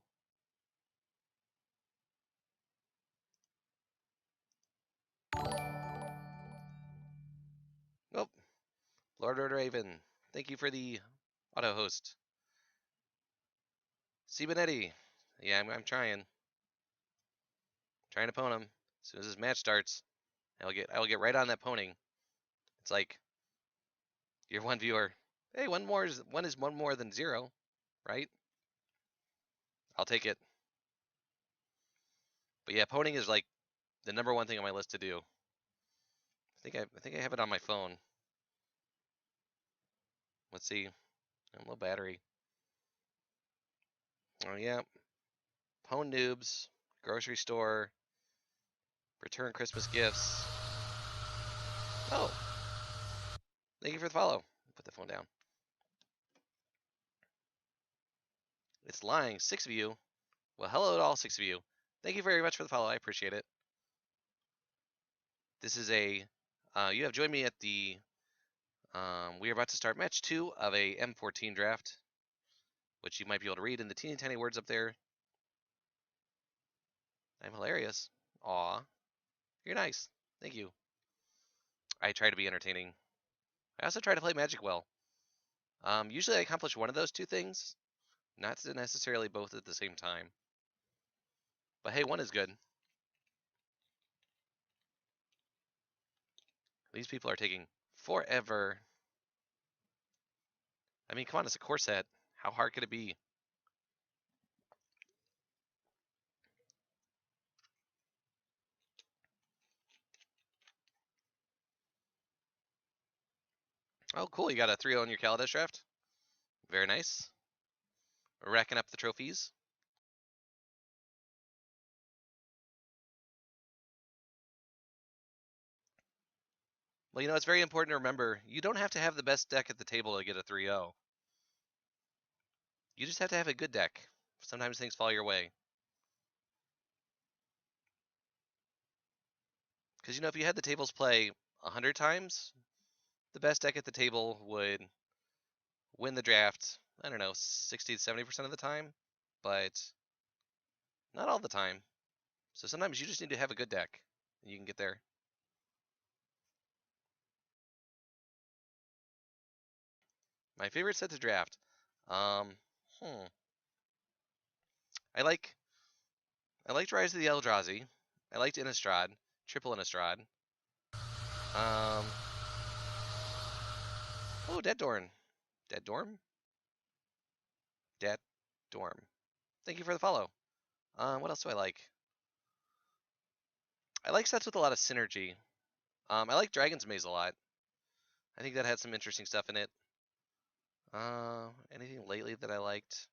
Nope. Lord Raven, thank you for the auto host. Benetti. Yeah, I'm trying. Trying to pwn him. As soon as this match starts, I will get right on that pwning. It's like you're one viewer. Hey, one is one more than zero, right? I'll take it. But yeah, pwning is like the #1 thing on my list to do. I think I have it on my phone. Let's see. Low battery. Oh yeah. Pwn noobs. Grocery store. Return Christmas gifts. Oh. Thank you for the follow. Put the phone down. It's lying. 6 of you. Well, hello to all 6 of you. Thank you very much for the follow. I appreciate it. This is a. You have joined me at the. We are about to start match 2 of a M14 draft, which you might be able to read in the teeny tiny words up there. I'm hilarious. Aw. You're nice. Thank you. I try to be entertaining. I also try to play Magic well. Usually I accomplish one of those two things, not necessarily both at the same time. But hey, one is good. These people are taking forever. I mean, come on, it's a core set. How hard could it be? Oh, cool. You got a 3-0 in your Kaladesh draft. Very nice. We're racking up the trophies. Well, you know, it's very important to remember, you don't have to have the best deck at the table to get a 3-0. You just have to have a good deck. Sometimes things fall your way. Because, you know, if you had the tables play 100 times, the best deck at the table would win the draft, I don't know, 60 to 70% of the time, but not all the time. So sometimes you just need to have a good deck, and you can get there. My favorite set to draft. Um, hmm. I liked Rise of the Eldrazi. I liked Innistrad, triple Innistrad. Oh, Dead Dorm. Dead Dorm? Dead Dorm. Thank you for the follow. What else do I like? I like sets with a lot of synergy. I like Dragon's Maze a lot. I think that had some interesting stuff in it. Anything lately that I liked?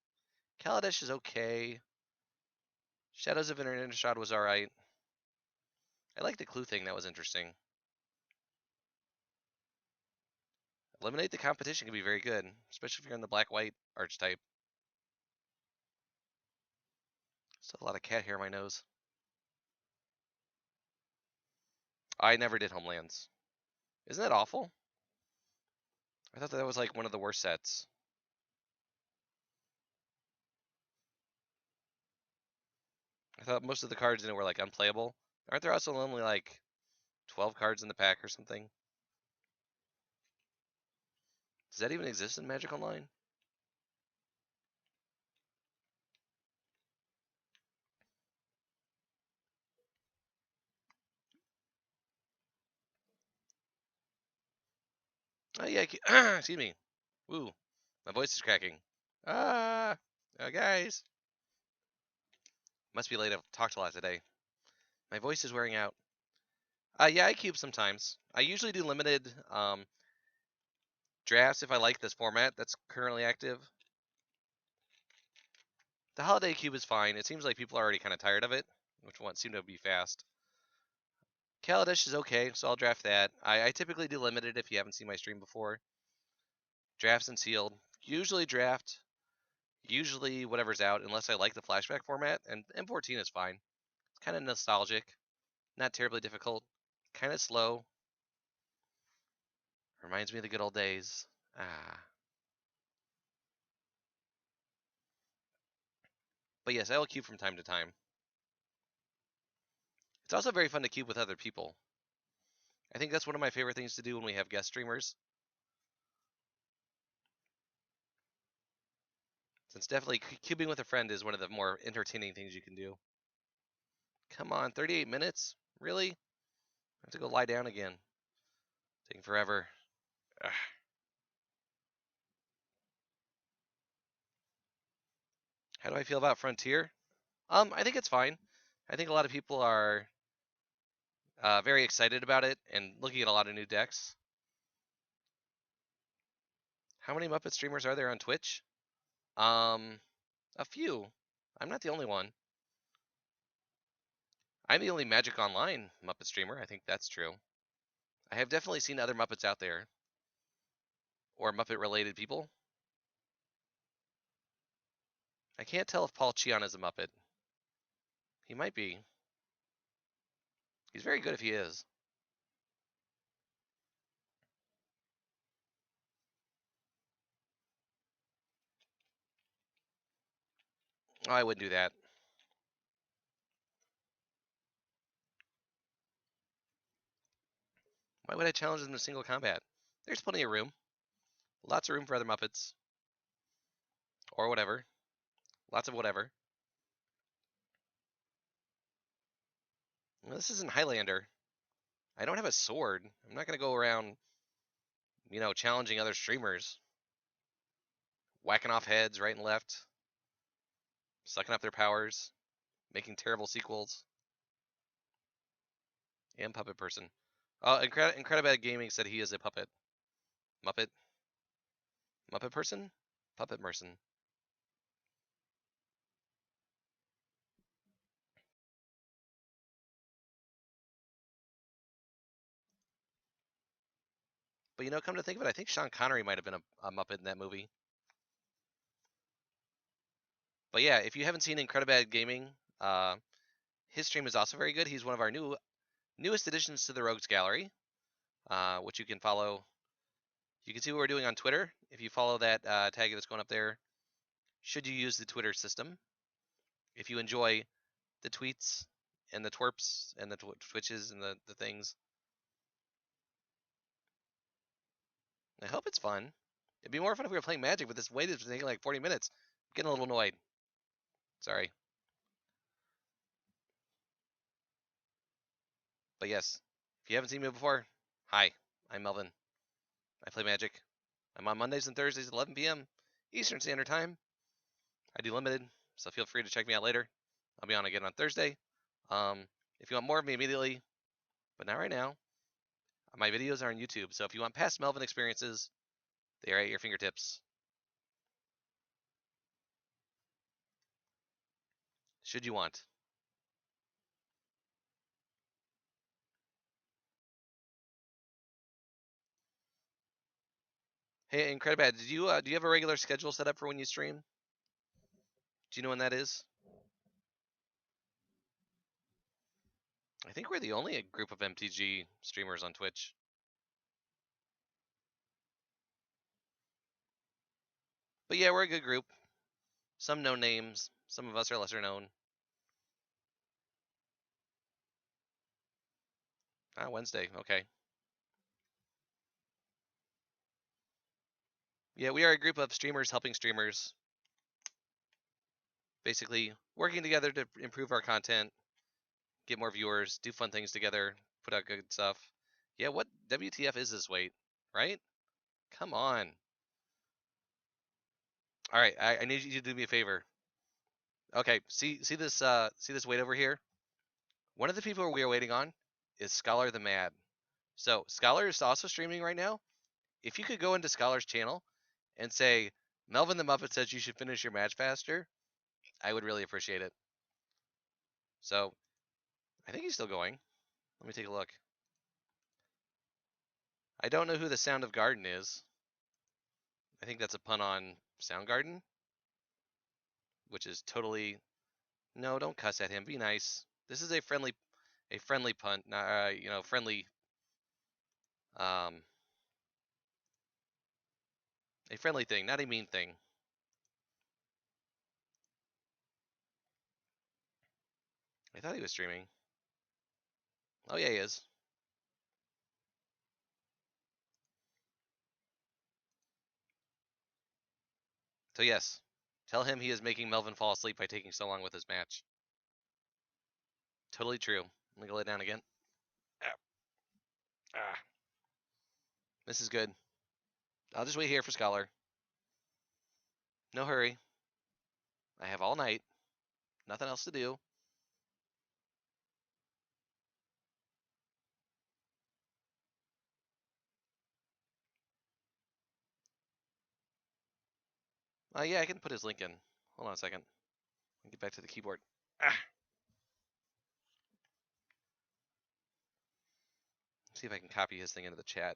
Kaladesh is okay. Shadows of Innistrad was alright. I like the clue thing, that was interesting. Eliminate the competition can be very good, especially if you're in the black-white archetype. Still a lot of cat hair on my nose. I never did Homelands. Isn't that awful? I thought that was like one of the worst sets. I thought most of the cards in it were like unplayable. Aren't there also only like 12 cards in the pack or something? Does that even exist in Magic Online? Oh yeah, excuse me. Woo, my voice is cracking. Guys. Must be late, I've talked a lot today. My voice is wearing out. Yeah, I cube sometimes. I usually do limited drafts if I like this format that's currently active. The holiday cube is fine. It seems like people are already kind of tired of it, which one seem to be fast. Kaladesh is okay, so I'll draft that. I typically do limited if you haven't seen my stream before. Drafts and sealed. Usually draft, usually whatever's out, unless I like the flashback format, and M14 is fine. It's kind of nostalgic, not terribly difficult, kind of slow. Reminds me of the good old days. But yes, I will cube from time to time. It's also very fun to cube with other people. I think that's one of my favorite things to do when we have guest streamers. Since definitely cubing with a friend is one of the more entertaining things you can do. Come on, 38 minutes? Really? I have to go lie down again. Taking forever. Ugh. How do I feel about Frontier? I think it's fine. I think a lot of people are very excited about it and looking at a lot of new decks. How many Muppet streamers are there on Twitch? A few. I'm not the only one. I'm the only Magic Online Muppet streamer. I think that's true. I have definitely seen other Muppets out there, or Muppet-related people. I can't tell if Paul Cheon is a Muppet. He might be. He's very good if he is. Oh, I wouldn't do that. Why would I challenge them to single combat? There's plenty of room. Lots of room for other Muppets. Or whatever. Lots of whatever. Well, this isn't Highlander. I don't have a sword. I'm not going to go around, challenging other streamers. Whacking off heads right and left. Sucking up their powers. Making terrible sequels. And Puppet Person. Incredibad Gaming said he is a puppet. Muppet? Muppet Person? Puppet Person. But come to think of it, I think Sean Connery might have been a Muppet in that movie. But yeah, if you haven't seen Incredibad Gaming, his stream is also very good. He's one of our newest additions to the Rogues Gallery, which you can follow. You can see what we're doing on Twitter if you follow that tag that's going up there. Should you use the Twitter system? If you enjoy the tweets and the twerps and the twitches and the things. I hope it's fun. It'd be more fun if we were playing Magic, but this wait is taking like 40 minutes. I'm getting a little annoyed. Sorry. But yes, if you haven't seen me before, hi, I'm Melvin. I play Magic I'm on Mondays and Thursdays at 11 p.m. Eastern Standard Time. I do limited, so feel free to check me out later. I'll be on again on Thursday. If you want more of me immediately, but not right now, my videos are on YouTube. So if you want past Melvin experiences, they are at your fingertips. Should you want. Hey, Incredibad, do you have a regular schedule set up for when you stream? Do you know when that is? I think we're the only group of MTG streamers on Twitch. But yeah, we're a good group. Some known names, some of us are lesser known. Ah, Wednesday, okay. Yeah, we are a group of streamers helping streamers. Basically, working together to improve our content, get more viewers, do fun things together, put out good stuff. Yeah, what WTF is this weight, right? Come on. All right, I need you to do me a favor. Okay, see this weight over here? One of the people we are waiting on is Scholar the Mad. So Scholar is also streaming right now. If you could go into Scholar's channel and say, Melvin the Muppet says you should finish your match faster, I would really appreciate it. So I think he's still going. Let me take a look. I don't know who the Sound of Garden is. I think that's a pun on Soundgarden, which is totally no. Don't cuss at him. Be nice. This is a friendly pun. Friendly. Um, a friendly thing, not a mean thing. I thought he was streaming. Oh yeah, he is. So yes, tell him he is making Melvin fall asleep by taking so long with his match. Totally true. Let me go lay down again. Ah. This is good. I'll just wait here for Scholar. No hurry. I have all night. Nothing else to do. Yeah, I can put his link in. Hold on a second. Get back to the keyboard. Ah. See if I can copy his thing into the chat.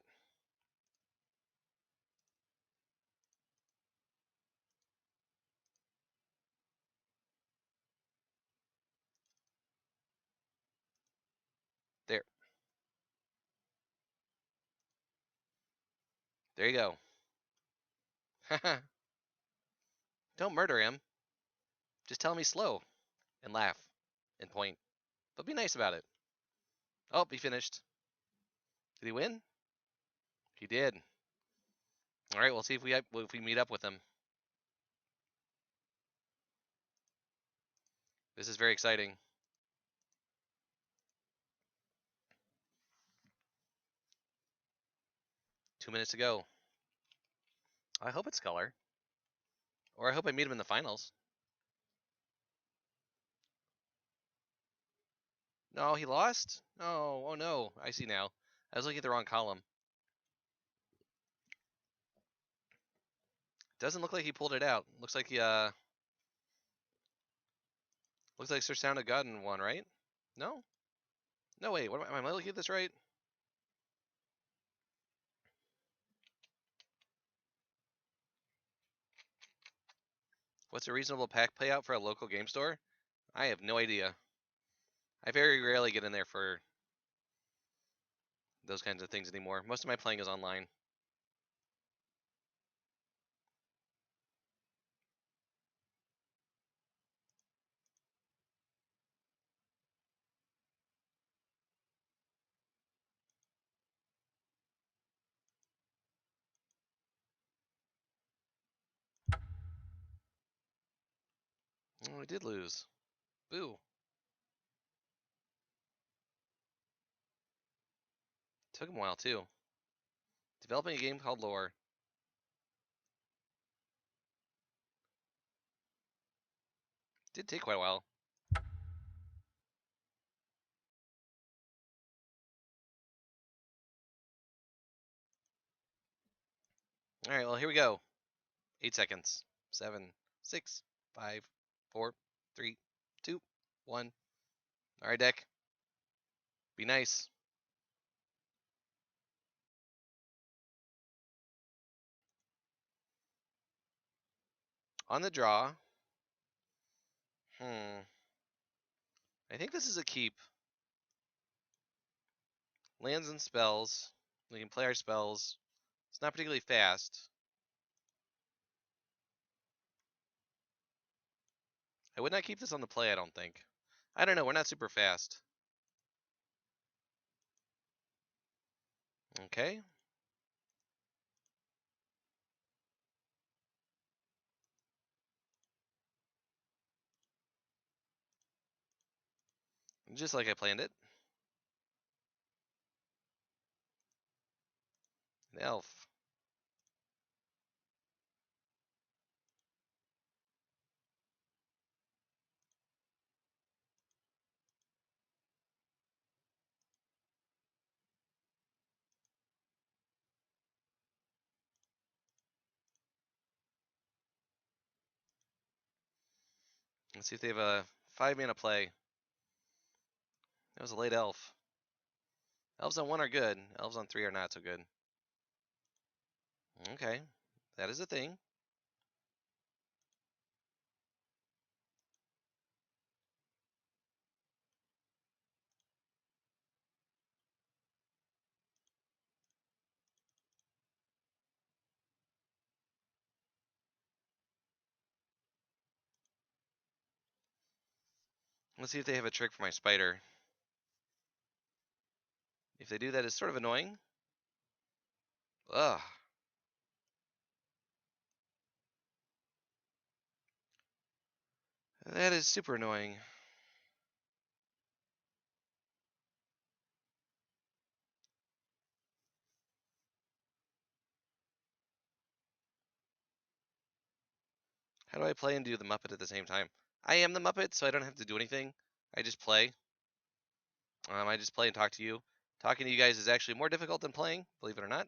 There. There you go. Don't murder him. Just tell him he's slow. And laugh. And point. But be nice about it. Oh, he finished. Did he win? He did. All right, we'll see if we meet up with him. This is very exciting. Two minutes to go. I hope it's Color. Or I hope I meet him in the finals. No, he lost? No, oh no. I see now. I was looking at the wrong column. Doesn't look like he pulled it out. Looks like looks like Sir Sound of God won, right? No? No, wait, am I looking at this right? What's a reasonable pack payout for a local game store? I have no idea. I very rarely get in there for those kinds of things anymore. Most of my playing is online. Oh, we did lose. Boo. Took him a while too. Developing a game called Lore. Did take quite a while. All right, well, here we go. 8 seconds. 7, 6, 5, 4, 3, 2, 1. All right, deck. Be nice. On the draw. I think this is a keep. Lands and spells. We can play our spells. It's not particularly fast. I would not keep this on the play, I don't think. I don't know, we're not super fast. Okay. Just like I planned it. An elf. Let's see if they have a 5-mana play. That was a late elf. Elves on 1 are good. Elves on 3 are not so good. Okay. That is a thing. Let's see if they have a trick for my spider. If they do, that is sort of annoying. Ugh. That is super annoying. How do I play and do the Muppet at the same time? I am the Muppet, so I don't have to do anything. I just play. I just play and talk to you. Talking to you guys is actually more difficult than playing, believe it or not.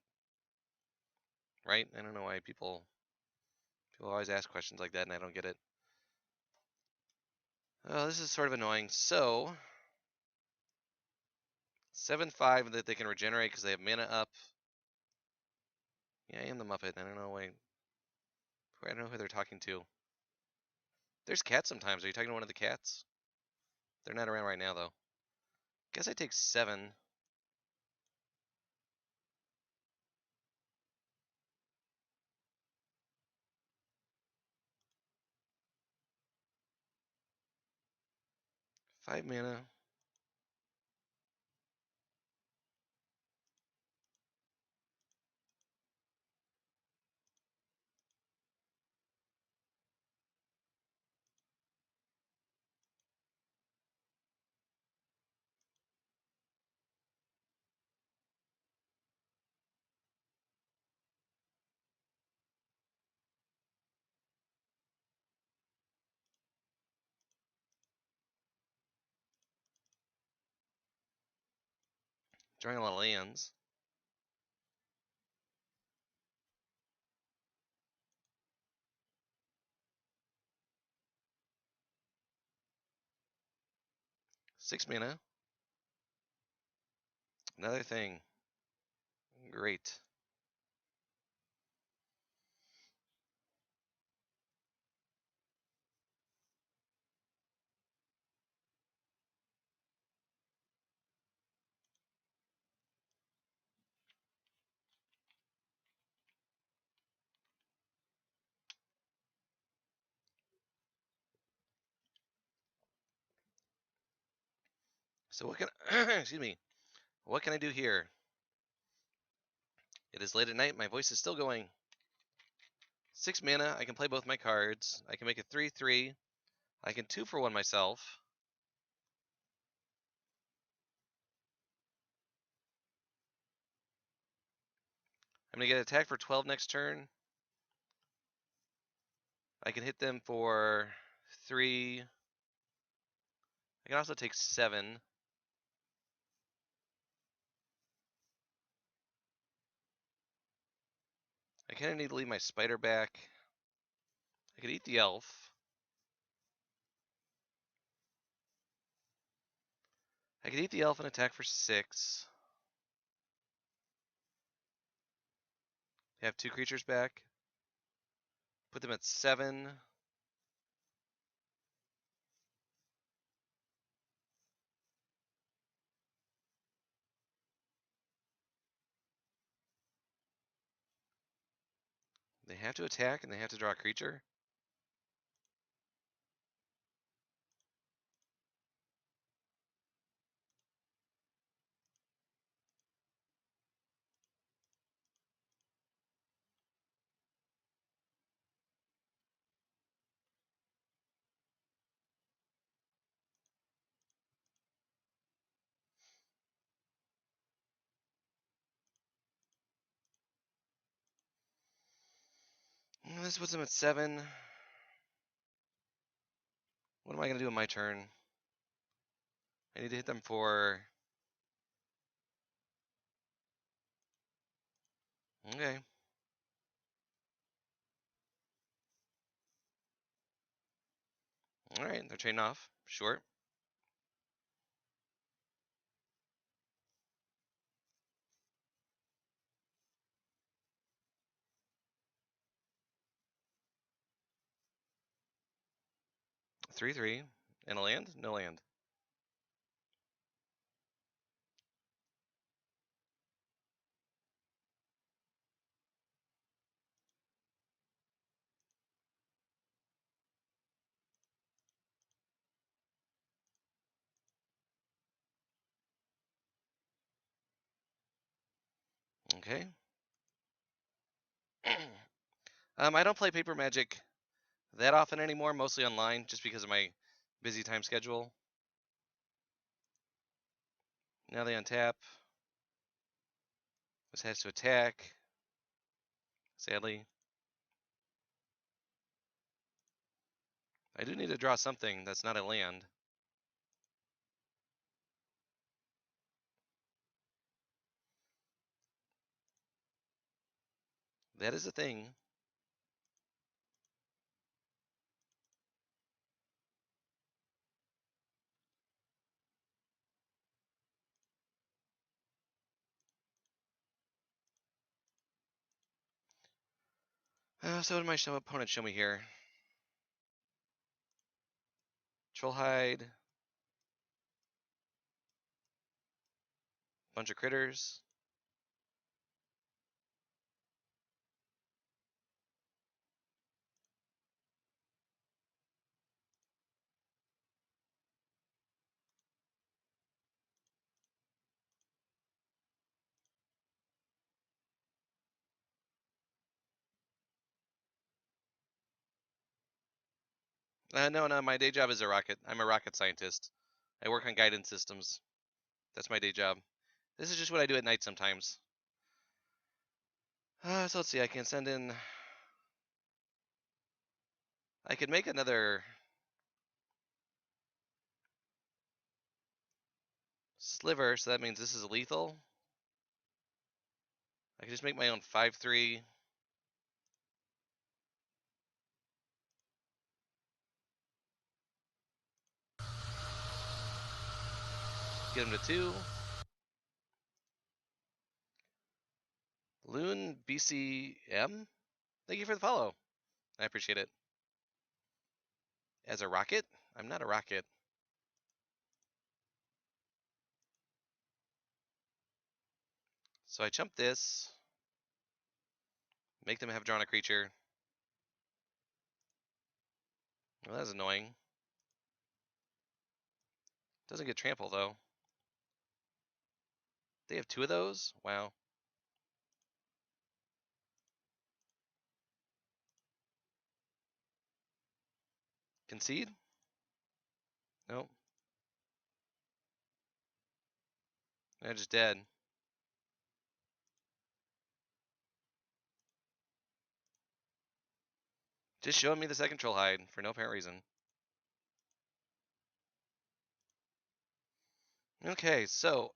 Right? I don't know why people always ask questions like that and I don't get it. Oh, this is sort of annoying. So 7/5 that they can regenerate because they have mana up. Yeah, I am the Muppet. I don't know why. I don't know who they're talking to. There's cats sometimes. Are you talking to one of the cats? They're not around right now though. Guess I take 7. Five mana. Drawing a lot of lands. Six mana. Another thing. Great. So what can excuse me? What can I do here? It is late at night. My voice is still going. 6 mana. I can play both my cards. I can make it 3/3. I can 2 for 1 myself. I'm gonna get attack for 12 next turn. I can hit them for 3. I can also take 7. I kind of need to leave my spider back. I could eat the elf. I could eat the elf and attack for 6. Have 2 creatures back. Put them at 7. They have to attack and they have to draw a creature. This puts them at 7. What am I going to do on my turn? I need to hit them for... Okay. Alright, they're trading off. Sure. Three. And a land? No land. Okay. I don't play Paper Magic that often anymore, mostly online, just because of my busy time schedule. Now they untap. This has to attack. Sadly. I do need to draw something that's not a land. That is a thing. So what did my opponent show me here? Trollhide. Bunch of critters. No, my day job is a rocket. I'm a rocket scientist. I work on guidance systems. That's my day job. This is just what I do at night sometimes. So let's see, I can send in... I could make another... Sliver, so that means this is lethal. I can just make my own 5/3. Get him to 2. Loon BCM? Thank you for the follow. I appreciate it. As a rocket? I'm not a rocket. So I chump this. Make them have drawn a creature. Well, that's annoying. Doesn't get trample, though. They have 2 of those? Wow. Concede? Nope. They're just dead. Just showing me the second Trollhide for no apparent reason. Okay, so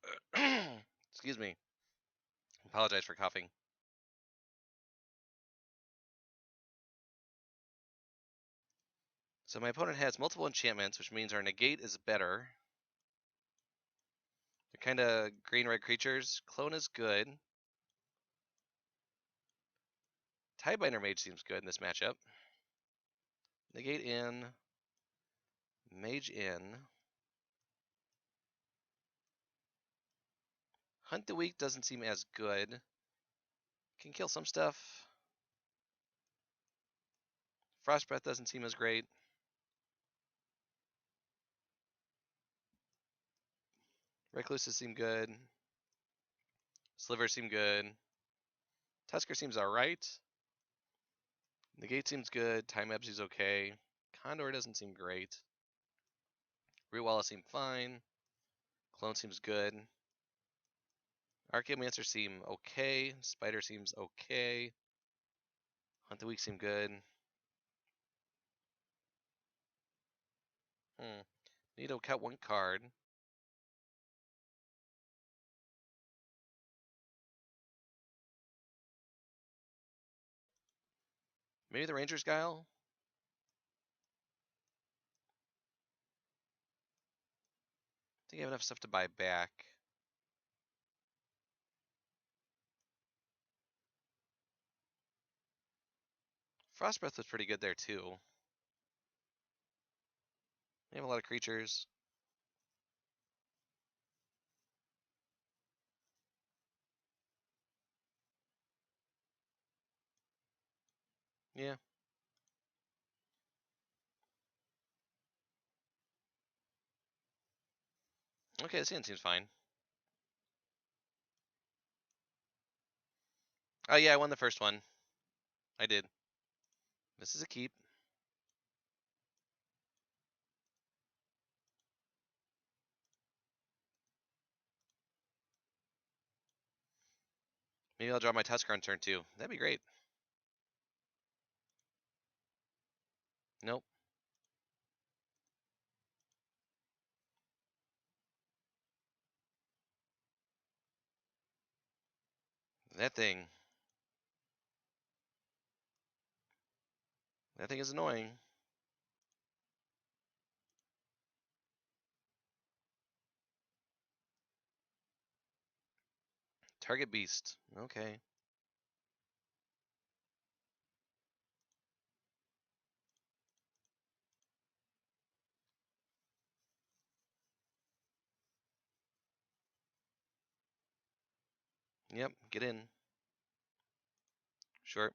excuse me. Apologize for coughing. So my opponent has multiple enchantments, which means our negate is better. They're kind of green-red creatures. Clone is good. Tidebinder Mage seems good in this matchup. Negate in. Mage in. Hunt the Weak doesn't seem as good. Can kill some stuff. Frost Breath doesn't seem as great. Recluses seem good. Sliver seem good. Tusker seems alright. Negate seems good. Time Ebsy's okay. Condor doesn't seem great. Rootwalla seem fine. Clone seems good. Archaeomancer seem okay. Spider seems okay. Hunt the Weak seem good. Need to cut one card. Maybe the Ranger's Guile? I think I have enough stuff to buy back. Frost Breath was pretty good there too. They have a lot of creatures. Yeah. Okay, this hand seems fine. Oh yeah, I won the first one. I did. This is a keep. Maybe I'll draw my Tusker on turn 2. That'd be great. Nope. That thing. That thing is annoying. Target beast. Okay. Yep, get in. Sure.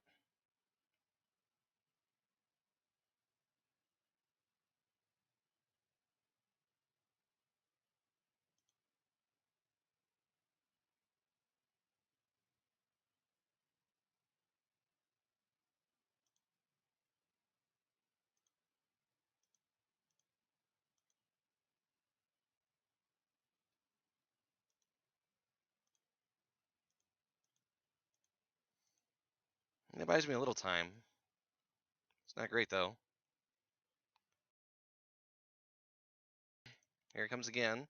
It buys me a little time. It's not great though. Here it comes again.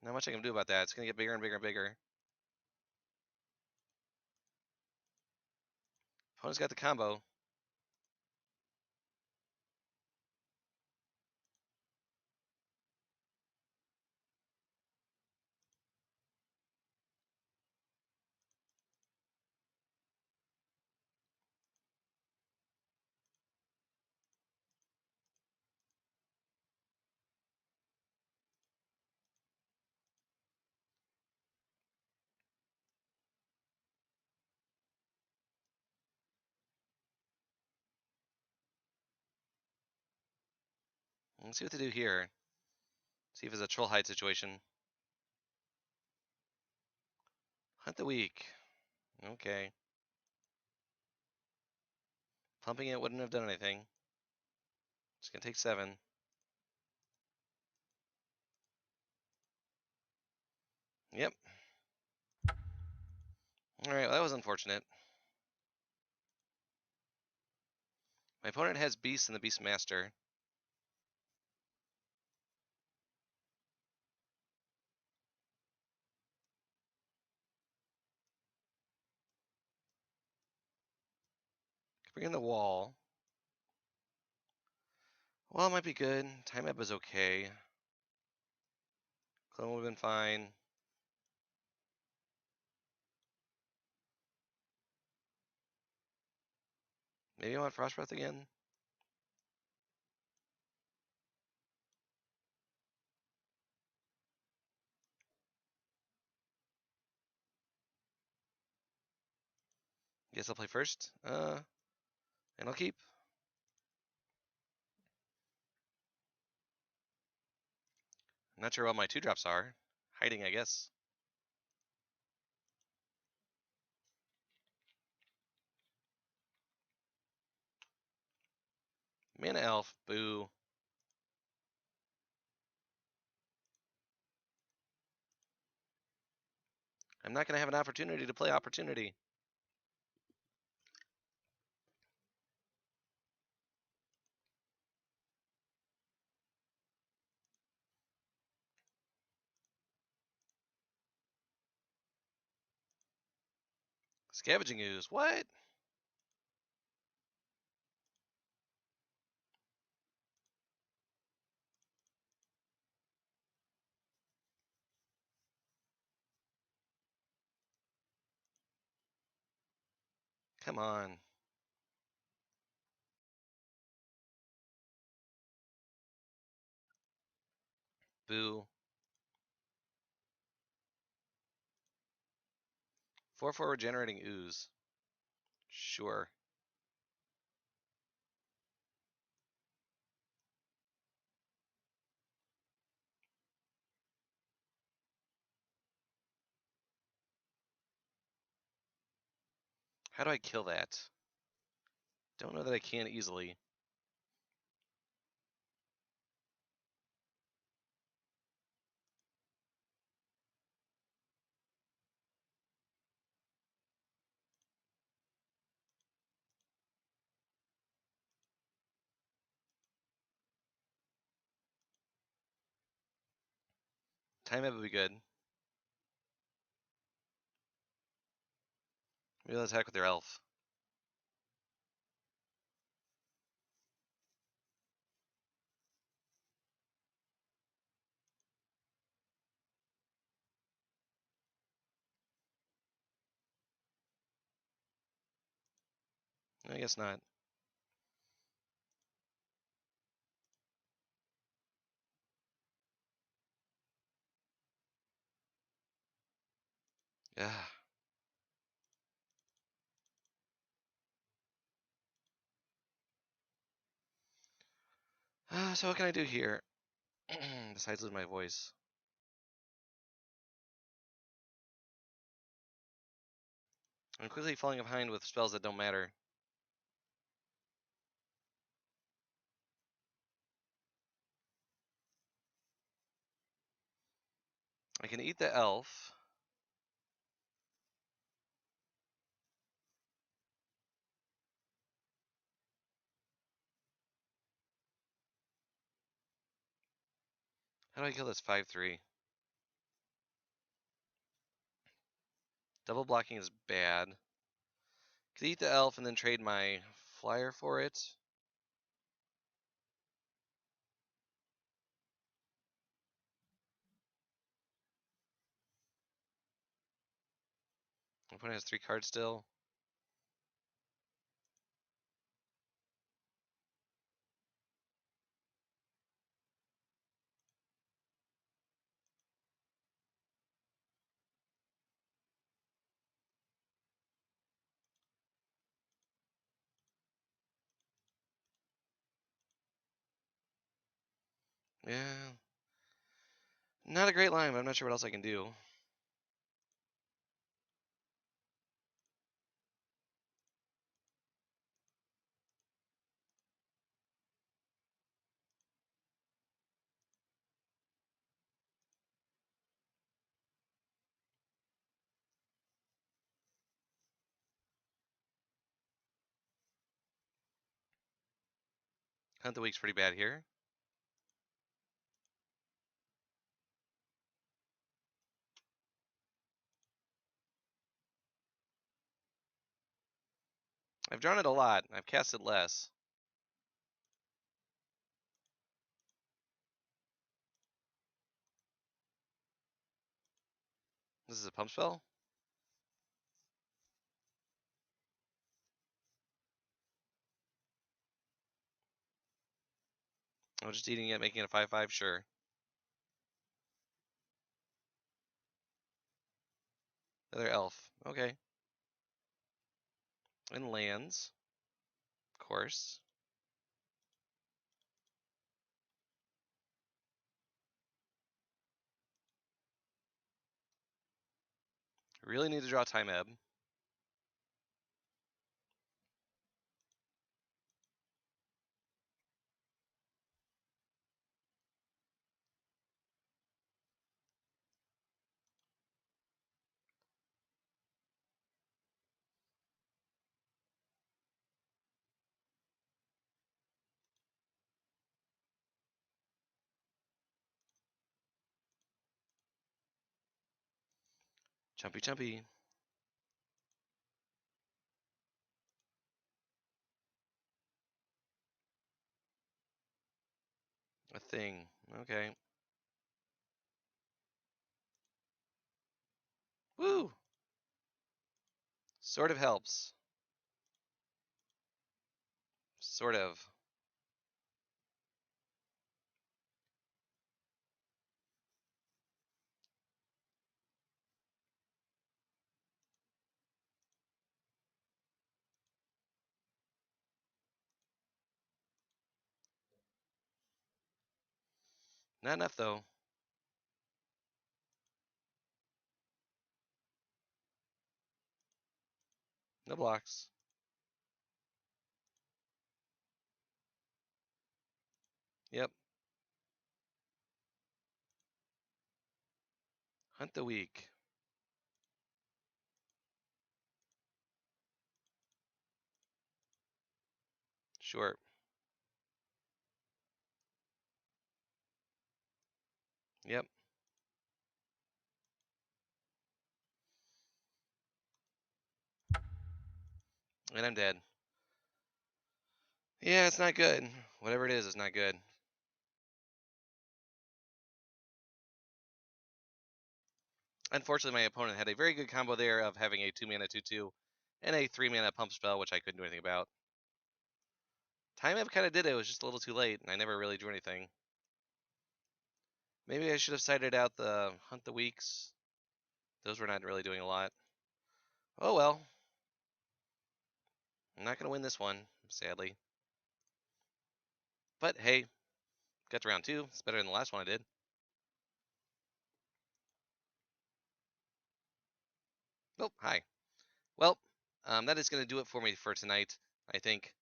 Not much I can do about that. It's gonna get bigger and bigger and bigger. Opponent's got the combo. Let's see what to do here. See if it's a troll hide situation. Hunt the Weak. Okay. Pumping it wouldn't have done anything. It's gonna take 7. Yep. Alright, well, that was unfortunate. My opponent has Beast and the Beast Master. Bring in the wall. Well, it might be good. Time map is okay. Clone would have been fine. Maybe I want Frost Breath again. Guess I'll play first. And I'll keep. I'm not sure what my 2-drops are. Hiding, I guess. Mana Elf, boo. I'm not going to have an opportunity to play Opportunity. Scavenging Ooze, what? Come on. Boo. 4/4 regenerating Ooze. Sure. How do I kill that? Don't know that I can easily. Time map would be good. Maybe they'll attack with their elf. I guess not. Yeah. So what can I do here? Besides lose my voice. I'm quickly falling behind with spells that don't matter. I can eat the elf. How do I kill this 5/3? Double blocking is bad. Could eat the elf and then trade my flyer for it. My opponent has 3 cards still. Yeah. Not a great line, but I'm not sure what else I can do. Hunt the Week's pretty bad here. I've drawn it a lot. I've cast it less. This is a pump spell? I'm just eating it, making it a 5/5, sure. Another elf. Okay. And lands. Of course. Really need to draw Time Ebb. Chumpy chumpy. A thing. Okay. Woo! Sort of helps. Sort of. Not enough, though. No blocks. Yep. Hunt the weak. Sure. Yep. And I'm dead. Yeah, it's not good. Whatever it is, it's not good. Unfortunately, my opponent had a very good combo there of having a 2-mana 2/2 and a 3-mana pump spell, which I couldn't do anything about. Time Ebb kind of did it. It was just a little too late, and I never really drew anything. Maybe I should have cited out the Hunt the Weeks. Those were not really doing a lot. Oh well. I'm not going to win this one, sadly. But hey, got to round 2. It's better than the last one I did. Oh, hi. Well, that is going to do it for me for tonight. I think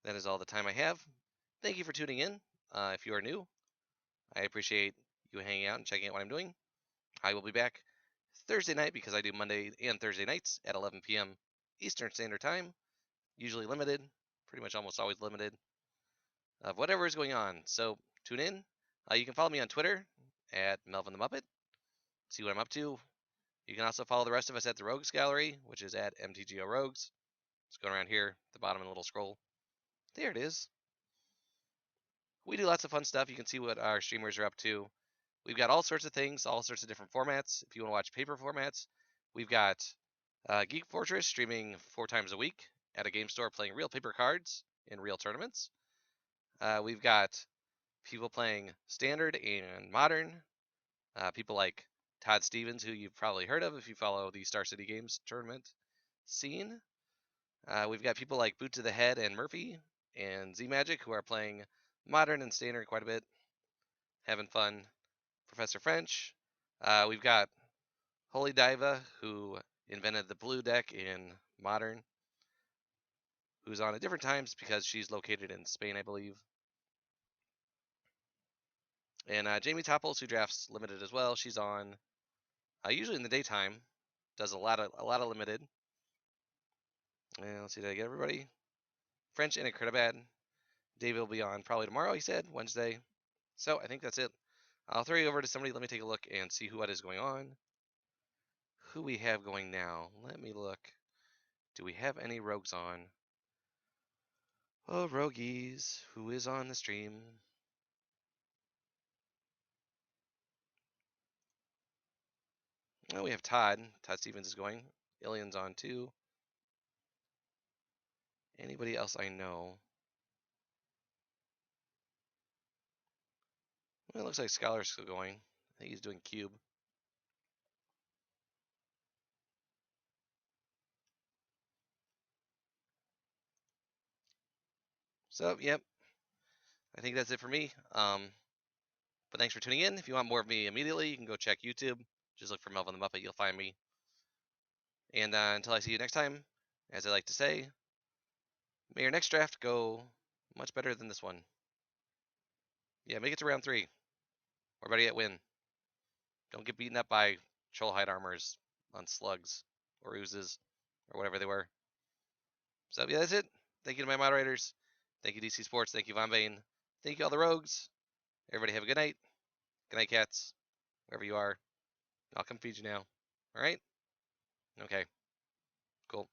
that is all the time I have. Thank you for tuning in. If you are new, I appreciate you hanging out and checking out what I'm doing. I will be back Thursday night because I do Monday and Thursday nights at 11 p.m. Eastern Standard Time. Usually limited, pretty much almost always limited, of whatever is going on. So tune in. You can follow me on Twitter at Melvin the Muppet. See what I'm up to. You can also follow the rest of us at the Rogues Gallery, which is at MTGO Rogues. It's going around here, at the bottom of the little scroll. There it is. We do lots of fun stuff. You can see what our streamers are up to. We've got all sorts of things, all sorts of different formats. If you want to watch paper formats, we've got Geek Fortress streaming 4 times a week at a game store playing real paper cards in real tournaments. We've got people playing Standard and Modern. People like Todd Stevens, who you've probably heard of if you follow the Star City Games tournament scene. We've got people like Boot to the Head and Murphy and Z Magic, who are playing Modern and Standard quite a bit, having fun. Professor French. We've got Holy Diva, who invented the blue deck in Modern, who's on at different times because she's located in Spain, I believe. And Jamie Topples, who drafts limited as well. She's on usually in the daytime. Does a lot of limited. And let's see, did I get everybody? French and Incredibad. David will be on probably tomorrow, he said, Wednesday. So I think that's it. I'll throw you over to somebody. Let me take a look and see what is going on. Who we have going now. Let me look. Do we have any rogues on? Oh, Rogies, who is on the stream? Oh, we have Todd. Todd Stevens is going. Ilian's on too. Anybody else I know? Well, it looks like Scholar's still going. I think he's doing Cube. So, yep. I think that's it for me. But thanks for tuning in. If you want more of me immediately, you can go check YouTube. Just look for Melvin the Muppet. You'll find me. And until I see you next time, as I like to say, may your next draft go much better than this one. Yeah, make it to round 3. Or better yet, win. Don't get beaten up by troll hide armors on slugs or oozes or whatever they were. So yeah, that's it. Thank you to my moderators. Thank you, DC Sports. Thank you, Von Bane. Thank you, all the rogues. Everybody have a good night. Good night, cats. Wherever you are. I'll come feed you now. All right? Okay. Cool.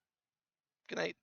Good night.